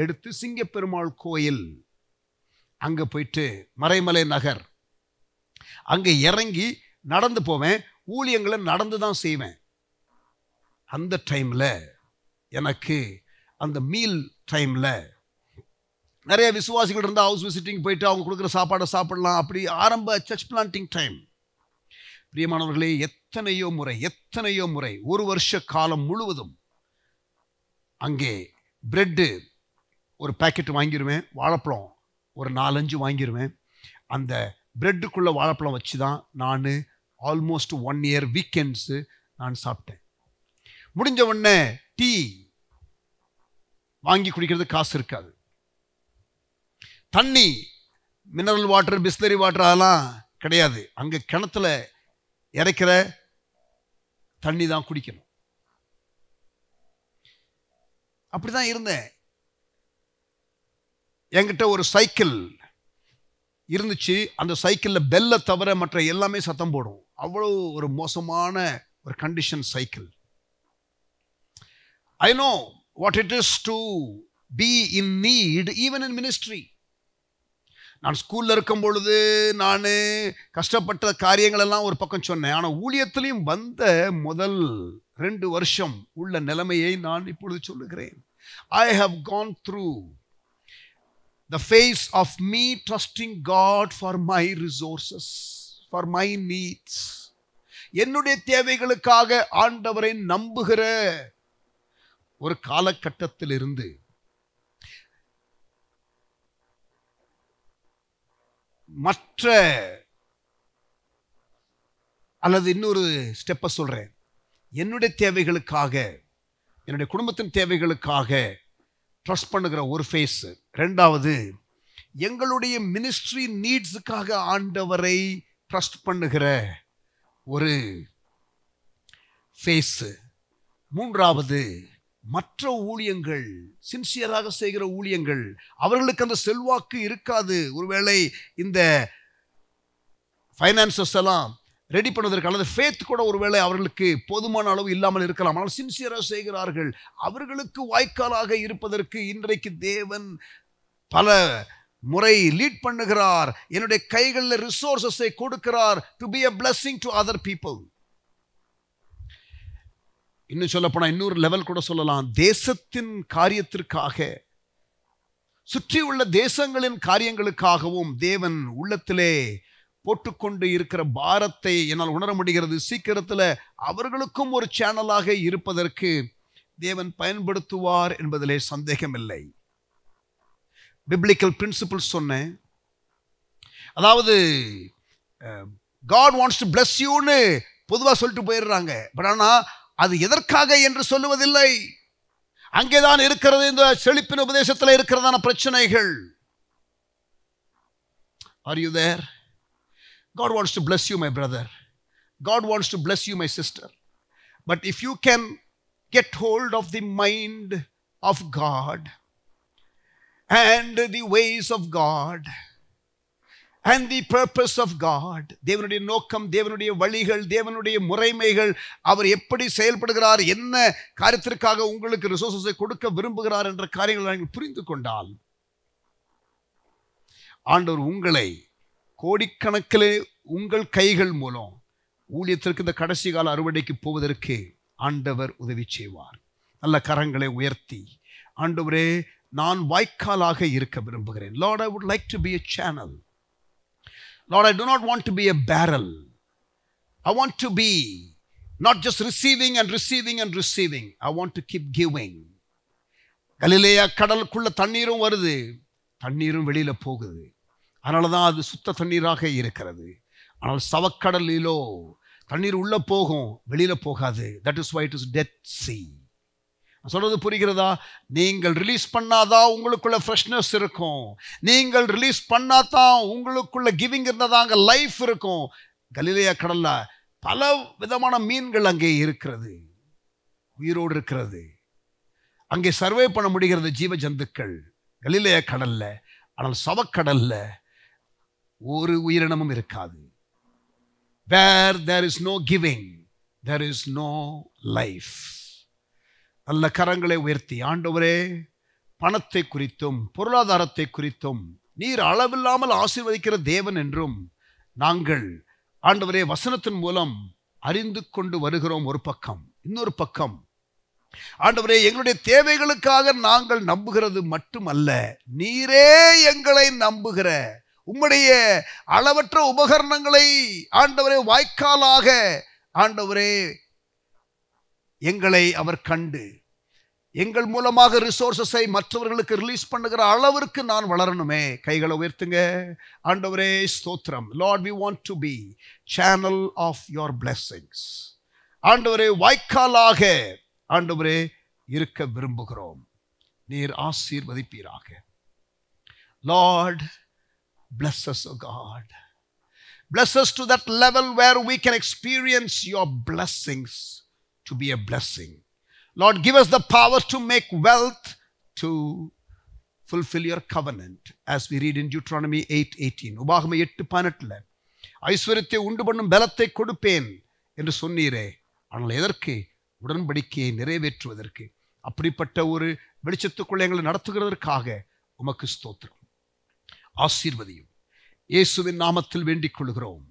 எடுத்து சிங்கப்பெருமாள் கோயில் அங்கே போயிட்டு மறைமலை நகர் அங்கே இறங்கி நடந்து போவேன். ஊழியங்களை நடந்து தான் செய்வேன். அந்த டைமில் எனக்கு அந்த மீல் டைமில் நிறைய விசுவாசிகள் இருந்தால் ஹவுஸ் விசிட்டிங் போயிட்டு அவங்க கொடுக்குற சாப்பாடை சாப்பிடலாம். அப்படி ஆரம்ப சர்ச் பிளான்டிங் டைம். பிரியமானவர்களே, எத்தனையோ முறை 1 வருஷ காலம் முழுவதும் அங்கே பிரெட்டு ஒரு பேக்கெட் வாங்கிடுவேன், வாழைப்பழம் ஒரு 4-5 வாங்கிடுவேன். அந்த பிரெட்டுக்குள்ளே வாழைப்பழம் வச்சு தான் நான் ஆல்மோஸ்ட் 1 year வீக்கெண்ட்ஸு நான் சாப்பிட்டேன். முடிஞ்ச உடனே டீ வாங்கி குடிக்கிறது காசு இருக்காது. தண்ணி, மினரல் வாட்டர், பிஸ்லரி வாட்டர் அதெல்லாம் கிடையாது. அங்கே கிணத்துல இறைக்கிற தண்ணி தான் குடிக்கணும். அப்படிதான் இருந்தேன். என்கிட்ட ஒரு சைக்கிள் இருந்துச்சு. அந்த சைக்கிளில் பெல்லை தவிர மற்ற எல்லாமே சத்தம் போடும். அவ்வளோ ஒரு மோசமான ஒரு condition cycle. I know what it is to be in NEET even in ministry. நான் ஸ்கூலில் இருக்கும் பொழுது நான் கஷ்டப்பட்ட காரியங்கள் எல்லாம் ஒரு பக்கம் சொன்னேன். ஆனால் ஊழியத்திலையும் வந்த முதல் 2 வருஷம் உள்ள நிலைமையை நான் இப்பொழுது சொல்லுகிறேன். I have gone through the phase of me trusting God for my resources, for my needs. என்னுடைய தேவைகளுக்காக ஆண்டவரை நம்புகிற ஒரு காலகட்டத்தில் இருந்து மற்ற அல்லது இன்னொரு ஸ்டெப்பை சொல்றேன். என்னுடைய தேவைகளுக்காக, என்னுடைய குடும்பத்தின் தேவைகளுக்காக ட்ரஸ்ட் பண்ணுகிற ஒரு ஃபேஸ். 2வது, எங்களுடைய மினிஸ்ட்ரி நீட்ஸுக்காக ஆண்டவரை ட்ரஸ்ட் பண்ணுகிற ஒரு ஃபேஸ். 3வது, மற்ற ஊழியங்கள், சின்சியராக செய்கிற ஊழியங்கள், அவர்களுக்கு அந்த செல்வாக்கு இருக்காது. ஒருவேளை இந்த ஃபைனான்சஸ் எல்லாம் ரெடி பண்ணுவதற்கு அல்லது ஃபேத் கூட ஒருவேளை அவர்களுக்கு போதுமான அளவு இல்லாமல் இருக்கலாம். ஆனால் சின்சியராக செய்கிறார்கள். அவர்களுக்கு வாய்க்காலாக இருப்பதற்கு இன்றைக்கு தேவன் பல முறை லீட் பண்ணுகிறார். என்னுடைய கைகளில் ரிசோர்ஸஸை கொடுக்கிறார் to be a blessing to other people. இன்னும் சொல்ல போனா இன்னொரு லெவல் கூட சொல்லலாம். தேசத்தின் காரியத்திற்காக, சுற்றியுள்ள தேசங்களின் காரியங்களுக்காகவும் தேவன் உள்ளத்திலே போட்டுக்கொண்டு இருக்கிற பாரத்தை என்னால் உணர முடிகிறது. சீக்கிரத்தில் அவர்களுக்கும் ஒரு சேனலாக இருப்பதற்கு தேவன் பயன்படுத்துவார் என்பதிலே சந்தேகமில்லை. பிப்ளிக்கல் பிரின்சிபிள்ஸ் சொன்னேன். அதாவது God wants to bless youன்னு பொதுவாக சொல்லிட்டு போயிடுறாங்க. பட் ஆனால் அது எதற்காக என்று சொல்லுவதில்லை. அங்கேதான் இருக்கிறது இந்த செழிப்பின் உபதேசத்தில் இருக்கிறதான பிரச்சனைகள். Are you there? God wants to bless you, my brother. God wants to bless you, my sister. But if you can get hold of the mind of God and the ways of God and the purpose of God, தேவனுடைய நோக்கம், தேவனுடைய வழிகள், தேவனுடைய முறைமைகள், அவர் எப்படி செயல்படுகிறார், என்ன காரியத்திற்காக உங்களுக்கு ரிசோர்ஸை கொடுக்க விரும்புகிறார் என்ற காரியங்களை நீங்கள் புரிந்து கொண்டால், ஆண்டவர் உங்களை கோடிக்கணக்கிலே உங்கள் கைகள் மூலம் ஊழியத்திற்கு இந்த கடைசி கால அறுவடைக்கு போவதற்கு ஆண்டவர் உதவி செய்வார். நல்ல கரங்களை உயர்த்தி, ஆண்டவரே நான் வாய்க்காலாக இருக்க விரும்புகிறேன். Lord, I would like to be a channel. Lord, I do not want to be a barrel. I want to be not just receiving and receiving and receiving. I want to keep giving. கலிலேயா கடலுக்குள்ள தண்ணீரும் வருது, தண்ணீரும் வெளியில போகுது. அதனால தான் அது சுத்த தண்ணீராக இருக்கிறது. ஆனால் சவக்கடலிலோ தண்ணீர் உள்ள போகும், வெளியில போகாது. That is why it is Dead Sea. சொல்றது புரிகிறதா? நீங்கள் ரிலீஸ் பண்ணாதான் உங்களுக்குள்ள ஃப்ரெஷ்னஸ் இருக்கும். நீங்கள் ரிலீஸ் பண்ணாதான் உங்களுக்குள்ள கிவிங் இருந்ததாங்க லைஃப் இருக்கும். கலிலேயா கடல்ல பல விதமான மீன்கள் அங்கே இருக்கிறது, உயிரோடு இருக்கிறது. அங்கே சர்வே பண்ண முடிகிறது ஜீவ ஜந்துக்கள் கலிலேயா கடல்ல. ஆனால் சவக்கடல்ல ஒரு உயிரினமும் இருக்காது. Where there is no giving, there is no life. நல்ல கரங்களை உயர்த்தி, ஆண்டவரே பணத்தை குறித்தும் பொருளாதாரத்தை குறித்தும் நீர் அளவில்லாமல் ஆசீர்வதிக்கிற தேவன் என்றும் நாங்கள் ஆண்டவரே வசனத்தின் மூலம் அறிந்து கொண்டு வருகிறோம். ஒரு பக்கம், இன்னொரு பக்கம் ஆண்டவரே எங்களுடைய தேவைகளுக்காக நாங்கள் நம்புகிறது மட்டுமல்ல, நீரே எங்களை நம்புகிற உம்முடைய அளவற்ற உபகரணங்களை ஆண்டவரே வாய்க்காலாக ஆண்டவரே எங்களை அவர் கண்டு எங்கள் மூலமாக ரிசோர்ஸஸை மற்றவர்களுக்கு ரிலீஸ் பண்ணுகிற அளவிற்கு நான் வளரணுமே. கைகளை உயர்த்துங்க. ஆண்டவரே ஸ்தோத்திரம். Lord, we want to be channel of your blessings. ஆண்டவரே வாய்க்காலாக ஆண்டவரே இருக்க விரும்புகிறோம். நீர் ஆசீர்வதிப்பீராக. Lord, bless us, O God. Bless us to that level where we can experience your blessings to be a blessing. Lord, give us the power to make wealth to fulfill your covenant as we read in Deuteronomy 8:18. உபாகம 8:18 ஐஸ்வரியத்தை உண்டு பண்ணும் பலத்தை கொடுப்பேன் என்று சொன்னீரே. ஆனால் எதற்கு? உடன்படிக்கையை நிறைவேற்றுவதற்கு. அப்படிப்பட்ட ஒரு வெளிச்சத்துக்குள்ளே எங்களை நடத்துகிறதற்காக உமக்கு ஸ்தோத்திரம். ஆசீர்வதியும். இயேசுவின் நாமத்தில் வேண்டிக் கொள்கிறோம்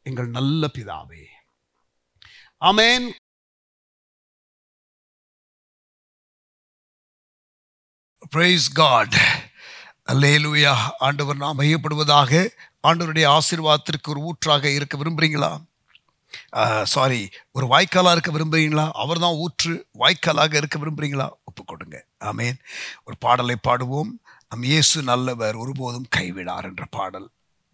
எங்கள் நல்ல பிதாவே. ஆமென். Praise God. அல்லேலூயா. ஆண்டவர் நாம் மையப்படுவதாக. ஆண்டவருடைய ஆசீர்வாதத்திற்கு ஒரு ஊற்றாக இருக்க விரும்புகிறீங்களா? ஒரு வாய்க்காலாக இருக்க விரும்புகிறீங்களா? அவர் தான் ஊற்று. வாய்க்காலாக இருக்க விரும்புகிறீங்களா? ஒப்புக்கொடுங்க. ஆமேன். ஒரு பாடலை பாடுவோம். நம் இயேசு நல்லவர், ஒருபோதும் கைவிடார் என்ற பாடல்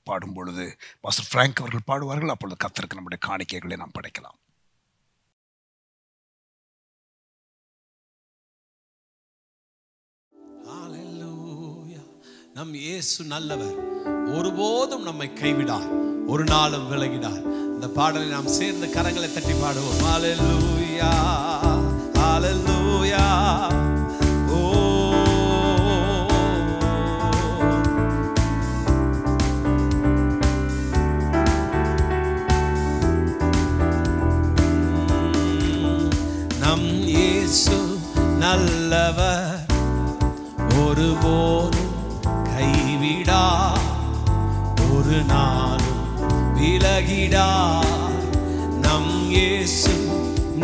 பாடும் பொழுது பாஸ்டர் பிராங்க் அவர்கள் பாடுவார்கள். அப்பொழுது கர்த்தருக்கு நம்முடைய காணிக்கைகளை நாம் படைக்கலாம். நம் இயேசு நல்லவர், ஒருபோதும் நம்மை கைவிடார், ஒரு நாளும் விலகிடார். இந்த பாடலை நாம் சேர்ந்த கரங்களை தட்டி பாடுவோம். ஹல்லேலூயா, ஹல்லேலூயா. ஓ நம் இயேசு நல்லவர், ஒருபோதும் கைவிடா, ஒரு நாளும் விலகிடா. நம் இயேசு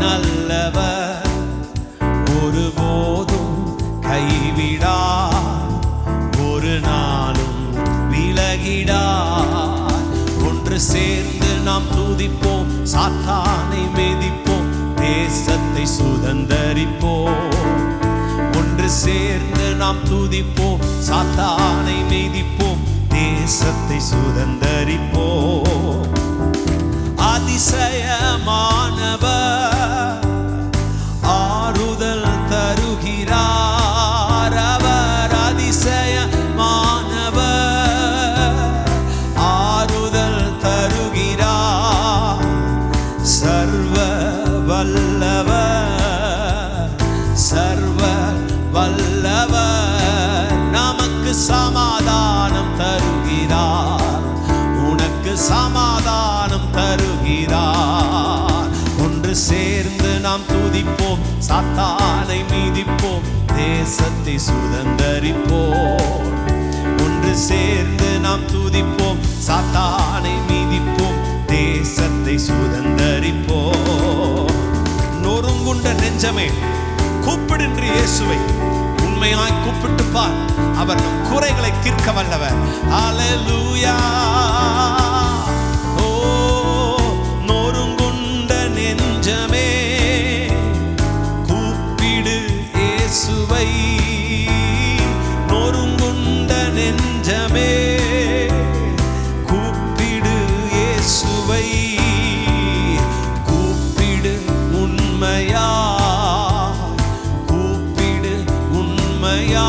நல்லவர், ஒருபோதும் கைவிடா, ஒரு நாளும் விலகிடா. ஒன்று ஒன்று சேர்ந்து நாம் துதிப்போம், சாத்தானை மிதிப்போம், தேசத்தை சுதந்தரிப்போம். ஒன்று சேர்ந்து நாம் துதிப்போம், சாத்தானை மிதிப்போம், தேசத்தை சுதந்தரிப்போம். அதிசயமானவர் ஆறுதல் தருகிறார், அவர் அதிசயமானவர் ஆறுதல் தருகிறார். சர்வ வல்லவர், சர்வ வல்லவர் நமக்கு சமாதானம் தருகிறார், உனக்கு சமாதானம் தருகிறார். ஒன்று சேர்ந்து நாம் துதிப்போம், சாத்தானை மிதிப்போம், தேசத்தை சுதந்தரிப்போம். ஒன்று சேர்ந்து நாம் துதிப்போம், சாத்தானை மிதிப்போம், தேசத்தை சுதந்தரிப்போம். நொறுங்குண்ட நெஞ்சமே கூப்பிடுன்ற இயேசுவை உண்மையாய் கூப்பிட்டு பார், அவர் நம் குறைகளை தீர்க்க வல்லவர். ஹல்லேலூயா. ஓ நொறுங்குண்ட நெஞ்சமே கூப்பிடு இயேசுவை, நொறுங்குண்ட நெஞ்சமே கூப்பிடு இயேசுவை, கூப்பிடு உண்மையா, கூப்பிடு உண்மையா,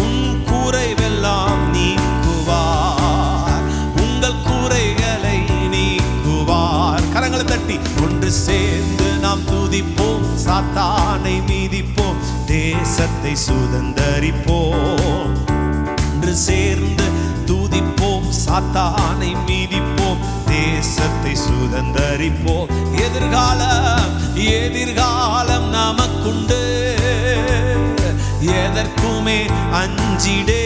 உன் குறைவெல்லாம் நீக்குவார், உங்கள் குறைகளை நீக்குவார். கரங்களை தட்டி ஒன்று சேர்ந்து நாம் துதிப்போம், சாத்தானை மிதிப்போம், தேசத்தை சுதந்தரிப்போம். ஒன்று சேர்ந்து துதிப்போம், சாத்தானை மிதிப்போம், தேசத்தை சுதந்தரிப்போம். எதிர்காலம் எதிர்காலம் நமக்குண்டு, எதற்குமே அஞ்சிடே.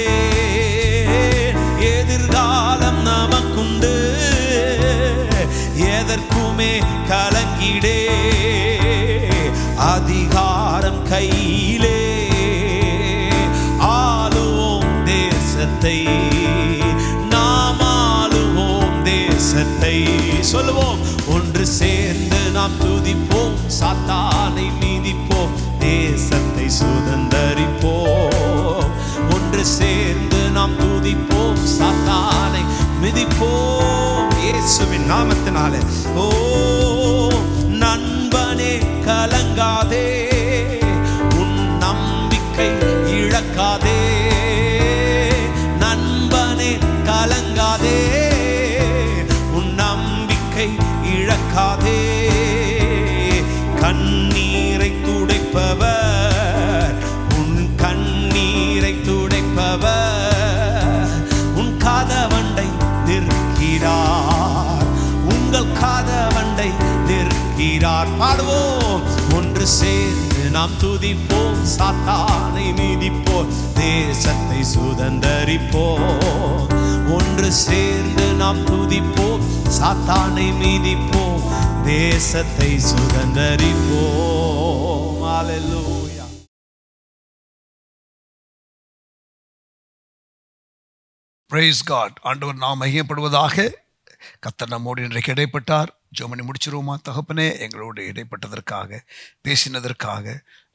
எதிர்காலம் நமக்குண்டு, எதற்குமே கலங்கிடே. அதிகாரம் கையிலே ஆளுவோம் தேசத்தை, நாம் ஆளுவோம் தேசத்தை. சொல்லுவோம், ஒன்று சேர்ந்து நாம் துதிப்போம், சாத்தானை மிதிப்போம், தேசத்தை சுதந்தரிப்போம். ஒன்று சேர்ந்து நாம் துதிப்போம், சாத்தானை மிதிப்போம், இயேசுவின் நாமத்தினாலே. ஓ நண்பனே கலங்காதே, உன் நம்பிக்கை இழக்காதே. நண்பனே கலங்காதே, உன் நம்பிக்கை இழக்காதே. கண்ணீரை துடைப்பவர், உன் கண்ணீரை துடைப்பவர், உன் கதவண்டை நிற்கிறார், உங்கள் கதவண்டை நிற்கிறார். பாடுவோம், ஒன்று சேர்ந்து நாம் துதிப்போம், சாத்தானை மிதிப்போம், தேசத்தை சுதந்தரிப்போம். ஒன்று சேர்ந்து நாம் துதிப்போம், சாத்தானை மிதிப்போம், தேசத்தை சுதந்தரிப்போம். ஹல்லேலூயா. Price God. ஆண்டவர் நாம் மையப்படுவதாக. கர்த்தர் நம்மோடு இன்றைக்கு இடைப்பட்டார். ஜெபமணி முடிச்சிருவோமா? தகப்பனே, எங்களோடு இடைப்பட்டதற்காக, பேசினதற்காக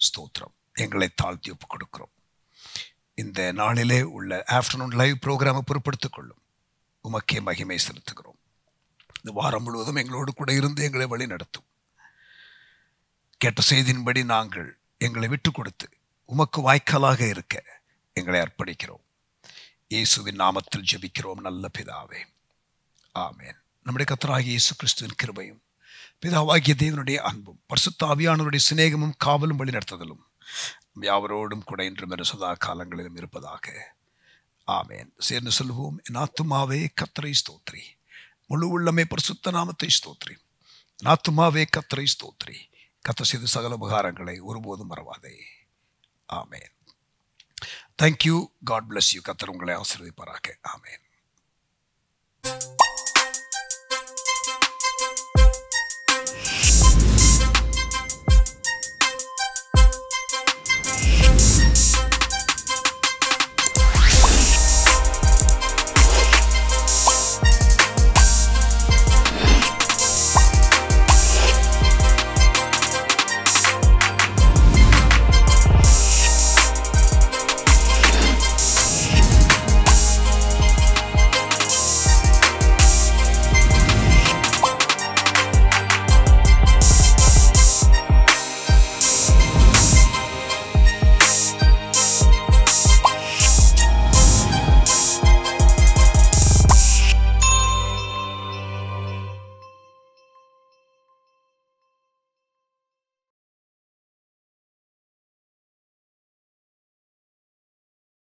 ஸ்தோத்திரம். எங்களை தாழ்த்தி ஒப்புக் கொடுக்கிறோம். இந்த நாளிலே உள்ள ஆஃப்டர்நூன் லைவ் ப்ரோக்ராமை பொறுப்படுத்திக் கொள்ளும். உமக்கே மகிமை செலுத்துகிறோம். இந்த வாரம் முழுவதும் எங்களோடு கூட இருந்து எங்களை வழி நடத்தும். கேட்ட செய்தியின்படி நாங்கள் எங்களை விட்டு கொடுத்து உமக்கு வாய்க்காலாக இருக்க எங்களை அர்ப்பணிக்கிறோம். இயேசுவின் நாமத்தில் ஜெபிக்கிறோம் நல்ல பிதாவே, ஆமென். நம்முடைய கர்த்தராகிய இயேசு கிறிஸ்துவின் கிருபையும், பிதாவாகிய தேவனுடைய அன்பும், பரிசுத்த ஆவியானவருடைய சிநேகமும், காவலும் வழி நடத்துதலும் யாவரோடும் கூட இன்றும் சதா காலங்களிலும் இருப்பதாக. ஆமென். சேர்ந்து சொல்லுவோம், என் ஆத்துமாவே கர்த்தரை ஸ்தோத்திரி, முழு உள்ளமே பரிசுத்த நாமத்தை ஸ்தோத்திரி. என் ஆத்துமாவே கர்த்தரை ஸ்தோத்திரி, கர்த்தர் செய்த சகல உபகாரங்களை ஒருபோதும் மறவாதே. Amen. Thank you. God bless you. கர்த்தர் உங்களை ஆசீர்வதிப்பாராக. ஆமென்.